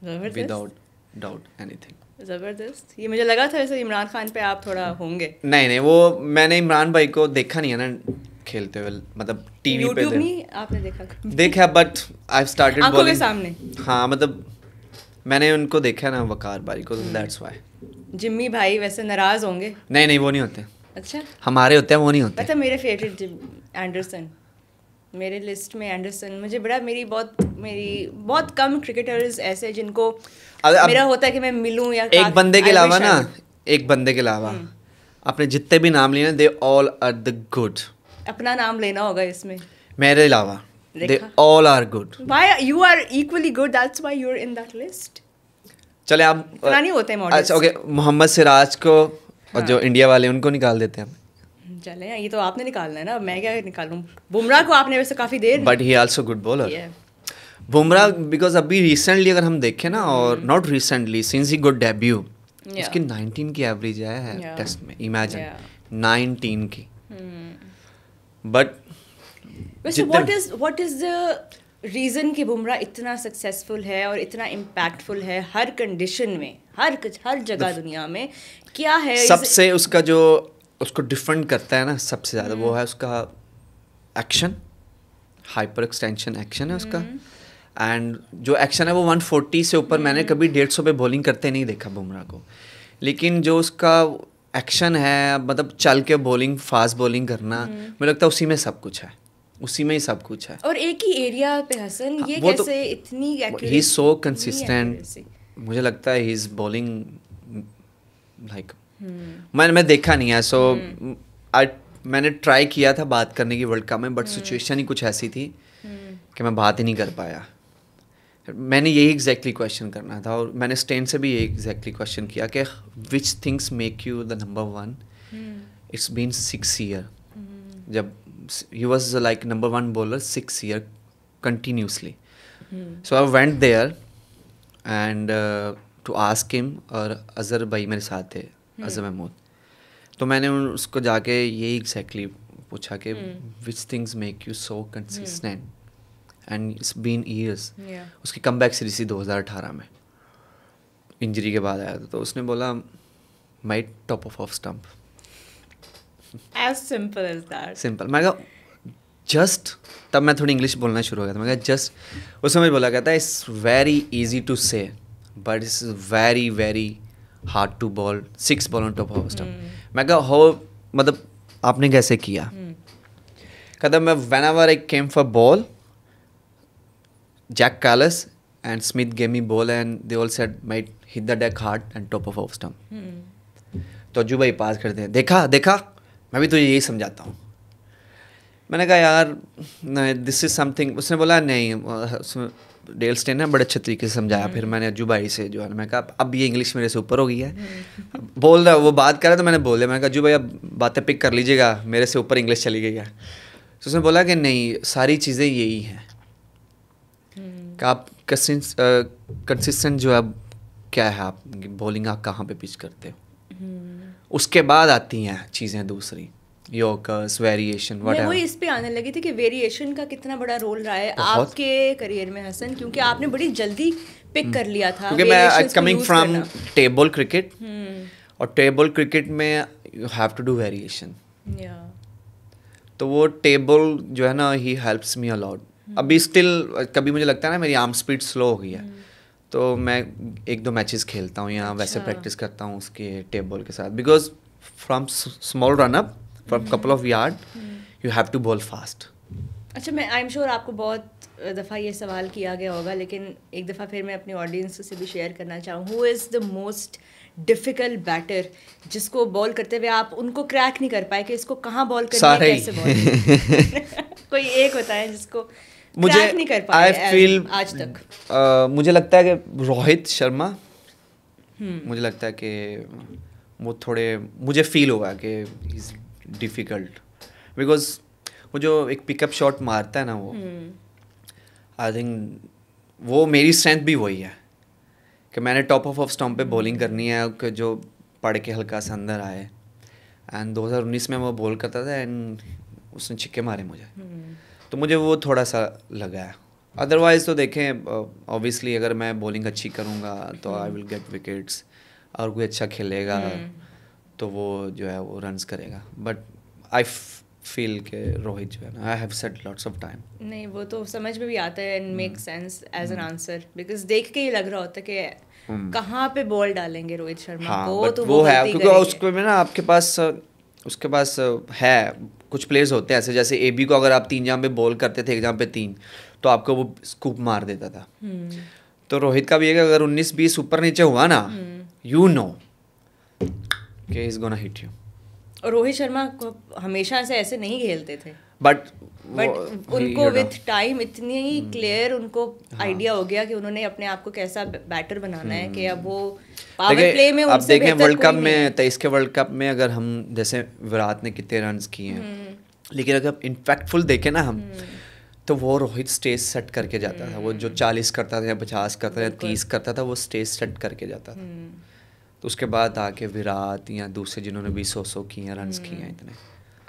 जबरदस्त, विदाउट डाउट एनीथिंग। जबरदस्त। ये मुझे लगा था वैसे इमरान खान पे आप थोड़ा होंगे। नहीं, वो मैंने इमरान भाई को देखा नहीं है ना खेलते हुए, मतलब टीवी पे यूट्यूब नहीं आपने देखा? देखा, बट आई स्टार्टेड आंखों के बॉलिंग सामने। हाँ, मतलब मैंने उनको देखा ना वकार भाई को, दैट्स व्हाई। जिम्मी भाई वैसे नाराज होंगे? नहीं, वो नहीं होते, अच्छा, हमारे होते हैं, वो नहीं होते। पता मेरे फेवरेट एंडरसन, मेरे लिस्ट में एंडरसन। मुझे मेरी बहुत कम क्रिकेटर्स ऐसे हैं जिनको मेरा होता है कि मैं मिलूं या एक बंदे के अलावा ना, एक बंदे के अलावा आपने जितने भी नाम लिए ना, they all are the good. अपना नाम लेना होगा इसमें मेरे अलावा they all are good. Why you are equally good, that's why you are in that list. चले आप इतना नहीं होते मॉडल्स। अच्छा, ओके, मोहम्मद सिराज को और जो इंडिया वाले उनको निकाल देते हैं। चले, ये तो आपने निकालना है ना, मैं क्या निकालूं? बुमराह को आपने वैसे काफी देर, but he also good bowler Bumrah, because अभी रिसेंटली अगर हम देखें ना, और not recently, since he good debut, उसकी 19 की एवरेज है टेस्ट में, इमेजिन 19 की। बट वैसे व्हाट इज द रीजन कि बुमराह इतना सक्सेसफुल है और इतना इम्पैक्टफुल है हर कंडीशन में, हर जगह दुनिया में? क्या है सबसे उसका जो उसको डिफरेंट करता है ना सबसे ज़्यादा, वो है उसका एक्शन, हाइपर एक्सटेंशन एक्शन है उसका। एंड जो एक्शन है वो 140 से ऊपर, मैंने कभी 150 पे बॉलिंग करते नहीं देखा बुमराह को, लेकिन जो उसका एक्शन है, मतलब चल के बॉलिंग, फास्ट बॉलिंग करना, मुझे लगता है उसी में सब कुछ है, उसी में ही सब कुछ है। और एक ही एरिया पे हसन, ये वो कैसे इतनी ही इज सो कंसिस्टेंट। मुझे लगता है ही इज बॉलिंग लाइक, मैं देखा नहीं है, सो मैंने ट्राई किया था बात करने की वर्ल्ड कप में, बट सिचुएशन ही कुछ ऐसी थी कि मैं बात ही नहीं कर पाया। मैंने यही एग्जैक्टली क्वेश्चन करना था, और मैंने स्टेन से भी यही एग्जैक्टली क्वेश्चन किया कि which things make you the number one. It's been 6 year, जब he was like number 1 bowler 6 year continuously. So I went there and to ask him, और अजहर भाई मेरे साथ थे, अजहर महमूद, तो मैंने उसको जाके यही एग्जैक्टली पूछा कि which things make you so consistent and it's been years. उसकी कमबैक सीरीज थी 2018 में, इंजरी के बाद आया था, तो उसने बोला my top of off stump. As simple as that. Simple. मैं कहा जस्ट, तब मैं थोड़ी इंग्लिश बोलना शुरू हो गया था, मैं कहा जस्ट, उस समय बोला कहता है it's very easy to say but it's very very hard to bowl 6 ball on top of stump. मैं कहा हो, मतलब आपने कैसे किया? कहता मैं whenever I came for bowl, Jacques Kallis and Smith gave me ball and they all said might hit the deck hard and top of stump. तो अज्जू भाई पास करते हैं, देखा देखा, मैं भी तुझे यही समझाता हूँ। मैंने कहा यार दिस इज़ समथिंग। उसने बोला नहीं, डेल स्टेन ने बड़े अच्छे तरीके से समझाया। फिर मैंने अज्जू भाई से जो है, मैं कहा अब ये इंग्लिश मेरे से ऊपर हो गई है, बोल रहा वो बात कर रहा है, तो मैंने बोल दिया, मैंने कहा अज्जू भाई अब बातें पिक कर लीजिएगा, मेरे से ऊपर इंग्लिश चली गई है। तो उसने बोला कि नहीं, सारी चीज़ें यही हैं कि आप कंसिस्टेंट जो है क्या है, आप बॉलिंग आप कहाँ पे पिच करते हो, उसके बाद आती हैं चीज़ें दूसरी, यॉर्कर्स, वेरिएशन, मैं वही इस पे आने लगी थी कि वेरिएशन का कितना बड़ा रोल रहा है आपके करियर में हसन, क्योंकि आपने बड़ी जल्दी पिक कर लिया था। क्योंकि मैं कमिंग फ्रॉम टेबल क्रिकेट, और टेबल क्रिकेट में you have to do variation, तो वो टेबल जो है ना, ही हेल्प्स मी अलॉट। अभी स्टिल कभी मुझे लगता है ना मेरी आर्म स्पीड स्लो हो गई है, तो मैं 1-2 मैचेस खेलता हूँ या वैसे प्रैक्टिस करता हूँ उसके टेबल के साथ, because from small run up from couple of yard you have to bowl fast. अच्छा, मैं आई एम श्योर आपको बहुत दफ़ा ये सवाल किया गया होगा, लेकिन एक दफ़ा फिर मैं अपनी ऑडियंस से भी शेयर करना चाहूँ, who is the most difficult batter जिसको बॉल करते हुए आप उनको क्रैक नहीं कर पाए कि इसको कहाँ बॉल करनी है, कैसे बॉल कोई एक होता है जिसको क्रैक नहीं कर पाए आई फील आज तक? मुझे लगता है कि रोहित शर्मा, मुझे लगता है कि वो थोड़े, मुझे फील होगा कि इज़ डिफ़िकल्ट बिकॉज वो जो एक पिकअप शॉट मारता है ना, वो आई थिंक वो मेरी स्ट्रेंथ भी वही है कि मैंने टॉप ऑफ स्टम्प पे बॉलिंग करनी है कि जो पड़ के हल्का सा अंदर आए। एंड 2019 में वो बॉल करता था एंड उसने छिक्के मारे मुझे, तो मुझे वो थोड़ा सा लगा है। अदरवाइज़ तो देखें, ऑब्वियसली अगर मैं बॉलिंग अच्छी करूँगा तो आई विल गेट विकेट्स, और कोई अच्छा खेलेगा तो वो जो है वो रन्स करेगा। बट आई फील के रोहित जो है ना, I have said lots of time. नहीं, वो तो समझ में भी आता है and make sense as an answer, because देख के ही लग रहा होता है कि कहाँ पे बॉल डालेंगे रोहित शर्मा। हाँ, वो तो वो है क्योंकि उसके में ना आपके पास उसके पास है कुछ प्लेयर्स होते हैं ऐसे, जैसे एबी को अगर आप 3 जगह पे बॉल करते थे, एक जगह पे 3, तो आपको वो स्कूप मार देता था। तो रोहित का भी है कि अगर 19-20 ऊपर नीचे हुआ ना, यू नो कि इज गोना हिट यू। और रोहित शर्मा को हमेशा से ऐसे नहीं खेलते थे, बट उनको विथ टाइम इतनी क्लियर उनको आइडिया हो गया कि उन्होंने अपने आप को कैसा बैटर बनाना है कि अब वो पावर प्ले में उनसे देखें वर्ल्ड कप में 23 के वर्ल्ड कप में अगर हम जैसे विराट ने कितने रन्स किए हैं, लेकिन अगर इम्पैक्टफुल देखें ना हम, तो वो रोहित स्टेज सेट करके जाता था। वो जो 40 करता था या 50 करता था या 30 करता था, वो स्टेज सेट करके जाता था। तो उसके बाद आके विराट या दूसरे जिन्होंने भी 100 किए रन्स किए हैं इतने,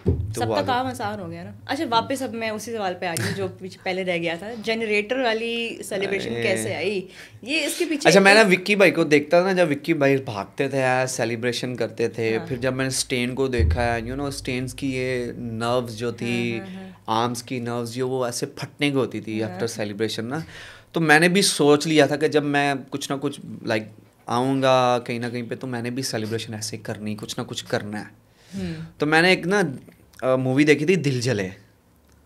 तो सबका काम आसान हो गया ना। अच्छा, वापस अब मैं उसी सवाल पे आ रही हूँ जो पहले रह गया था, जनरेटर वाली सेलिब्रेशन कैसे आई? ये इसके पीछे अच्छा, मैं ना विक्की भाई को देखता था ना, जब विक्की भाई भागते थे सेलिब्रेशन करते थे। फिर जब मैंने स्टेन को देखा है, यू नो स्टेन्स की ये नर्व्स जो थी, आर्म्स की नर्व्स जो वो ऐसे फटने को होती थी आफ्टर सेलिब्रेशन ना, तो मैंने भी सोच लिया था कि जब मैं कुछ ना कुछ लाइक आऊँगा कहीं ना कहीं पे, तो मैंने भी सेलिब्रेशन ऐसे करनी, कुछ ना कुछ करना है। तो मैंने एक ना मूवी देखी थी दिल जले,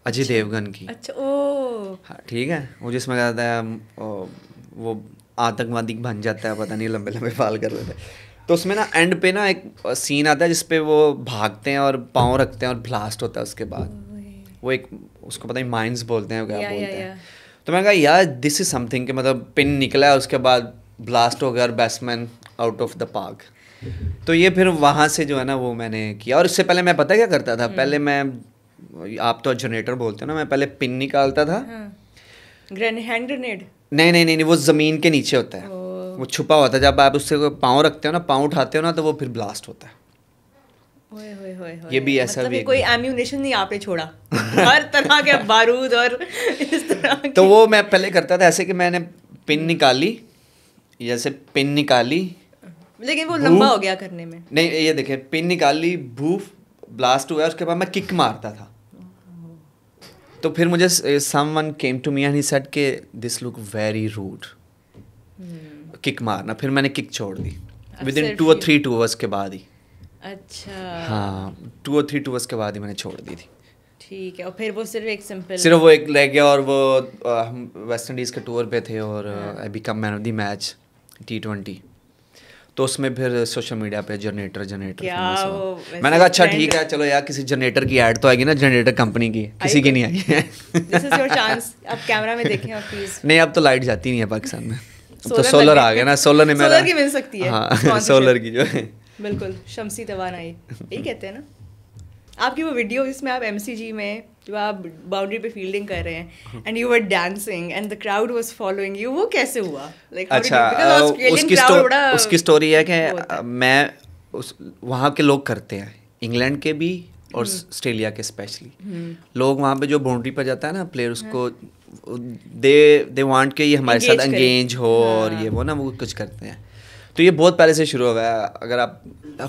अजय देवगन की। अच्छा, ओ हाँ, ठीक है, वो जिसमें कहता है वो आतंकवादी बन जाता है, पता नहीं लंबे लंबे बाल कर रहे थे। तो उसमें ना एंड पे ना एक सीन आता है जिसपे वो भागते हैं और पाँव रखते हैं और ब्लास्ट होता है उसके बाद। वो एक उसको पता नहीं माइंस बोलते हैं क्या बोलते हैं। तो मैंने कहा यार दिस इज समथिंग, कि मतलब पिन निकला है उसके बाद ब्लास्ट हो गया और batsman out of the park. तो ये फिर वहाँ से जो है ना वो मैंने किया। और इससे पहले मैं पता क्या करता था, पहले मैं, आप तो जनरेटर बोलते हो ना, मैं पहले पिन निकालता था। Hand grenade? नहीं, वो ज़मीन के नीचे होता है, वो छुपा होता है। जब आप उससे पाँव रखते हो ना, पाँव उठाते हो ना, तो वो फिर ब्लास्ट होता है। ये भी ऐसा मतलब भी कोई एम्यूनेशन नहीं आपने छोड़ा, हर तरह के बारूद और इस तरह तो वो मैं पहले करता था ऐसे कि मैंने पिन निकाली, जैसे पिन निकाली, लेकिन वो लंबा हो गया करने में। नहीं, ये देखें, पिन निकाली, भूफ ब्लास्ट हुआ, उसके बाद मैं किक मारता था। तो फिर मुझे someone came to me and he said के this look very rude, kick मारना। फिर मैंने किक छोड़ दी विद इन 2 or 3 टूवर्स के बाद ही। अच्छा, हाँ, 2 or 3 टूवर्स के बाद ही मैंने छोड़ दी थी। ठीक है। और फिर वो सिर्फ एक सिंपल, सिर्फ वो एक रह गया। और वो हम वेस्ट इंडीज़ के टूर पे थे और I become man of the match T20, तो उसमें फिर सोशल मीडिया पे जनरेटर मैंने कहा अच्छा ठीक है, चलो यार किसी जनरेटर की ऐड तो आएगी ना, जनरेटर कंपनी की, किसी की नहीं आई है। दिस इज योर चांस, अब कैमरा में देखें आप प्लीज। नहीं, अब तो लाइट जाती नहीं है पाकिस्तान में, तो सोलर आ गया ना, सोलर ने मेरा, सोलर की मिल सकती है। हाँ, सोलर की जो है, बिल्कुल शमसी तवानाई, यही कहते हैं ना। आपकी वो वीडियो जिसमें आप MCG में जो आप बाउंड्री पे फील्डिंग कर रहे हैं and you were dancing and the crowd was following you, वो कैसे हुआ? अच्छा, उसकी स्टोरी है कि मैं वहाँ के लोग करते हैं, इंग्लैंड के भी और ऑस्ट्रेलिया के स्पेशली लोग, वहाँ पे जो बाउंड्री पर जाता है ना प्लेयर, उसको दे वांट के ये हमारे साथ एंगेज हो और ये वो ना वो कुछ करते हैं। तो ये बहुत पहले से शुरू हुआ है। अगर आप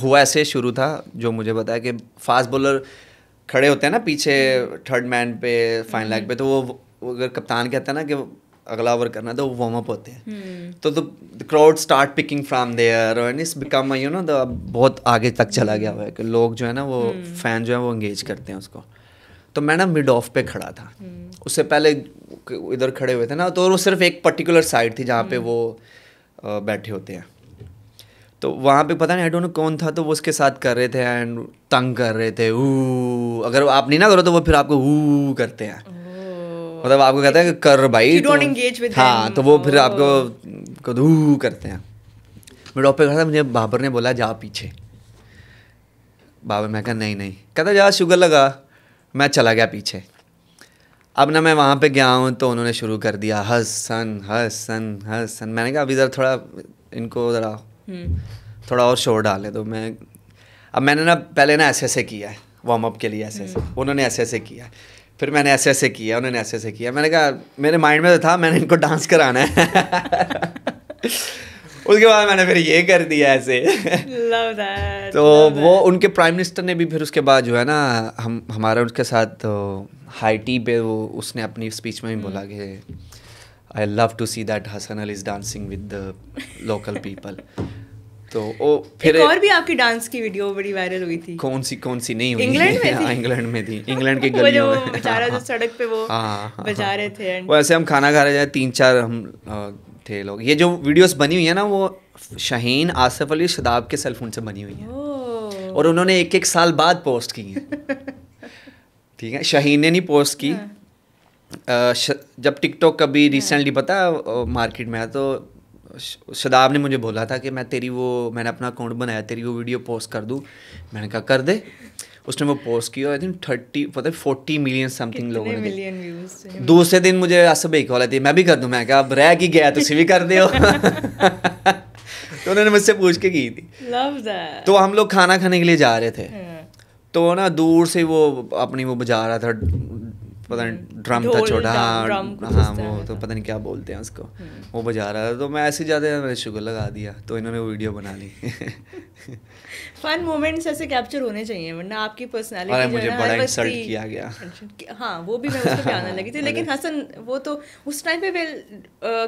हुआ ऐसे शुरू था, जो मुझे पता है कि फास्ट बॉलर खड़े होते हैं ना पीछे थर्ड मैन पे, फाइन लेग पे, तो वो अगर कप्तान कहता है ना कि अगला ओवर करना, तो वो वार्म अप होते हैं। तो the crowd start picking from there and it's become you know बहुत आगे तक चला गया हुआ है कि लोग जो है ना वो फैन जो है वो एंगेज करते हैं उसको। तो मैं ना मिड ऑफ पे खड़ा था। उससे पहले इधर खड़े हुए थे ना, तो वो सिर्फ एक पर्टिकुलर साइड थी जहाँ पे वो बैठे होते हैं। तो वहाँ पे पता नहीं आई डोंट नो कौन था, तो वो उसके साथ कर रहे थे एंड तंग कर रहे थे। अगर आप नहीं ना करो तो वो फिर आपको करते हैं, मतलब आपको कहता है कि कर भाई, हाँ, तो वो फिर आपको करते हैं। मिड ऑफ पे खड़ा था, मुझे बाबर ने बोला जा पीछे। बाबर, मैं कहा नहीं, कहता जा शुगर लगा। मैं चला गया पीछे। अब ना मैं वहाँ पे गया हूँ तो उन्होंने शुरू कर दिया हसन। मैंने कहा अभी ज़रा थोड़ा इनको ज़रा थोड़ा और शोर डाले। तो मैंने ना पहले ना ऐसे किया है वार्म अप के लिए, ऐसे उन्होंने ऐसे किया, फिर मैंने ऐसे किया, उन्होंने ऐसे किया। मैंने कहा मेरे माइंड में तो था मैंने इनको डांस कराना है। उसके बाद मैंने फिर ये कर दिया ऐसे। Love that, तो love वो that. उनके प्राइम मिनिस्टर ने भी फिर उसके बाद जो है ना हमारा उसके साथ हाई टी पे उसने अपनी स्पीच में भी बोला कि I love to see that Hasan Ali is dancing with the local people. तो वो फिर एक और भी आपकी डांस की वीडियो बड़ी वायरल हुई थी। कौन सी नहीं हुई? इंग्लैंड में थी। इंग्लैंड में थी, इंग्लैंड की गलियों में। बेचारा जो सड़क पे वो बजा रहे थे। वो ऐसे हम खाना खा रहे जाए, 3-4 हम थे लोग। ये जो वीडियोस बनी हुई है ना वो शाहीन, आसिफ अली, शदाब के सेलफोन से बनी हुई है और उन्होंने 1-1 साल बाद पोस्ट की है। ठीक है, शाहीन ने नहीं पोस्ट की। जब टिकटॉक कभी रिसेंटली पता मार्केट में आया तो शदाब ने मुझे बोला था कि मैंने अपना अकाउंट बनाया, तेरी वो वीडियो पोस्ट कर दूँ। मैंने कहा कर दे। उसने वो पोस्ट की और आई थिंक 40 मिलियन समथिंग लोगों ने। दूसरे दिन मुझे आसिफ भाई कॉल आती, मैं भी कर दूँ। मैं कहा अब रह की गया तुसी भी कर दो। तो उन्होंने मुझसे पूछ के की थी। तो हम लोग खाना खाने के लिए जा रहे थे, तो ना दूर से वो अपनी वो बजा रहा था, पता नहीं ड्रम था छोटा, हाँ वो तो पता नहीं क्या बोलते हैं उसको, वो बजा रहा था। तो मैं ऐसे जाते मैंने शुगर लगा दिया, तो इन्होंने वो वीडियो बना ली। फन मोमेंट्स ऐसे कैप्चर होने चाहिए, वरना आपकी पर्सनालिटी अरे मुझे बड़ा इंसल्ट किया गया। हाँ वो भी मैं उसको भी आने लगी थी। लेकिन हसन वो तो उस टाइम पे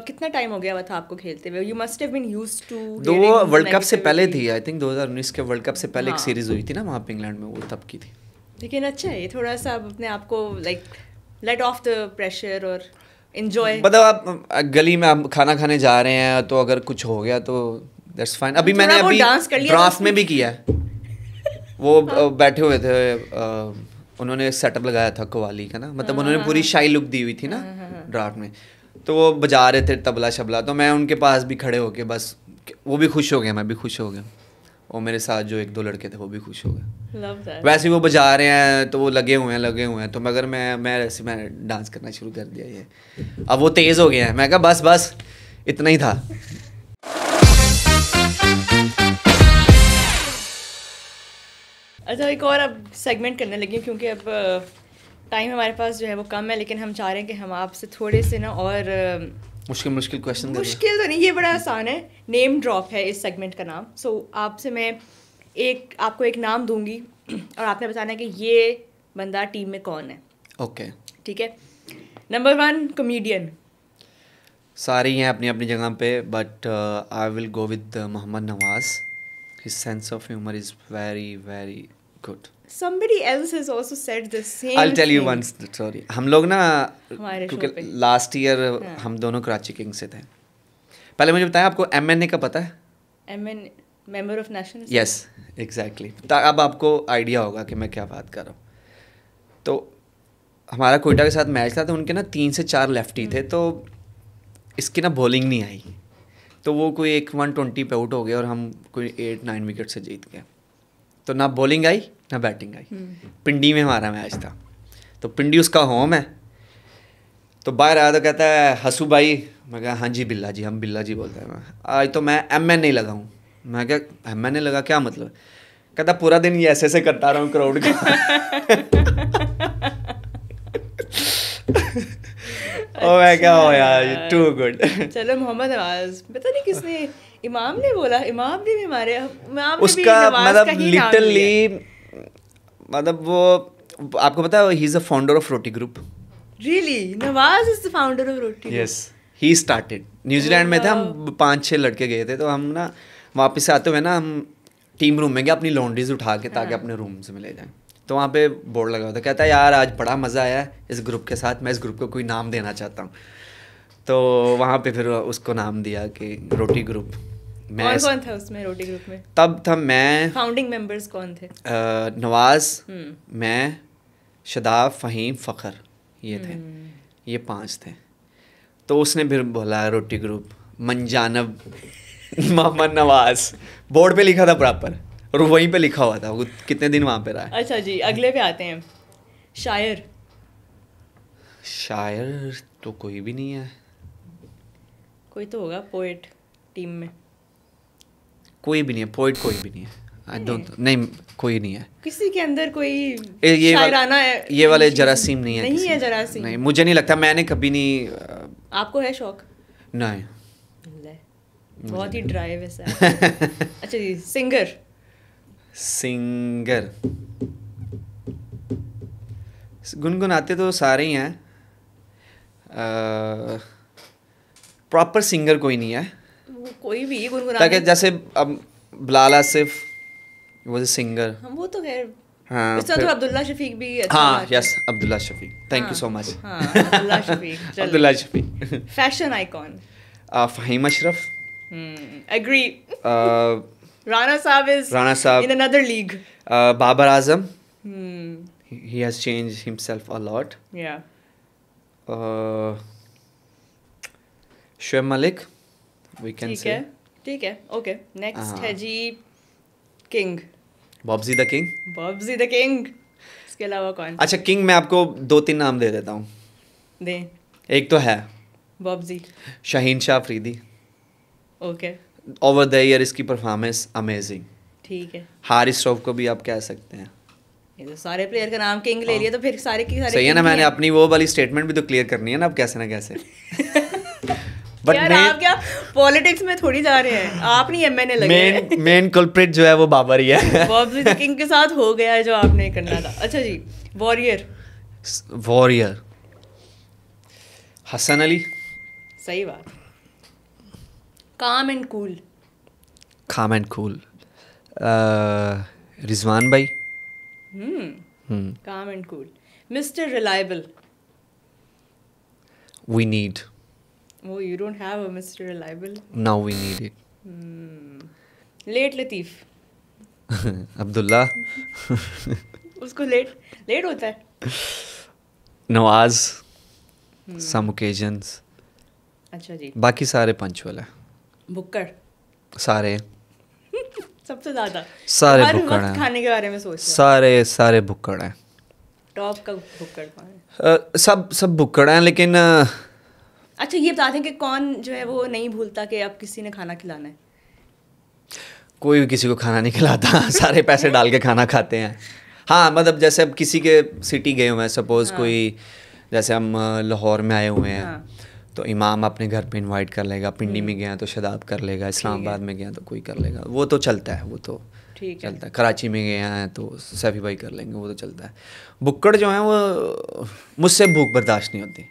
कितना टाइम हो गया हुआ था आपको खेलते हुए? You must have been used to. वो वर्ल्ड कप से पहले थी, आई थिंक 2019 के वर्ल्ड कप से पहले एक सीरीज हुई थी ना वहाँ पे इंग्लैंड में, वो तब की थी। लेकिन अच्छा है, थोड़ा सा अपने आप को like let off the pressure और एंजॉय। मतलब आप गली में आप खाना खाने जा रहे हैं तो अगर कुछ हो गया तो दैट्स फाइन। अभी मैंने ड्राफ्ट में भी किया है। वो बैठे हुए थे, उन्होंने सेटअप लगाया था कवाली का ना, मतलब उन्होंने पूरी शाही लुक दी हुई थी ना ड्राफ्ट में, तो वो बजा रहे थे तबला शबला, तो मैं उनके पास भी खड़े होके बस, वो भी खुश हो गए, मैं भी खुश हो गया, और मेरे साथ जो 1-2 लड़के थे वो भी खुश हो गए। वैसे वो बजा रहे हैं तो वो लगे हुए हैं, तो मगर मैं डांस करना शुरू कर दिया। ये अब वो तेज़ हो गए हैं, मैं कहा बस इतना ही था। अच्छा, एक और अब सेगमेंट करने लगी क्योंकि अब टाइम हमारे पास जो है वो कम है, लेकिन हम चाह रहे हैं कि हम आपसे थोड़े से ना और मुश्किल क्वेश्चन। मुश्किल तो नहीं, ये बड़ा आसान है। नेम ड्रॉप है इस सेगमेंट का नाम। सो आपसे मैं आपको एक नाम दूंगी और आपने बताना है कि ये बंदा टीम में कौन है। ओके, ठीक है। Number 1 comedian. सारे हैं अपनी अपनी जगह पे, but I will go with Mohammad Nawaz. His sense of humor is very very good. Somebody else has also said the same. I'll tell you one story. हम लोग ना क्योंकि लास्ट ईयर हम दोनों कराची किंग से थे। पहले मुझे बताया, आपको MNA का पता है? MN member of national. Yes exactly. अब आपको आइडिया होगा कि मैं क्या बात कर रहा हूँ। तो हमारा कोयटा के साथ मैच था, तो उनके ना 3 से 4 लेफ्टी थे, तो इसकी ना बॉलिंग नहीं आई, तो वो कोई 120 पे आउट हो गया और हम कोई 8-9 विकेट से जीत गए। तो ना बॉलिंग आई ना बैटिंग आई। पिंडी में हमारा मैच था, तो पिंडी उसका होम है। तो बाहर आया तो कहता है हसू भाई, मैं कहा हाँ जी बिल्ला जी, हम बिल्ला जी बोलते हैं। आज तो मैं MNA लगा हूँ। मैं क्या MNA लगा, क्या मतलब? कहता पूरा दिन ये ऐसे करता रहा हूँ क्राउड का। ओ मैं क्या हो यार, टू गुड। चलो मोहम्मद नवाज, पता नहीं किसने, इमाम ने बोला, इमाम ने भी हमारे उसका मतलब लिटरली, मतलब वो आपको पता है he is a founder of roti group. Really? Nawaz is the founder of roti? Yes, he started. New Zealand में थे हम, 5-6 लड़के गए थे, तो हम ना वापस आते हुए ना हम टीम रूम में गए अपनी लॉन्ड्रीज उठा के, ताकि अपने रूम्स में ले जाएं। तो वहाँ पे बोर्ड लगा हुआ था, कहता है यार आज बड़ा मज़ा आया इस ग्रुप के साथ, मैं इस ग्रुप को कोई नाम देना चाहता हूँ। तो वहाँ पे फिर उसको नाम दिया कि रोटी ग्रुप। कौन कौन था उसमें रोटी ग्रुप में? तब था मैं, फाउंडिंग मेंबर्स कौन थे? नवाज, मैं, शादाब, फ़हीम, फ़खर, ये थे, ये 5 थे। तो उसने फिर बोला रोटी ग्रुप, मंजानब मोहम्मद नवाज, बोर्ड पे लिखा था प्रॉपर और वहीं पे लिखा हुआ था। वो कितने दिन वहाँ पे रहा है। अच्छा जी, अगले पे आते हैं। शायर। शायर तो कोई भी नहीं है। कोई तो होगा पोएट टीम में। कोई भी नहीं है, पोइट कोई भी नहीं है। आई डोंट, नहीं कोई नहीं है किसी के अंदर कोई ये शायराना है। ये वाले जरासीम नहीं है। नहीं है जरासीम। नहीं, मुझे नहीं लगता, मैंने कभी नहीं। आपको है शौक? नहीं, बहुत ही ड्राई वैसा है। अच्छा जी, सिंगर। सिंगर गुनगुनाते तो सारे ही हैं, प्रॉपर सिंगर कोई नहीं है। कोई भी गुनगुना, ताकि जैसे अब बिलाल आसिफ वो सिंगर, हम वो तो खैर, हाँ, इस तरह तो अब्दुल्ला शफीक भी अच्छा हाँ, गाते हैं। Yes, Abdullah Shafique, thank you so much. हाँ, अब्दुल्ला शफीक, चलो। Abdullah Shafique. Fashion icon. Faheem Ashraf. Agree. Rana साहब इज राणा साहब in another league. Babar Azam, he has changed himself a lot. या शुएब मलिक, we can ठीक say. है, ठीक है, ओके। नेक्स्ट हाँ। है जी king, Bobji the king. Bobji the king. इसके अलावा कौन? अच्छा, किंग मैं आपको 2-3 नाम दे देता हूँ। दे। एक तो है Bobji, Shaheen Shah Afridi, okay, over the year इसकी परफॉर्मेंस अमेजिंग। ठीक है। हारिस रऊफ को भी आप कह सकते हैं। ये तो सारे प्लेयर का नाम किंग ले लिया, तो फिर सारे की सारे सही है ना, king ही मैंने हैं। अपनी वो वाली स्टेटमेंट भी तो क्लियर करनी है ना अब कैसे ना कैसे। बट यार आप क्या पॉलिटिक्स में थोड़ी जा रहे हैं, आप नहीं एमएनए लगे। मेन कल्प्रिट जो है वो बाबर ही है। बॉब्जी द किंग के साथ हो गया है जो आपने करना था। अच्छा जी, वॉरियर। वॉरियर हसन अली। सही बात। Calm and cool. Calm and cool Rizwan भाई। Calm and cool. Mister Reliable. We need, Oh, you don't have a Mr. Reliable? Now we need it. Late Latif. Abdullah. उसको लेट होता है। Nawaz, some occasions. अच्छा जी। बाकी सारे पंचुअल है, बुक्कड़। सारे सबसे ज्यादा सारे हर बुक्कड़ वक्त हैं, खाने के बारे में सोच रहे सारे बुक्कड़ हैं। टॉप का बुक्कड़ कौन है? सब बुक्कड़ हैं, लेकिन अच्छा ये बता दें कि कौन जो है वो नहीं भूलता कि अब किसी ने खाना खिलाना है? कोई भी किसी को खाना नहीं खिलाता। सारे पैसे डाल के खाना खाते हैं। हाँ, मतलब जैसे अब किसी के सिटी गए हुए हैं, सपोज कोई, जैसे हम लाहौर में आए हुए हैं, तो इमाम अपने घर पे इनवाइट कर लेगा, पिंडी में गया तो शादाब कर लेगा, इस्लामाबाद में गया तो कोई कर लेगा, वो तो चलता है, वो तो चलता है। कराची में गए हैं तो सैफी भाई कर लेंगे, वो तो चलता है। बुक्कड़ जो है वो, मुझसे भूख बर्दाश्त नहीं होती।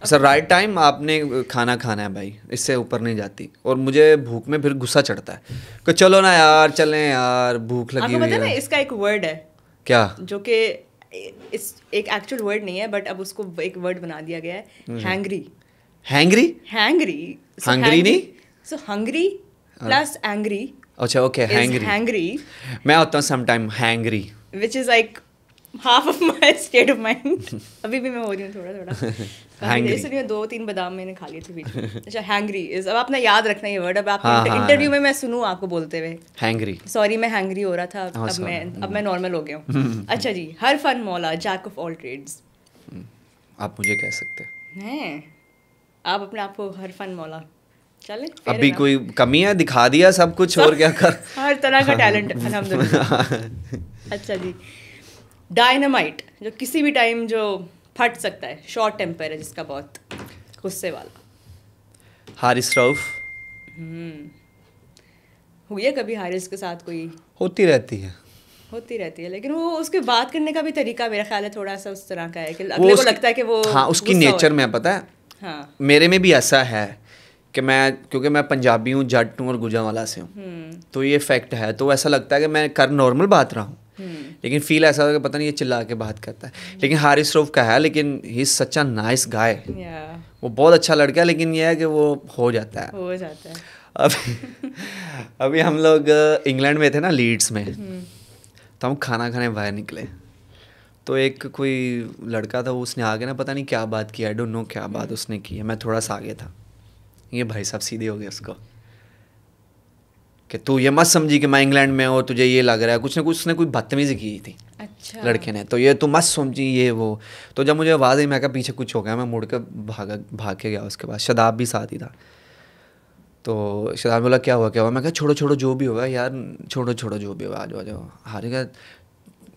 सर राइट टाइम आपने खाना खाना है भाई, इससे ऊपर नहीं जाती। और मुझे भूख में फिर गुस्सा चढ़ता है कि चलो ना यार, चलें यार, भूख लगी आपको हुई पता है है। ना इसका एक वर्ड है क्या? जो कि इस एक एक्चुअल वर्ड नहीं है, बट अब उसको एक वर्ड बना दिया गया है, हैंग्री। हैंग्री? हैंग्री। हंगरी नहीं? So hungry plus angry. अच्छा, ओके, हैंग्री। हैंग्री। मैं होता हूँ sometime hangry, which is like half of my state of mind. अभी भी मैं हो रही हूँ थोड़ा Hangry. इसलिए 2-3 बादाम मैंने खा लिए थे बीच में। अच्छा, हैंग्री इज, अब आपने याद रखना ये वर्ड। अब आप हाँ, इंटरव्यू में मैं सुनूँ आपको बोलते हुए हैंग्री। सॉरी मैं हैंग्री हो रहा था, हाँ, अब मैं नॉर्मल हो गया हूँ। अच्छा जी, हर फन मौला, जैक ऑफ ऑल ट्रेड्स। आप मुझे कह सकते हैं। हैं आप अपने आप को हर फन मौला चले? अभी कोई कमी है? दिखा दिया सब कुछ, और क्या कर। हर तरह का टैलेंट अल्हम्दुलिल्लाह। अच्छा जी, डायनामाइट, जो किसी भी टाइम जो फट सकता है, शॉर्ट टेम्पर है जिसका, बहुत गुस्से वाला। हारिस रऊफ। हुई है कभी हारिस के साथ कोई? होती रहती है। होती रहती है, लेकिन वो उसके बात करने का भी तरीका मेरा ख्याल है थोड़ा सा उस तरह का है कि अगले को लगता है कि वो, हाँ, उसकी गुस्सा हो नेचर रहा है। में पता है। हाँ, मेरे में भी ऐसा है कि क्योंकि मैं पंजाबी हूँ, जट हूँ और गुजरांवाला से हूँ, तो ये फैक्ट है। तो ऐसा लगता है कि मैं कर नॉर्मल बात रहा हूँ, लेकिन फील ऐसा होगा कि पता नहीं ये चिल्ला के बात करता है। लेकिन हारिस रऊफ का है, लेकिन he is such a nice guy. वो बहुत अच्छा लड़का है, लेकिन ये है कि वो हो जाता है। अभी अभी हम लोग इंग्लैंड में थे ना, लीड्स में, तो हम खाना खाने बाहर निकले, तो एक कोई लड़का था, वो उसने आगे ना पता नहीं क्या बात की, आई डोंट नो क्या बात उसने की है, मैं थोड़ा सा आगे था, ये भाई साहब सीधे हो गए उसको कि तू ये मत समझी कि मैं इंग्लैंड में हूँ, तुझे ये लग रहा है, कुछ ना कुछ उसने कोई बदतमीजी की थी। अच्छा। लड़के ने, तो ये तू मत समझी ये वो। तो जब मुझे आवाज़ आई, मैं कहा पीछे कुछ हो गया, मैं मुड़ कर भाग के गया। उसके बाद शदाब भी साथ ही था, तो शदाब बोला क्या हुआ। मैं कहा छोड़ो जो भी होगा यार, छोड़ो जो भी होगा, आ जाओ। हारेगा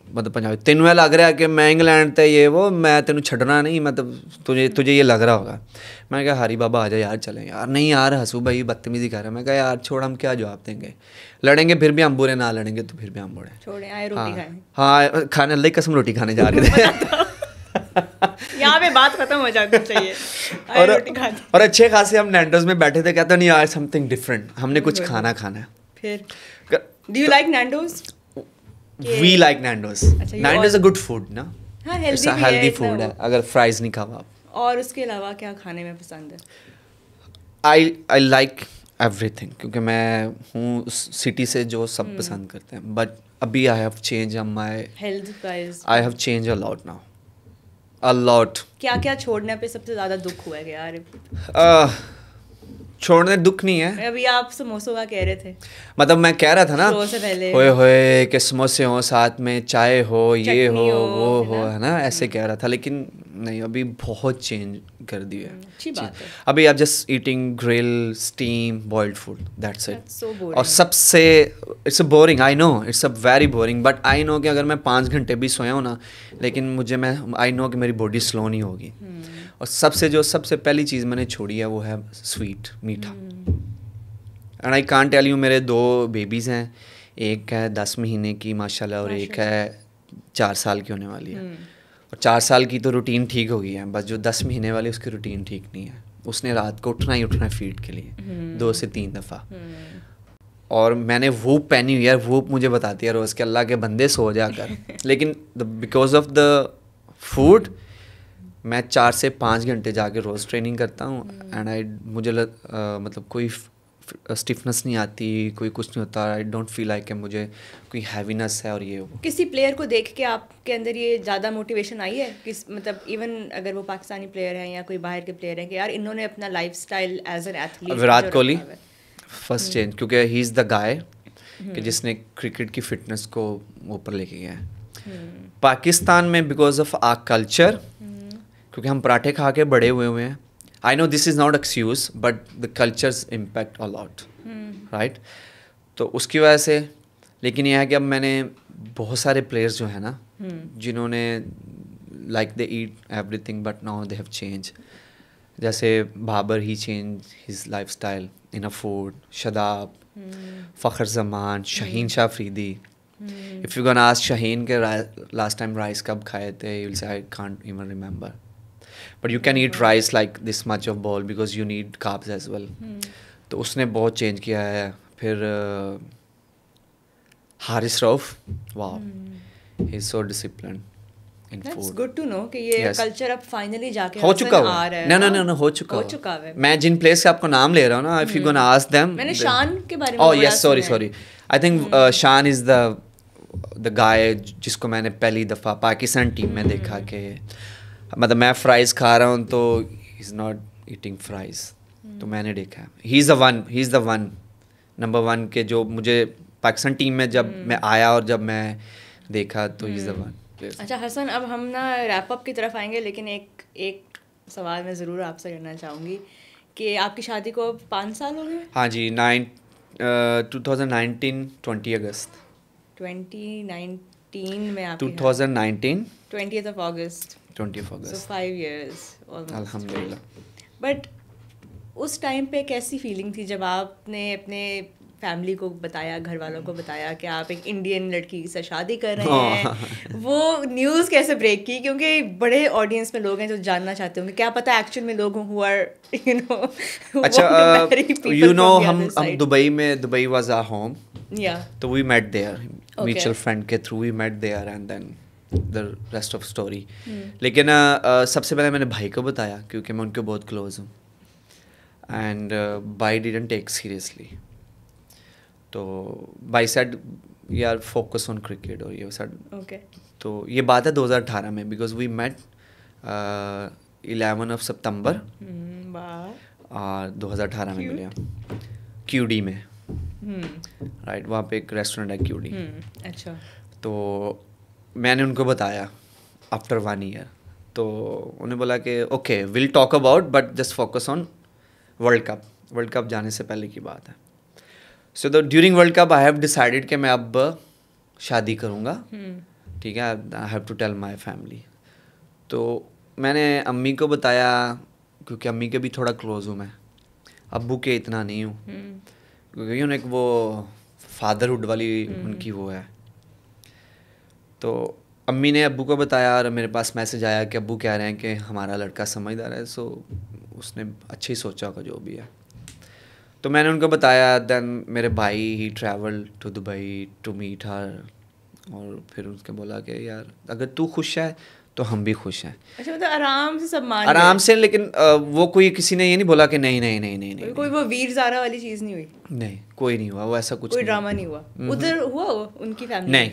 मतलब पंजाबी, तेन में लग रहा है कि मैं इंग्लैंड ते ये वो, मैं तेन छड़ना नहीं, मतलब तुझे ये लग रहा होगा। मैंने कहा हारी बाबा आ जा यार, चलें यार। नहीं यार हंसू भाई बदतमीजी कर रहा है। मैं कहा यार छोड़, हम क्या जवाब देंगे, लड़ेंगे फिर भी हम बुरे, ना लड़ेंगे तो फिर भी हम बुरे। छोड़े आए रोटी खाने। हाँ खाने, अल्लाह की कसम रोटी खाने जा रहे थे। यहाँ पे बात खत्म हो जाती चाहिए। और अच्छे खासे हम नैंडोज में बैठे थे, कहते नहीं यार समथिंग डिफरेंट, हमने कुछ खाना है। फिर do you like Nando's? We like Nando's. Nando's is a good food, ना? हाँ, healthy food है, अगर फ्राइज नहीं खाओ आप। और उसके अलावा क्या खाने में पसंद है? I like everything, क्योंकि मैं हूँ सिटी से जो सब पसंद करते हैं, बट अभी I have changed my health guys. I have changed a lot now, a lot. क्या छोड़ने पे सबसे ज़्यादा दुख हुआ है यार? छोड़ने दुख नहीं है। अभी आप समोसों का कह रहे थे, मतलब मैं कह रहा था ना, होए कि समोसे हो, साथ में चाय हो, ये हो वो हो, है ना, ऐसे कह रहा था। लेकिन नहीं, अभी बहुत चेंज कर दिया है। अच्छी बात है। अभी आप just eating grill, steam, boiled food, that's it. और सबसे it's boring, I know it's a very boring, but I know कि अगर मैं 5 घंटे भी सोया हूँ ना, लेकिन आई नो कि मेरी बॉडी स्लो नहीं होगी। और सबसे पहली चीज़ मैंने छोड़ी है वो है स्वीट, मीठा। And I can't tell you, मेरे 2 बेबीज़ हैं, एक है 10 महीने की माशाल्लाह, और एक है 4 साल की होने वाली है। और 4 साल की तो रूटीन ठीक हो गई है, बस जो 10 महीने वाली उसकी रूटीन ठीक नहीं है। उसने रात को उठना ही उठना है फीड के लिए 2 से 3 दफ़ा। और मैंने वूप पहनी हुई है, वूप मुझे बताती है रोज़ के अल्लाह के बंदे सो जाकर। लेकिन बिकॉज ऑफ द फूड मैं 4 से 5 घंटे जाके रोज़ ट्रेनिंग करता हूँ। एंड मुझे मतलब कोई स्टिफनेस नहीं आती, कोई कुछ नहीं होता। आई डोंट फील लाइक कि मुझे कोई हैवीनेस है और ये वो। किसी प्लेयर को देख के आपके अंदर ये ज़्यादा मोटिवेशन आई है? मतलब इवन अगर वो पाकिस्तानी प्लेयर हैं या कोई बाहर के प्लेयर हैं, कि यार इन्होंने अपना lifestyle as an athlete. Virat Kohli first change, क्योंकि ही इज़ द गाय कि जिसने क्रिकेट की फिटनेस को ऊपर लेके गया है। पाकिस्तान में बिकॉज ऑफ आर कल्चर, क्योंकि हम पराठे खा के बड़े हुए हैं। I know this is not excuse, but the cultures impact a lot, right? तो उसकी वजह से। लेकिन यह है कि अब मैंने बहुत सारे प्लेयर्स जो है ना, जिन्होंने like they eat everything but now they have change. जैसे Babar, he change his lifestyle in a food. Shadab, Fakhar Zaman, Shaheen Shah Afridi. If you gonna ask Shaheen के लास्ट टाइम राइस कब खाए थे, you will say I can't even remember, but you can eat rice like this much of bowl because you need carbs as well. तो उसने बहुत change किया है। फिर हारिस रऊफ, वाह, he is so disciplined in food. That's good to know कि ये culture अब फाइनली जाके हो चुका है। ना हो चुका है। मैं जिन प्लेस से आपको नाम ले रहा हूँ ना, if you gonna ask them. मैंने शान के बारे में oh yes, sorry I think शान इज द गाय जिसको मैंने पहली दफ़ा पाकिस्तान टीम में देखा कि मतलब मैं फ्राइज़ खा रहा हूँ तो he is not eating fries. तो मैंने देखा he is the one number 1 के जो मुझे पाकिस्तान टीम में जब मैं आया और जब मैं देखा तो ही इज़ द वन। अच्छा हसन, अब हम ना रैप अप की तरफ आएंगे, लेकिन एक सवाल मैं ज़रूर आपसे करना चाहूँगी कि आपकी शादी को 5 साल हो गए? हाँ जी, 2019 20 अगस्त 2019 में आपकी 2019 20th of August. So 5 years almost. अल्हम्दुलिल्लाह। बट उस टाइम पे कैसी फीलिंग थी जब आपने अपने फैमिली को बताया, घर वालों को बताया कि आप एक इंडियन लड़की से शादी कर रहे हैं? वो न्यूज़ कैसे ब्रेक की? क्योंकि बड़े ऑडियंस में लोग हैं जो जानना चाहते होंगे, क्या पता एक्चुअल में लोग हु आर अच्छा, यू नो हम दुबई वाज आवर होम, तो we met their mutual friend के through we met there and then the rest of story. लेकिन सबसे पहले मैंने भाई को बताया क्योंकि मैं उनके बहुत क्लोज हूँ एंड भाई डिडंट टेक सीरियसली। तो भाई सेड यार फोकस ऑन क्रिकेट और ये सेड ओके। तो ये बात है 2018 में बिकॉज वी मेट 11 ऑफ सितंबर और 2018 में मिले क्यूडी में, राइट वहाँ पे एक रेस्टोरेंट है क्यूडी। अच्छा। तो मैंने उनको बताया आफ्टर 1 ईयर, तो उन्हें बोला कि okay will talk about but just focus on world cup जाने से पहले की बात है। So the during world cup I have decided कि मैं अब शादी करूँगा, ठीक है, I have to tell my family. तो मैंने अम्मी को बताया क्योंकि अम्मी के भी थोड़ा क्लोज हूँ मैं, अब्बू के इतना नहीं हूँ क्योंकि उन्हें वो फादरहुड वाली उनकी वो है। तो अम्मी ने अब्बू को बताया और मेरे पास मैसेज आया कि अब्बू कह रहे हैं कि हमारा लड़का समझदार है, सो उसने अच्छी सोचा होगा जो भी है। तो मैंने उनको बताया, देन मेरे भाई he travel to Dubai to meet her, और फिर उसके बोला कि यार अगर तू खुश है तो हम भी खुश हैं। अच्छा, मतलब आराम से सब मान आराम से, लेकिन वो कोई किसी ने ये नहीं बोला कि नहीं नहीं नहीं नहीं नहीं, कोई वो वीर ज़ारा वाली चीज़ नहीं हुई? नहीं, कोई नहीं हुआ वो, ऐसा कुछ कोई नहीं ड्रामा नहीं हुआ उधर हुआ उनकी फैमिली? नहीं,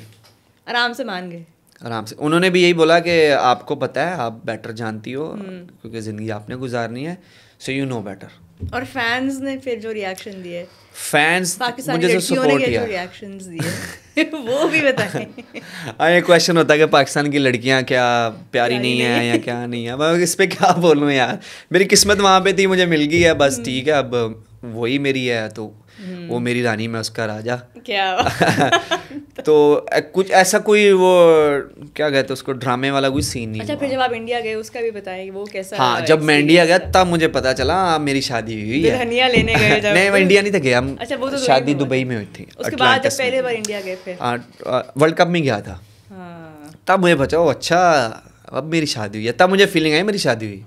आराम से मान गए। आराम से। उन्होंने भी यही बोला कि आपको पता है, आप बेटर जानती हो क्योंकि ज़िंदगी आपने गुजारनी है, सो यू नो बेटर। और फैंस ने फिर जो रिएक्शन दिए, फैंस मुझे जो सपोर्ट किया, रिएक्शंस दिए वो भी बताएं। हाँ, ये क्वेश्चन होता है कि पाकिस्तान की लड़कियां क्या प्यारी नहीं है या क्या नहीं है। मैं इस पे क्या बोलूँ यार, मेरी किस्मत वहाँ पे थी, मुझे मिल गई है बस, ठीक है, अब वही मेरी है तो वो मेरी रानी, मैं उसका राजा। क्या तो कुछ ऐसा कोई वो क्या कहते हैं उसको, ड्रामे वाला कोई सीन नहीं। अच्छा, फिर जब आप इंडिया गए उसका भी बताएं वो कैसा? हाँ, जब मैं इंडिया गया तब मुझे पता चला मेरी शादी हुई है। दुल्हनिया लेने गए जब? नहीं, मैं इंडिया नहीं था गया, हम अच्छा, वो तो शादी दुबई में हुई थी। उसके बाद जब पहले बार इंडिया गए फिर वर्ल्ड कप में गया था, तब मुझे पता, अच्छा अब मेरी शादी हुई है, तब मुझे फीलिंग आई मेरी शादी हुई,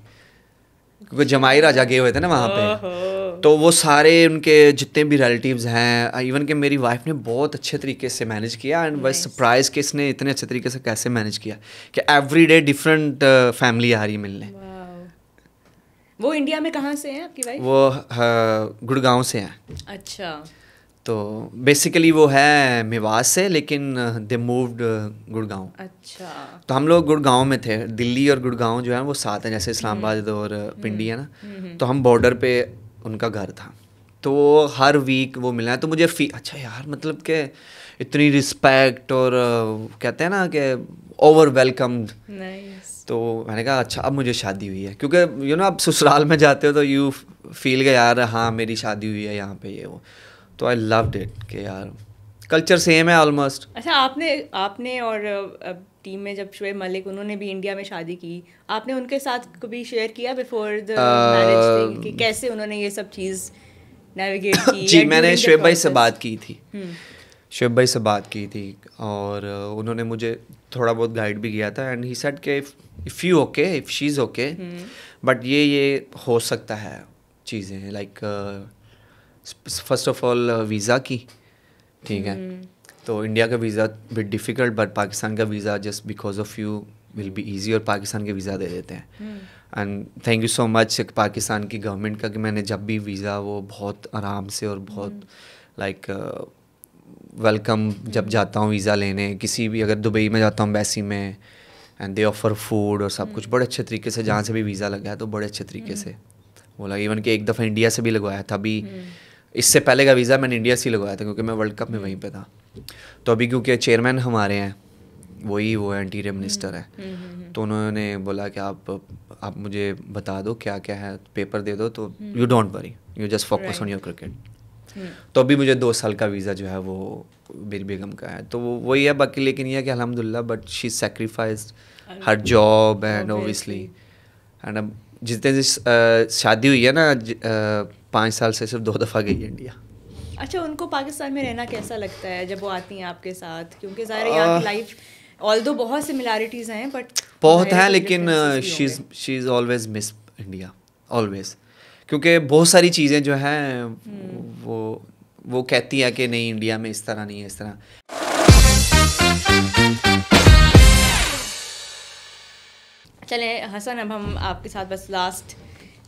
क्योंकि जमाई राजा गए हुए थे ना वहाँ पे। तो वो सारे उनके जितने भी रिलेटिव्स हैं, इवन कि मेरी वाइफ ने बहुत अच्छे तरीके से मैनेज किया एंड वाज सरप्राइज कि इसने इतने अच्छे तरीके से कैसे मैनेज किया कि एवरी डे डिफरेंट फैमिली आ रही मिलने। वो इंडिया में कहाँ से हैं आपकी वाइफ? वो गुड़गांव से हैं। अच्छा। तो बेसिकली वो है मेवात से, लेकिन दे मूव्ड गुड़गांव। अच्छा। तो हम लोग गुड़गांव में थे, दिल्ली और गुड़गांव जो है वो साथ हैं, जैसे इस्लामाबाद और पिंडी है ना, तो हम बॉर्डर पे उनका घर था, तो हर वीक वो मिला है। तो मुझे अच्छा यार, मतलब कि इतनी रिस्पेक्ट और कहते हैं ना कि ओवर वेलकम्ड। तो मैंने कहा अच्छा अब मुझे शादी हुई है, क्योंकि यू नो आप ससुराल में जाते हो तो यू फील के यार हाँ मेरी शादी हुई है यहाँ पे, ये वो। तो आई लव्ड इट कि यार कल्चर सेम है ऑलमोस्ट। अच्छा, आपने और टीम में जब शुएब मलिक उन्होंने भी इंडिया में शादी की, आपने उनके साथ कभी शेयर किया बिफोर द मैरिज कि कैसे उन्होंने ये सब चीज़ नेविगेट की? जी, मैंने शुएब भाई से बात की थी, शुएब भाई से बात की थी और उन्होंने मुझे थोड़ा बहुत गाइड भी किया था एंड ही सेड कि if you okay, if she is okay, but ये हो सकता है चीज़ें like first of all visa की, ठीक है, तो इंडिया का visa bit difficult, but Pakistan का visa just because of you will be easy, और पाकिस्तान के वीज़ा दे देते हैं। And thank you so much Pakistan की गवर्नमेंट का कि मैंने जब भी वीज़ा वो बहुत आराम से और बहुत लाइक वेलकम, जब जाता हूँ वीज़ा लेने किसी भी, अगर दुबई में जाता हूँ एम्बेसी में, एंड दे ऑफर फूड और सब कुछ बड़े अच्छे तरीके से, जहाँ से भी वीज़ा लगा है तो बड़े अच्छे तरीके से वो लगा। इवन कि एक दफ़ा इंडिया से भी लगवाया था, अभी इससे पहले का वीज़ा मैंने इंडिया से ही लगवाया था क्योंकि मैं वर्ल्ड कप में वहीं पे था। तो अभी क्योंकि चेयरमैन हमारे हैं वही वो इंटीरियर मिनिस्टर है, तो उन्होंने बोला कि आप मुझे बता दो क्या क्या है, पेपर दे दो, तो you don't worry, you just focus on your cricket. तो अभी मुझे 2 साल का वीज़ा जो है वो मेरी बेगम का है, तो वही है। बाकी लेकिन ये है कि अल्हम्दुलिल्लाह but she sacrificed her job and obviously, and अब जितने शादी हुई है ना 5 साल से सिर्फ 2 दफ़ा गई है इंडिया। अच्छा, उनको पाकिस्तान में रहना कैसा लगता है जब वो आती हैं आपके साथ? क्योंकि ज़ाहिर है यहाँ की लाइफ ऑल्दो बहुत सिमिलैरिटीज़ हैं बट बहुत हैं, लेकिन she is always miss India always, क्योंकि बहुत सारी चीज़ें जो हैं वो कहती है कि नहीं इंडिया में इस तरह नहीं है, इस तरह। चलें हसन, अब हम आपके साथ बस लास्ट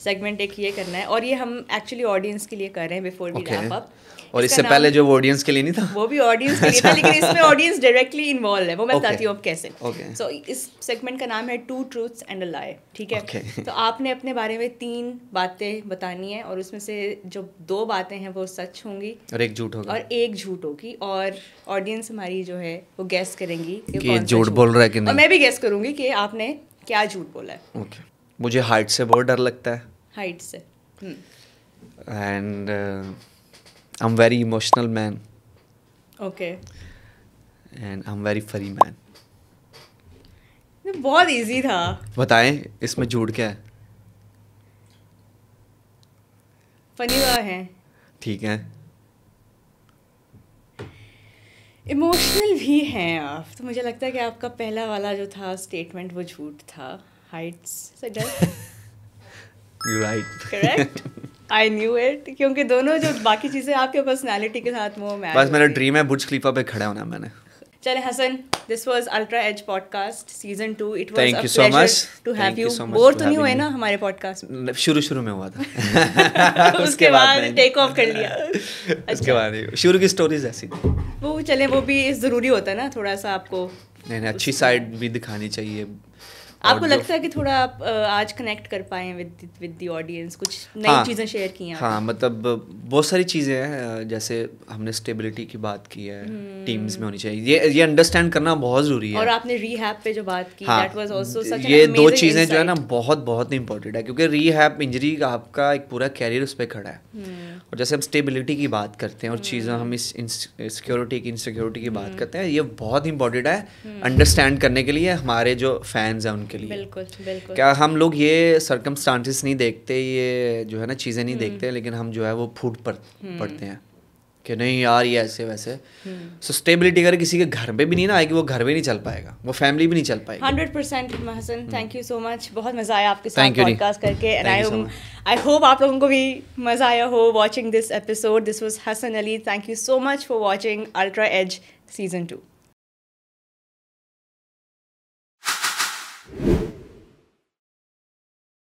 सेगमेंट एक ये करना है, और ये हम एक्चुअली ऑडियंस के लिए कर रहे हैं बिफोर वी रैप अप। और इससे पहले जो ऑडियंस के लिए नहीं था, वो भी ऑडियंस के लिए था, लेकिन इसमें ऑडियंस डायरेक्टली इन्वॉल्व है, वो मैं बताती हूँ अब कैसे। सो इस सेगमेंट का नाम है 2 ट्रूथ्स एंड अ लाई, ठीक है? तो आपने अपने बारे में 3 बातें बतानी है, और उसमें से जो 2 बातें हैं वो सच होंगी और एक झूठ होगा, और एक झूठ होगी, और ऑडियंस हमारी जो है वो गेस करेंगी कि ये झूठ बोल रहा है कि नहीं, और मैं भी गेस करूंगी कि आपने क्या झूठ बोला है। ओके। मुझे हाइट से बहुत डर लगता है, हाइट से, and I am very emotional man, okay, and I am very funny man. बहुत इजी था। बताएं इसमें झूठ क्या है? फनी है, ठीक है। इमोशनल भी हैं आप, तो मुझे लगता है कि आपका पहला वाला जो था स्टेटमेंट वो झूठ था, हाइट्स से डर। You right, correct, I knew it, क्योंकि दोनों जो बाकी चीज़ें आपके पर्सनालिटी के साथ वो मैच। बस मेरा ड्रीम है बुर्ज खलीफा पे खड़ा होना मैंने। चले Hasan, this was Ultra as podcast season 2। It was Thank अ you so much. Pleasure to have Thank you. you so much bore for तो नहीं हुए having ना me. हमारे पॉडकास्ट में? शुरू में हुआ था। उसके बाद टेक ऑफ कर लिया। उसके बाद शुरू की स्टोरीज ऐसी थी। वो चले, वो भी ज़रूरी होता है ना थोड़ा सा आपको। नहीं, अच्छी साइड भी दिखानी चाहिए। आपको लगता है कि थोड़ा आप आज कनेक्ट कर पाए विद द ऑडियंस, कुछ नई चीज़ें शेयर की हैं? हाँ, मतलब बहुत सारी चीज़ें हैं, जैसे हमने स्टेबिलिटी की बात की है, टीम्स में होनी चाहिए, ये अंडरस्टैंड करना बहुत ज़रूरी है। और आपने रीहैब पे जो बात की, that was also such an ये अमेजिंग 2 चीज़ें जो है ना insight. बहुत इंपॉर्टेंट है, क्योंकि रीहैब इंजरी का आपका एक पूरा कैरियर उस पर खड़ा है। और जैसे हम स्टेबिलिटी की बात करते हैं और चीज़ें हम इस सिक्योरिटी की इनसिक्योरिटी की बात करते हैं, ये बहुत इंपॉर्टेंट है अंडरस्टैंड करने के लिए, हमारे जो फैंस हैं उनके लिए। बिल्कुल बिल्कुल। क्या हम लोग ये सर्कमस्टांसेस नहीं देखते, ये जो है ना चीज़ें नहीं देखते, लेकिन हम जो है वो फूट पड़ते हैं कि नहीं यार ये ऐसे वैसे। सो स्टेबिलिटी अगर किसी के घर पे भी नहीं ना आएगी, वो घर में नहीं चल पाएगा, वो फैमिली भी नहीं चल पाएगी। 100% Hasan, thank you so much, बहुत मज़ा आया आपके साथ पॉडकास्ट करके, एंड आई होप आप लोगों को भी मज़ा आया हो watching this episode. This was Hasan Ali, thank you so much for watching Ultra Edge season 2।